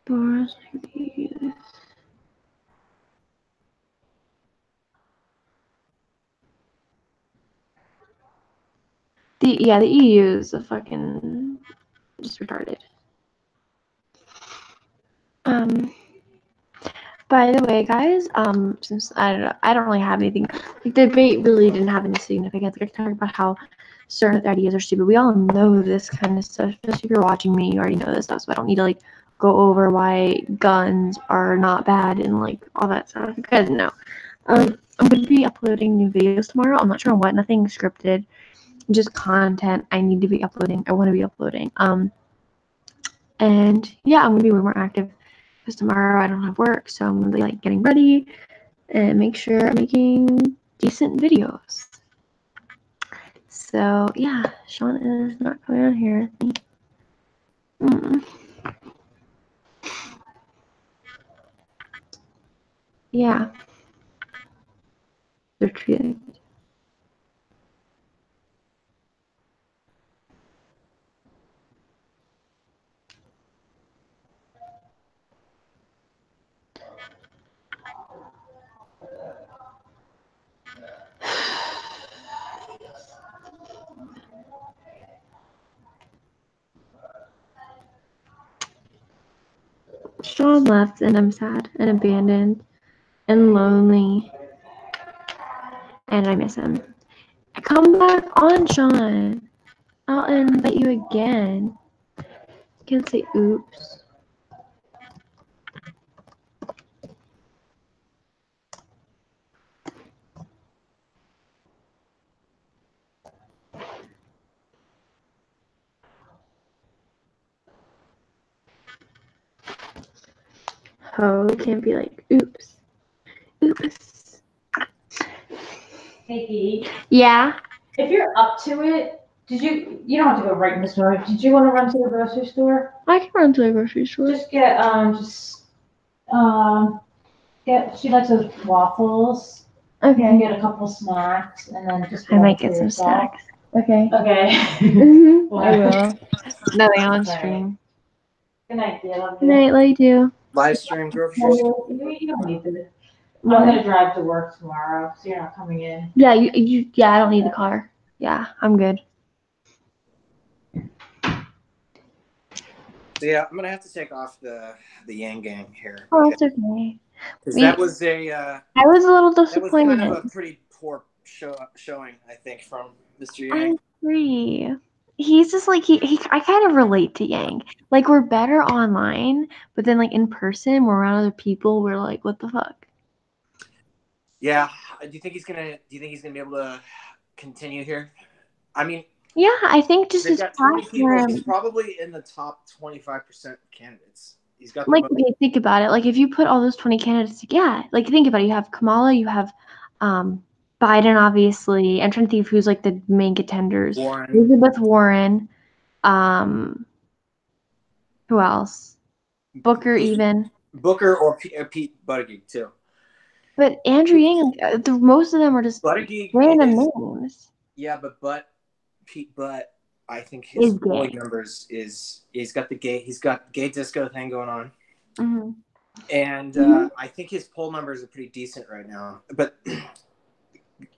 Doors, the EU is a fucking just retarded. By the way, guys, since I don't really have anything. Like, the debate really didn't have any significance. Like, I talked about how certain ideas are stupid. We all know this kind of stuff. Especially if you're watching me, you already know this stuff. So I don't need to, like, go over why guns are not bad and, like, all that stuff. You guys know. I'm gonna be uploading new videos tomorrow. I'm not sure on what. Nothing scripted. Just content I need to be uploading. I want to be uploading. And yeah, I'm gonna be way more active because tomorrow I don't have work, so I'm gonna be, like, getting ready and make sure I'm making decent videos. So yeah, Shawn is not coming on here. Yeah, they're treating. Shawn left, and I'm sad and abandoned and lonely, and I miss him. Come back on, Shawn. I'll invite you again. You can say oops. Oh, it can't be like oops. Oops. Hey, Pete. Yeah. If you're up to it, you don't have to go right in the store. Did you want to run to the grocery store? I can run to the grocery store. Just get she likes those waffles. Okay. You can get a couple snacks and then just I might get some snacks. Okay. Okay. I will. Nothing on stream. Good night, dear. Love Good night, love you too. Live stream grocery store. You don't need to. I'm gonna drive to work tomorrow, so you're not coming in. Yeah, yeah, I don't need the car. Yeah, I'm good. So yeah, I'm gonna have to take off the Yang Gang here. Oh, that's okay. Because that was I was a little that was disappointed. kind of a pretty poor showing, I think, from Mr. I Yang. agree. He's just like he I kind of relate to Yang. Like we're better online, but then like in person, we're around other people, we're like, what the fuck? Yeah. Do you think he's gonna be able to continue here? I mean, Yeah, I think just they've his got 20 people. platform. He's probably in the top 25% of candidates. He's got the Like, most. okay, think about it. Like, if you put all those 20 candidates, yeah, like think about it. You have Kamala, you have Biden, obviously. I'm trying to think of who's like the main contenders. Warren. Elizabeth Warren. Who else? Booker, even. Booker or Pete Buttigieg too. But Andrew Yang, like, most of them are just Buttigieg random is, names. Yeah, but Pete Butt, I think his polling numbers he's got the gay disco thing going on, and I think his poll numbers are pretty decent right now. But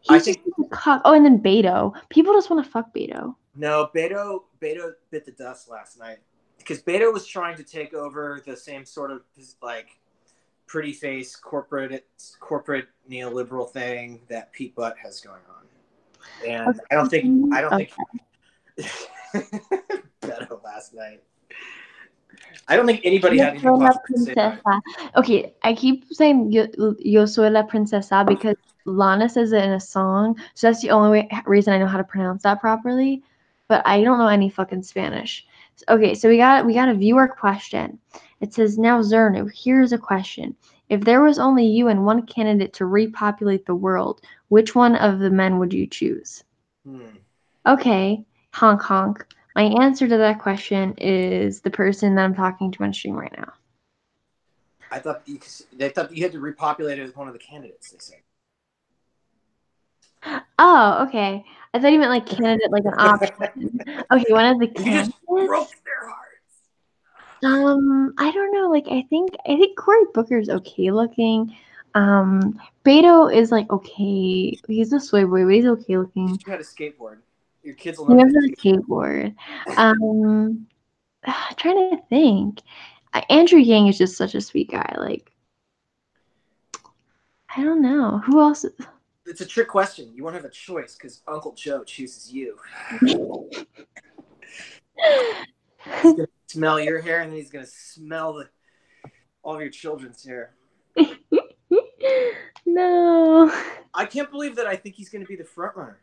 I think and then Beto. People just want to fuck Beto. No, Beto bit the dust last night because Beto was trying to take over the same sort of like pretty face corporate neoliberal thing that Pete Butt has going on, and I don't think Beto last night. I don't think anybody had anything positive to say about it. Okay, I keep saying yo soy la princesa because Lana says it in a song, so that's the only reason I know how to pronounce that properly. But I don't know any fucking Spanish. Okay, so we got a viewer question. It says, now Zernu, here's a question. If there was only you and one candidate to repopulate the world, which one of the men would you choose? Okay, honk honk. My answer to that question is the person that I'm talking to on stream right now. They thought you had to repopulate it with one of the candidates, they say. Oh, okay. I thought you meant like candidate, like an option. Okay, one of the candidates. You just broke their hearts. I don't know. Like, I think Cory Booker's okay looking. Beto is like okay. He's a soy boy, but he's okay looking. You had a skateboard. Your kids will He never. knows how to skateboard. Trying to think. Andrew Yang is just such a sweet guy. Like, I don't know who else. It's a trick question. You won't have a choice because Uncle Joe chooses you. He's gonna smell your hair, and then he's gonna smell all of your children's hair. No. I can't believe that I think he's gonna be the front runner.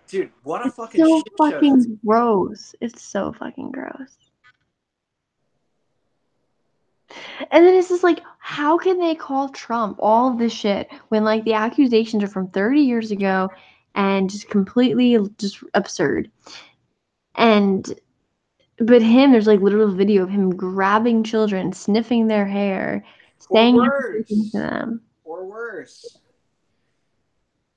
Dude, what a fucking shit fucking show. Gross. It's so fucking gross. And then it's just like, how can they call Trump all of this shit when like the accusations are from 30 years ago and just completely just absurd. But there's like literal video of him grabbing children, sniffing their hair, saying everything to them. Or worse.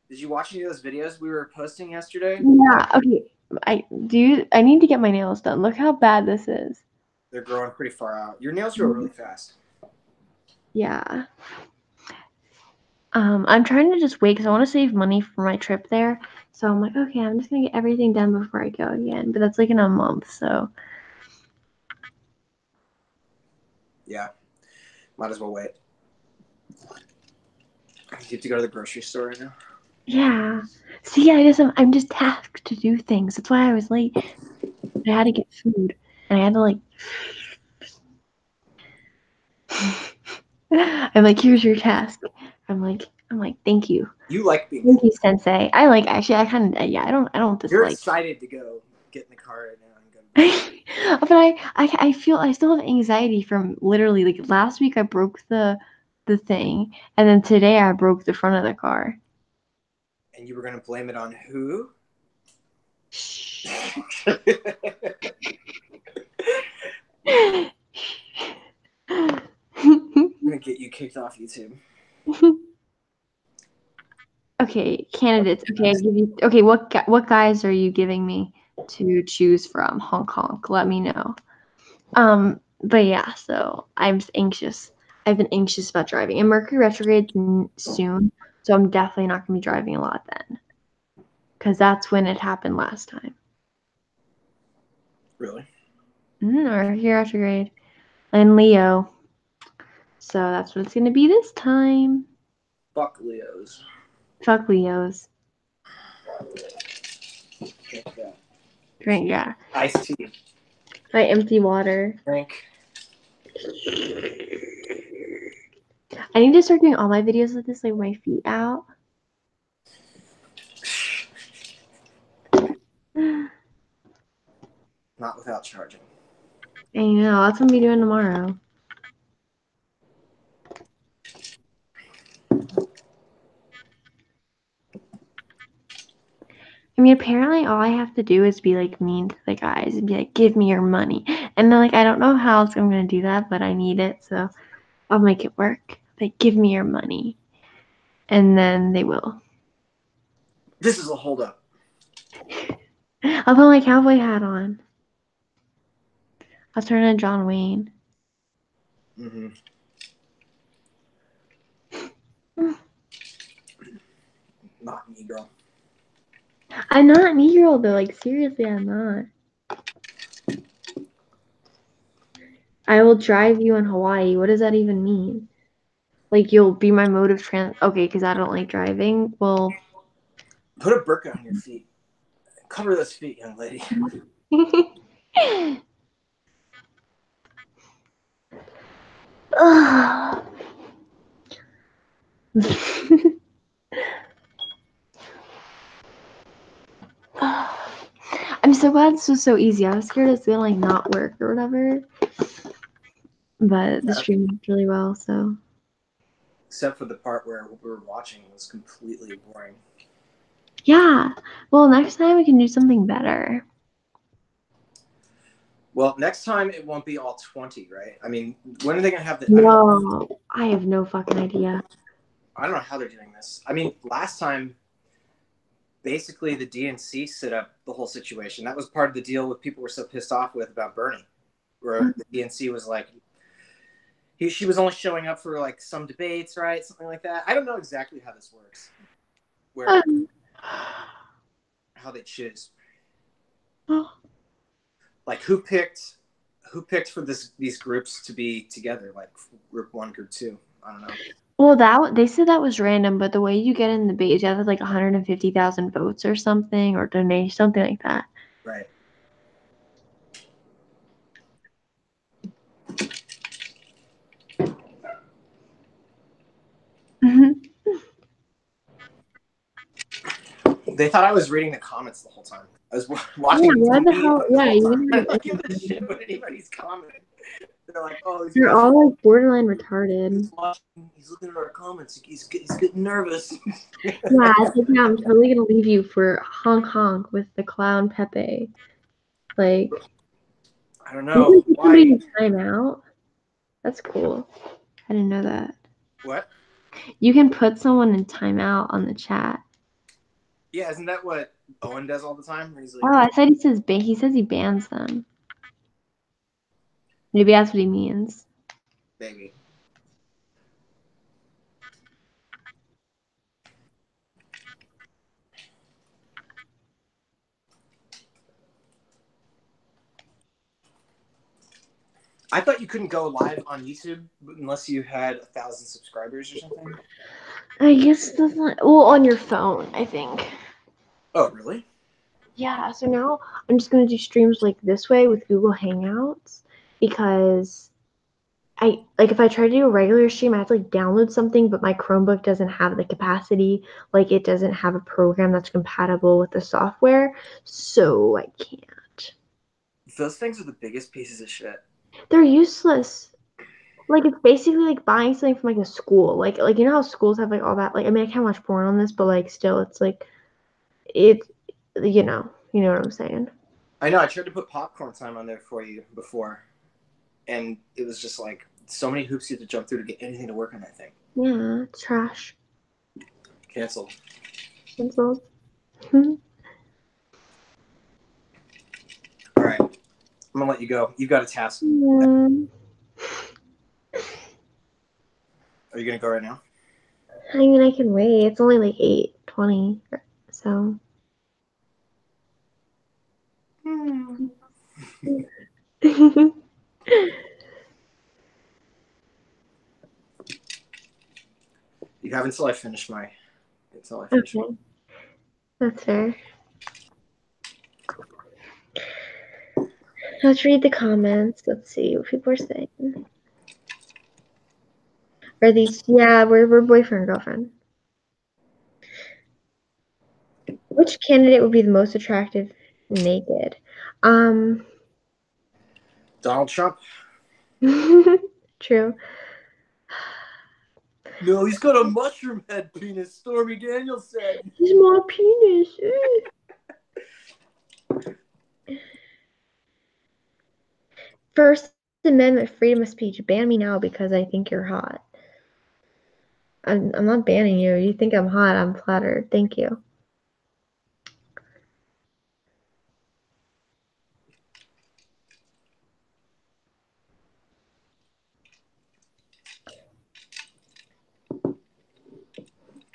Did you watch any of those videos we were posting yesterday? Yeah, okay. I need to get my nails done. Look how bad this is. They're growing pretty far out. Your nails grow really fast. Yeah. I'm trying to just wait because I want to save money for my trip there. So I'm like, okay, I'm just gonna get everything done before I go again. But that's like in a month, so. Yeah. Might as well wait. You have to go to the grocery store right now. Yeah. See, I'm just tasked to do things. That's why I was late. I had to get food, and I had to like. I'm like, here's your task. I'm like, thank you. You like being. Thank you, Sensei. I like actually. I kind of I don't dislike. You're excited to go get in the car right now and go. But I feel I still have anxiety from literally like last week I broke the thing, and then today I broke the front of the car. And you were gonna blame it on who? I'm gonna get you kicked off YouTube. Okay, candidates. Okay, I give you. Okay, what guys are you giving me to choose from? Hong Kong. Let me know. But yeah, so I'm anxious. I've been anxious about driving. And Mercury retrograde soon, so I'm definitely not going to be driving a lot then. Because that's when it happened last time. Really? Mercury retrograde. And Leo. So that's what it's going to be this time. Fuck Leos. Fuck Leos. Yeah. Drink, yeah. Iced tea. My empty water. Drink. I need to start doing all my videos with this, like my feet out. Not without charging. I know. That's what I'm going to be doing tomorrow. I mean, apparently all I have to do is be, like, mean to the guys and be like, give me your money. And they're like, I don't know how else I'm going to do that, but I need it, so I'll make it work. Like, give me your money. And then they will. This is a holdup. I'll put my cowboy hat on. I'll turn into John Wayne. Mm-hmm. Not me, girl. I'm not Negro, though. Like, seriously, I'm not. I will drive you in Hawaii. What does that even mean? Like, you'll be my mode of okay, because I don't like driving. Well, put a burqa on your feet. Cover those feet, young lady. I'm so glad this was so easy. I was scared it's gonna like not work or whatever. But the stream went really well, so. Except for the part where we were watching was completely boring. Yeah. Well, next time we can do something better. Well, next time it won't be all 20, right? I mean, when are they going to have the... No, I have no fucking idea. I don't know how they're doing this. I mean, last time, basically the DNC set up the whole situation. That was part of the deal with people were so pissed off with about Bernie. Where the DNC was like... She was only showing up for like some debates, right? Something like that. I don't know exactly how this works. Where... how they choose. Like who picked for these groups to be together, like group 1, group 2? I don't know. Well, they said that was random, but the way you get in the debate, you have like 150,000 votes or something, or donation, something like that. Right. They thought I was reading the comments the whole time. I was watching. Yeah, what the hell? Yeah, you I'm not giving a shit what anybody's comment. They're like, oh, they're all like borderline retarded. He's looking at our comments. He's getting nervous. Yeah, I think I'm totally gonna leave you for honk honk with the clown Pepe. Like, I don't know why. Somebody in timeout. That's cool. I didn't know that. What? You can put someone in timeout on the chat. Yeah, isn't that what Owen does all the time? He's like, oh, I said he says he bans them. Maybe that's what he means. Maybe. I thought you couldn't go live on YouTube unless you had 1,000 subscribers or something. I guess that's not on your phone, I think. Oh, really? Yeah, so now I'm just gonna do streams like this way with Google Hangouts because if I try to do a regular stream, I have to like download something, but my Chromebook doesn't have the capacity. Like it doesn't have a program that's compatible with the software, so I can't. Those things are the biggest pieces of shit. They're useless. Like it's basically like buying something from like a school. Like you know how schools have like all that. Like I mean I can't watch porn on this, but like still, it's like you know what I'm saying. I know. I tried to put popcorn time on there for you before, and it was just like so many hoops you have to jump through to get anything to work on that thing. Yeah, it's trash. Canceled. Canceled. All right, I'm gonna let you go. You've got a task. Yeah. Are you gonna go right now? I mean, I can wait. It's only like 8:20, so. You have until I finish my. Okay, that's fair. Let's read the comments. Let's see what people are saying. Are these? Yeah, we're boyfriend girlfriend. Which candidate would be the most attractive naked? Donald Trump. True. No, he's got a mushroom head penis. Stormy Daniels said. He's my penis. First Amendment freedom of speech. Ban me now because I think you're hot. I'm not banning you. You think I'm hot. I'm flattered. Thank you.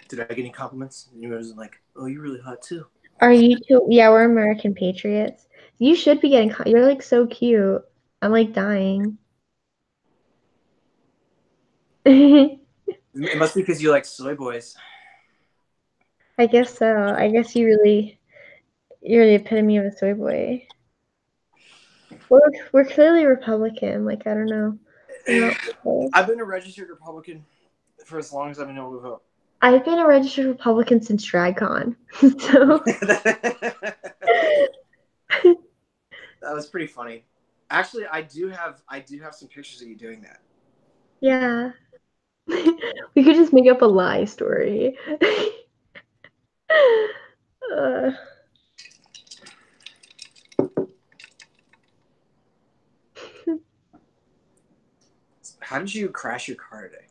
Did I get any compliments? You guys are like, oh, you're really hot too. Are you too? Yeah, we're American patriots. You should be getting. You're like so cute. I'm like dying. It must be because you like soy boys. I guess so. I guess you're the epitome of a soy boy. We're clearly Republican. Like, I don't know. I've been a registered Republican for as long as I've been able to vote. I've been a registered Republican since DragCon. So that was pretty funny. Actually, I do have some pictures of you doing that. Yeah. We could just make up a lie story. How did you crash your car today?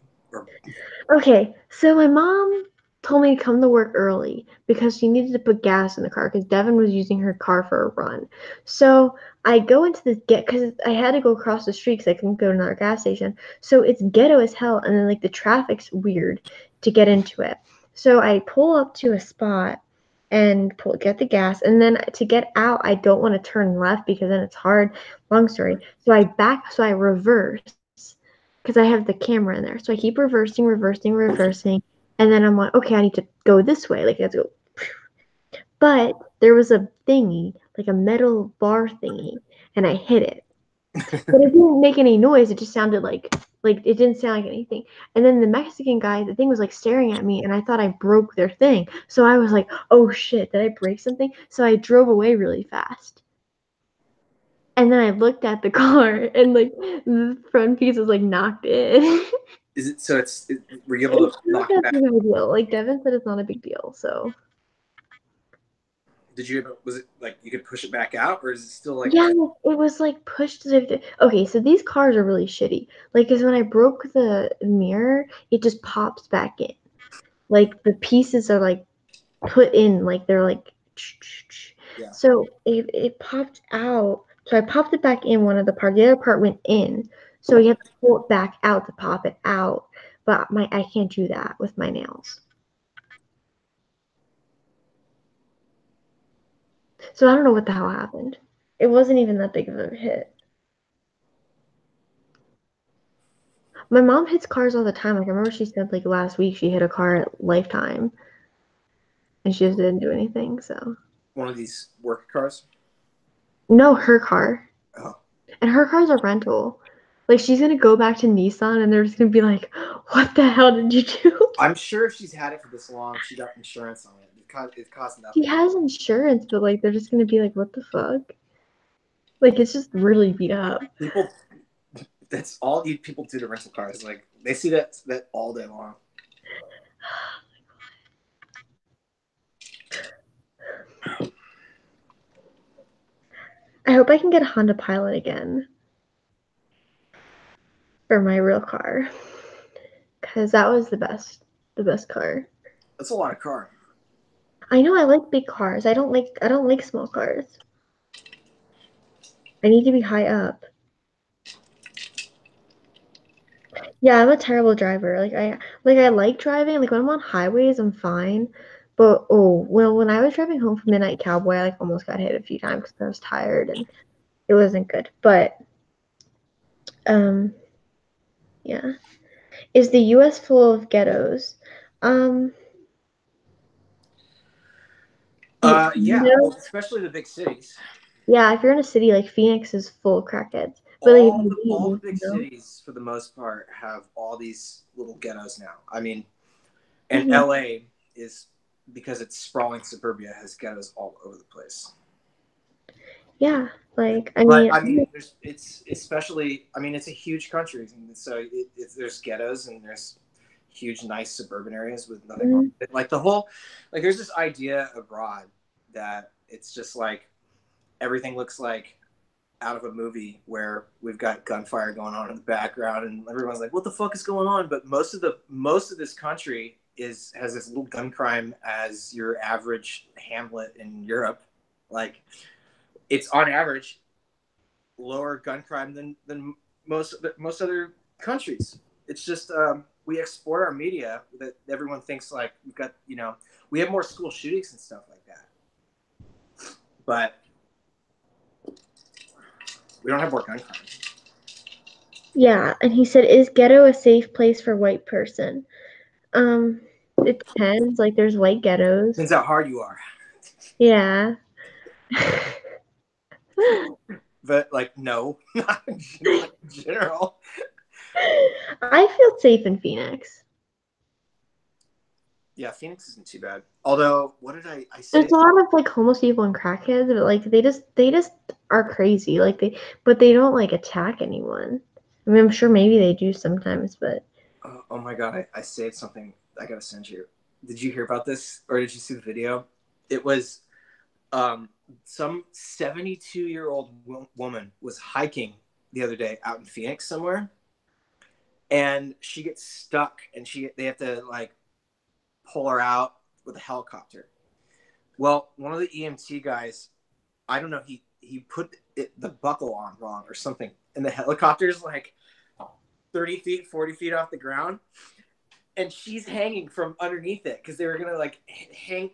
Okay, so my mom told me to come to work early because she needed to put gas in the car because Devin was using her car for a run. So I go into this because I had to go across the street because I couldn't go to another gas station. So it's ghetto as hell, and then like the traffic's weird to get into it. So I pull up to a spot and get the gas, and then to get out, I don't want to turn left because then it's hard. Long story. So I reverse because I have the camera in there. So I keep reversing, and then I'm like, okay, I need to go this way. Like, I have to go. But there was a thingy, like a metal bar thingy, and I hit it. But it didn't make any noise. It just sounded like it didn't sound like anything. And then the Mexican guy, the thing was like staring at me, and I thought I broke their thing. So I was like, oh shit, did I break something? So I drove away really fast. And then I looked at the car, and like the front piece was like knocked in. Is it so? Were you able to knock it back? Not a big deal. Like Devin said, it's not a big deal. So. Was it like you could push it back out, or is it still like? Yeah, it was like pushed. Okay, so these cars are really shitty. Like, cause when I broke the mirror, it just pops back in. Like the pieces are like put in, like they're like. Yeah. So it popped out. So I popped it back in one of the parts. The other part went in. So you have to pull it back out to pop it out. But I can't do that with my nails. So I don't know what the hell happened. It wasn't even that big of a hit. My mom hits cars all the time. Like I remember she said like last week she hit a car at Lifetime, and she just didn't do anything. So. One of these work cars? No, her car. Oh. And her car's a rental. Like she's gonna go back to Nissan, and they're just gonna be like, "What the hell did you do?" I'm sure if she's had it for this long, she got insurance on it. It costs nothing. She has insurance, but like they're just gonna be like, "What the fuck?" Like it's just really beat up. That's all people do to rental cars. Like they see that all day long. I hope I can get a Honda Pilot again for my real car, because that was the best car. That's a lot of car. I know I like big cars. I don't like small cars. I need to be high up. Yeah, I'm a terrible driver. I like driving. Like when I'm on highways, I'm fine. But when I was driving home from Midnight Cowboy, I like almost got hit a few times because I was tired and it wasn't good. But um, yeah, is the U.S. full of ghettos? Um, Yeah, no. well, especially the big cities. Yeah, if you're in a city like Phoenix is full of crackheads. But like if All you the leave, big cities, for the most part, have all these little ghettos now. I mean, and Mhm. LA is, because it's sprawling suburbia, has ghettos all over the place. Yeah, like But I mean, it's especially. I mean, it's a huge country, and so there's ghettos and there's huge, nice suburban areas with nothing wrong with it. Like the whole, like there's this idea abroad that it's just like everything looks like out of a movie where we've got gunfire going on in the background and everyone's like, what the fuck is going on? But most of this country has as little gun crime as your average hamlet in Europe. Like it's on average lower gun crime than most other countries. It's just we export our media that everyone thinks like we've got, we have more school shootings and stuff like that, but we don't have more gun crime. Yeah, and he said, "Is ghetto a safe place for white person?" It depends. Like, there's white ghettos. Depends how hard you are. Yeah. But like, no, not in general. I feel safe in Phoenix. Yeah, Phoenix isn't too bad. Although, what did I say? There's a lot of like homeless people and crackheads, but like they just are crazy. But they don't like attack anyone. I mean, I'm sure maybe they do sometimes, but Oh my god, I saved something. I gotta send you. Did you hear about this, or did you see the video? It was some 72-year-old woman was hiking the other day out in Phoenix somewhere, and she gets stuck, and they have to like pull her out with a helicopter. Well, one of the EMT guys, I don't know, he put the buckle on wrong or something, and the helicopter's like 30 feet, 40 feet off the ground, and she's hanging from underneath it because they were gonna like hang,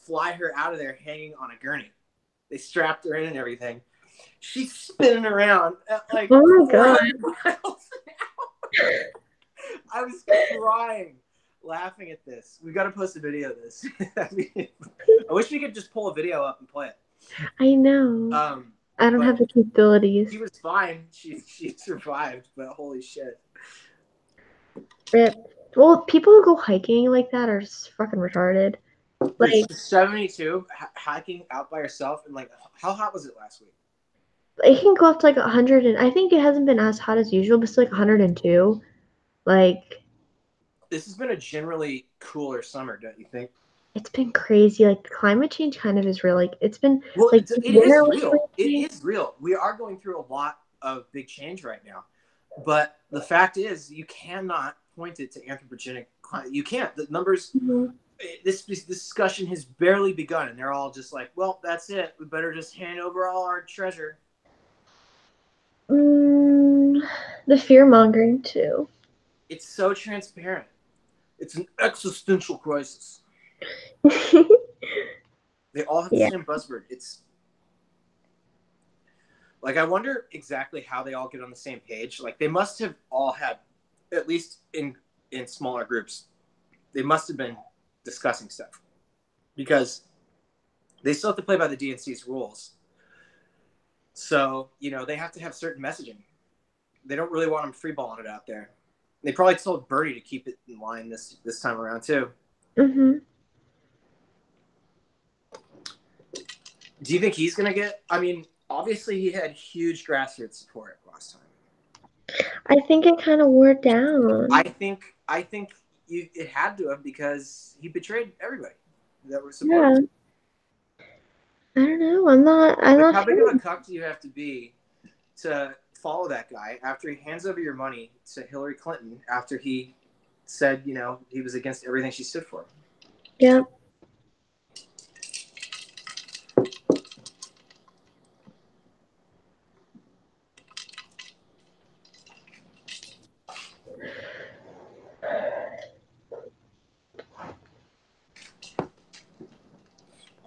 fly her out of there hanging on a gurney. They strapped her in and everything. She's spinning around at like oh my god. 400 miles an hour. I was crying, laughing at this. We got to post a video of this. I wish we could just pull a video up and play it. I know. I don't have the capabilities. She was fine. She survived, but holy shit. Rip. Well, people who go hiking like that are just fucking retarded. Like she's 72, hiking out by herself, and like, how hot was it last week? it can go up to like 100, and I think it hasn't been as hot as usual, but it's like 102. Like this has been a generally cooler summer, don't you think? It's been crazy. Like climate change kind of is real. Like it's been well, like it is real. It is real. We are going through a lot of big change right now, but the fact is, you cannot point it to anthropogenic climate. You can't. The numbers. Mm-hmm. This discussion has barely begun, and they're all just like, "Well, that's it. We better just hand over all our treasure." The fear mongering too. It's so transparent. It's an existential crisis. They all have the same buzzword. It's like, I wonder exactly how they all get on the same page. Like they must have all had, at least in smaller groups, they must have been discussing stuff, because they still have to play by the DNC's rules. So, they have to have certain messaging. They don't really want them freeballing it out there. They probably told Bernie to keep it in line this time around too. Mm-hmm. Do you think he's going to get, I mean, obviously he had huge grassroots support last time. I think it kind of wore down. I think it had to have, because he betrayed everybody that was supporting. Yeah. I don't know. I'm not How big sure. of a cuck do you have to be to follow that guy after he hands over your money to Hillary Clinton after he said, he was against everything she stood for? Yeah.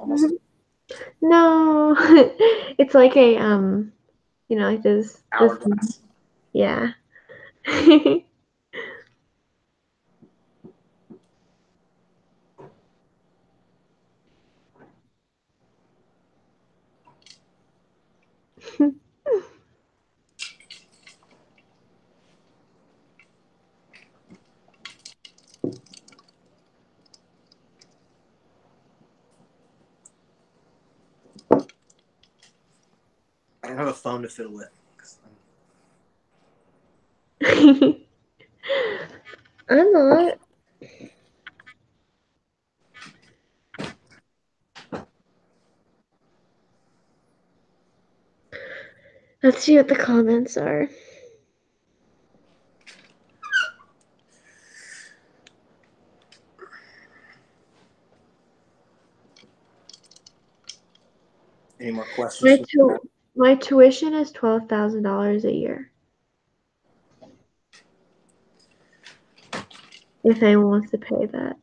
almost. No, it's like a like this Hourglass. yeah. I don't have a phone to fiddle with. I'm not. Let's see what the comments are. Any more questions? My tuition is $12,000 a year. If anyone wants to pay that.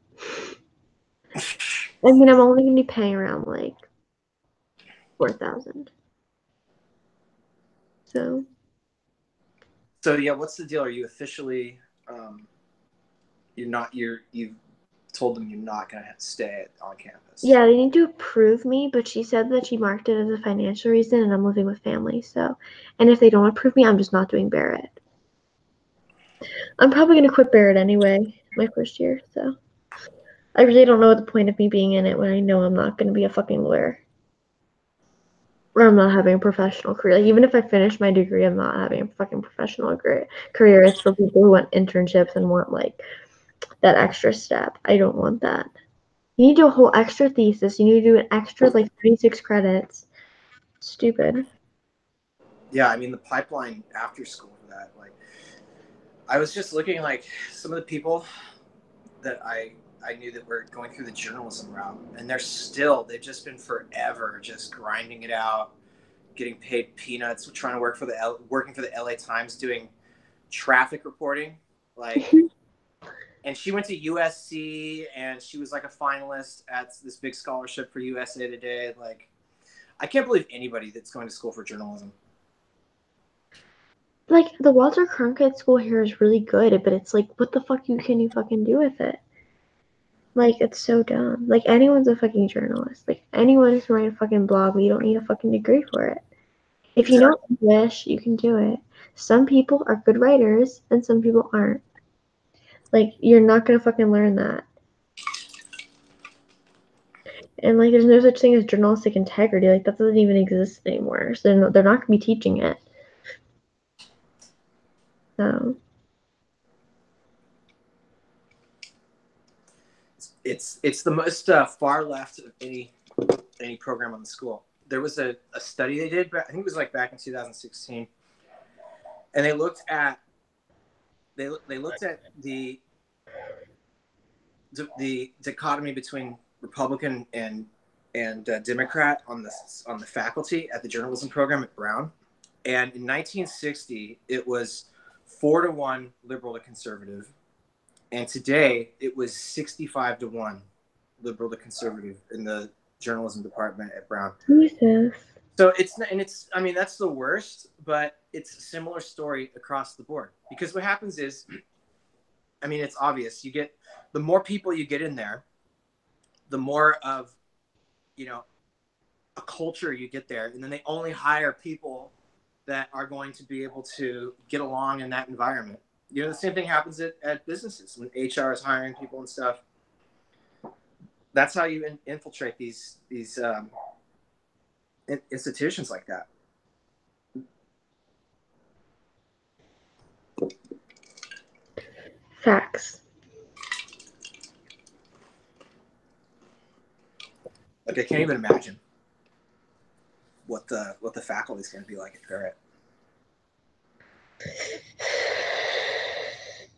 I mean, I'm only going to be paying around like $4,000. So yeah, what's the deal? Are you officially you've told them you're not gonna stay on campus? Yeah, they need to approve me, but she said that she marked it as a financial reason, and I'm living with family. So, and if they don't approve me, I'm just not doing Barrett. I'm probably gonna quit Barrett anyway, my first year. So, I really don't know what the point of me being in it when I know I'm not gonna be a fucking lawyer, or I'm not having a professional career. Like, even if I finish my degree, I'm not having a fucking professional career. It's for people who want internships and want like that extra step. I don't want that. You need to do a whole extra thesis. You need to do an extra like 36 credits. Stupid. Yeah, I mean the pipeline after school for that. Like, I was just looking like some of the people that I knew that were going through the journalism route, and they've just been forever just grinding it out, getting paid peanuts, trying to working for the LA Times doing traffic reporting, like. And she went to USC, and she was like a finalist at this big scholarship for USA Today. Like, I can't believe anybody that's going to school for journalism. Like, the Walter Cronkite School here is really good, but it's like, what the fuck can you fucking do with it? Like, it's so dumb. Like, anyone's a fucking journalist. Like, anyone who's writing a fucking blog, but you don't need a fucking degree for it. If you know English, you can do it. Some people are good writers, and some people aren't. Like, you're not gonna fucking learn that. And, like, there's no such thing as journalistic integrity. Like, that doesn't even exist anymore. So they're not gonna be teaching it. So. It's the most far left of any program on the school. There was a study they did, I think it was like back in 2016, and they looked at the dichotomy between Republican and Democrat on the faculty at the journalism program at Brown. And in 1960, it was 4-1 liberal to conservative, and today it was 65-1 liberal to conservative in the journalism department at Brown. Jesus. So I mean, that's the worst, but it's a similar story across the board. Because what happens is, I mean, it's obvious. The more people you get in there, the more of, a culture you get there. And then they only hire people that are going to be able to get along in that environment. The same thing happens at businesses when HR is hiring people and stuff. That's how you infiltrate these institutions like that. Facts. Like, I can't even imagine what the faculty is going to be like at Barrett.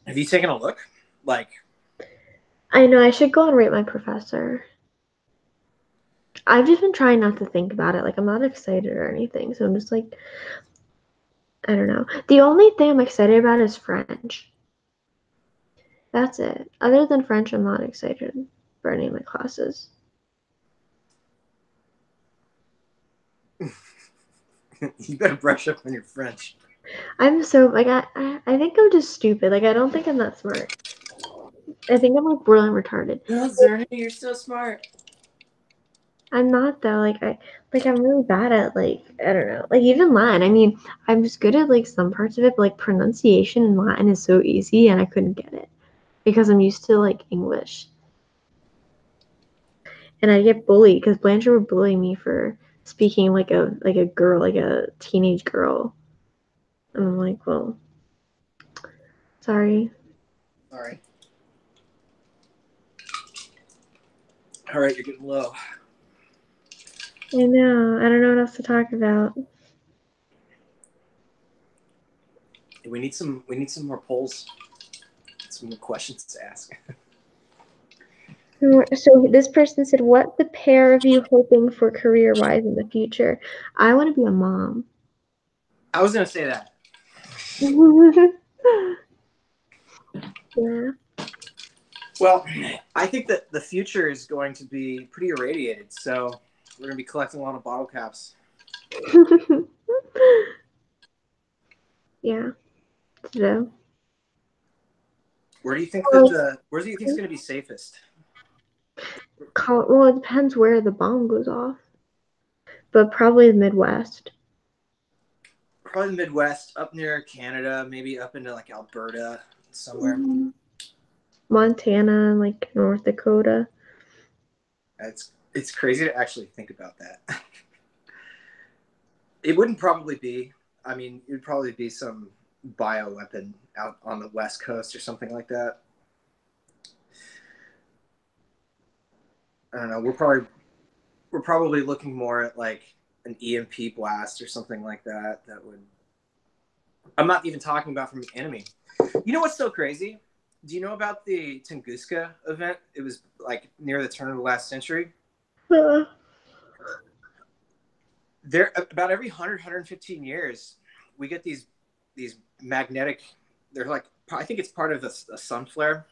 Have you taken a look? Like, I know I should go and rate my professor. I've just been trying not to think about it. Like, I'm not excited or anything, so I'm just like, I don't know. The only thing I'm excited about is French. That's it. Other than French, I'm not excited for any of my classes. You better brush up on your French. I'm so like I think I'm just stupid. Like I don't think I'm that smart. I think I'm like borderline retarded. No, Zerny, you're so smart. I'm not though. I'm really bad at like I don't know. Like even Latin. I mean, I'm just good at like some parts of it, but like pronunciation in Latin is so easy and I couldn't get it because I'm used to like English. And I get bullied because Blanchard would bully me for speaking like a girl, like a teenage girl. And I'm like, well, sorry. Sorry. All right, you're getting low. I know. I don't know what else to talk about. We need some more polls. Some more questions to ask. So this person said, what the pair of you hoping for career-wise in the future? I want to be a mom. I was gonna say that. Yeah. Well, I think that the future is going to be pretty irradiated, so we're gonna be collecting a lot of bottle caps. Yeah. So. Where do you think it's going to be safest? Well, it depends where the bomb goes off, but probably the Midwest. Probably the Midwest, up near Canada, maybe up into like Alberta, somewhere. Montana, like North Dakota. It's crazy to actually think about that. It wouldn't probably be. I mean, it would probably be some bioweapon out on the West Coast or something like that. I don't know. We're probably looking more at like an EMP blast or something like that. That would. I'm not even talking about from the enemy. You know what's so crazy? Do you know about the Tunguska event? It was like near the turn of the last century. There, about every 115 years, we get these magnetic. They're like, I think it's part of a sun flare,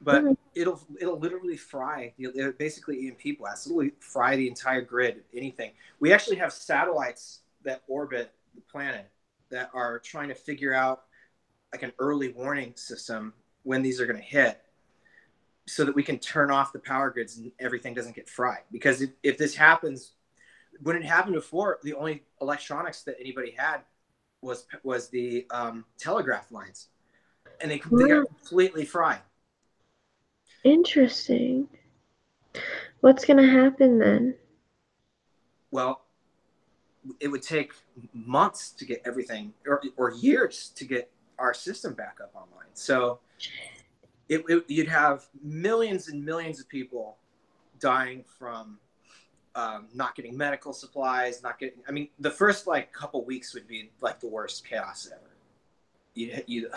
but it'll literally fry. It'll basically EMP blast. It'll fry the entire grid. Anything. We actually have satellites that orbit the planet that are trying to figure out like an early warning system when these are going to hit, so that we can turn off the power grids and everything doesn't get fried. Because if this happens, when it happened before, the only electronics that anybody had was the telegraph lines, and they got completely fried. Interesting. What's gonna happen then? Well, it would take months to get everything, or years to get our system back up online. So you'd have millions and millions of people dying from not getting medical supplies, not getting. I mean, the first like couple weeks would be like the worst chaos ever. You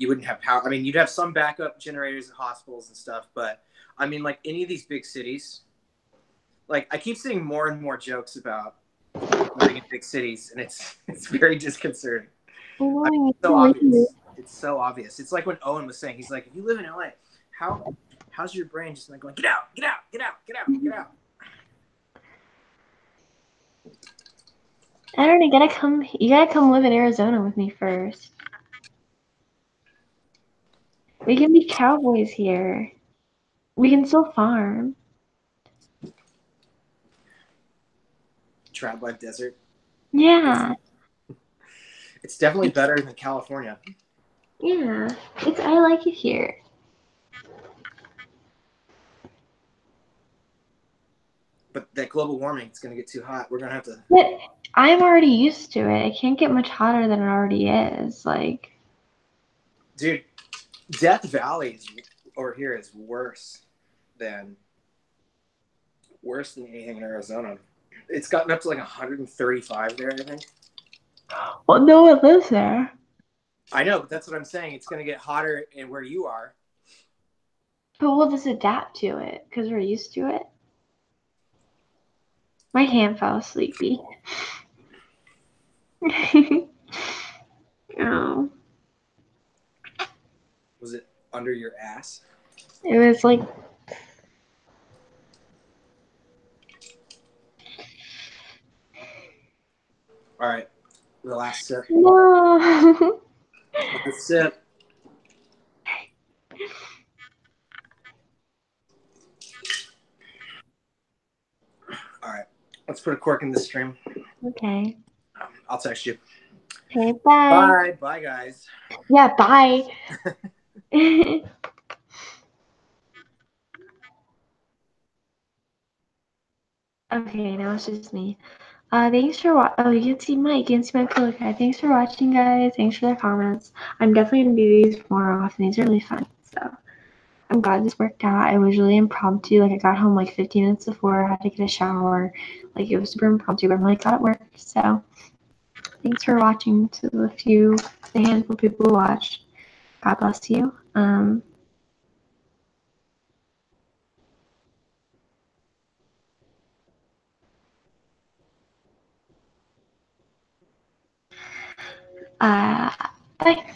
wouldn't have power. I mean, you'd have some backup generators at hospitals and stuff, but I mean, like any of these big cities, like I keep seeing more and more jokes about living in big cities, and it's very disconcerting. I mean, it's so obvious. It's so obvious. It's like when Owen was saying, he's like, if you live in LA, how's your brain just like going, get out, get out, get out, get out, get out? I don't know. You gotta come live in Arizona with me first. We can be cowboys here. We can still farm. Trad Life Desert. Yeah. It's definitely better than California. Yeah. I like it here. But that global warming, it's going to get too hot. We're going to have to... But I'm already used to it. It can't get much hotter than it already is. Like... Dude, Death Valley over here is worse than anything in Arizona. It's gotten up to like 135 there, I think. Well, no one lives there. I know, but that's what I'm saying. It's going to get hotter in where you are. But we'll just adapt to it because we're used to it. My hand fell sleepy. Oh. Was it under your ass? It was like... All right, the last sip. No. Last sip. All right, let's put a cork in this stream. Okay. I'll text you. Okay, bye. Bye, guys. Yeah, bye. Okay, now it's just me. Thanks for oh, you can see Mike, you can see my pillow guy. Thanks for watching, guys. Thanks for the comments. I'm definitely gonna do these more often. These are really fun. So I'm glad this worked out. It was really impromptu. Like I got home like 15 minutes before. I had to get a shower. Like it was super impromptu, but I'm really glad it worked. So thanks for watching to the handful of people who watched. God bless you. Bye.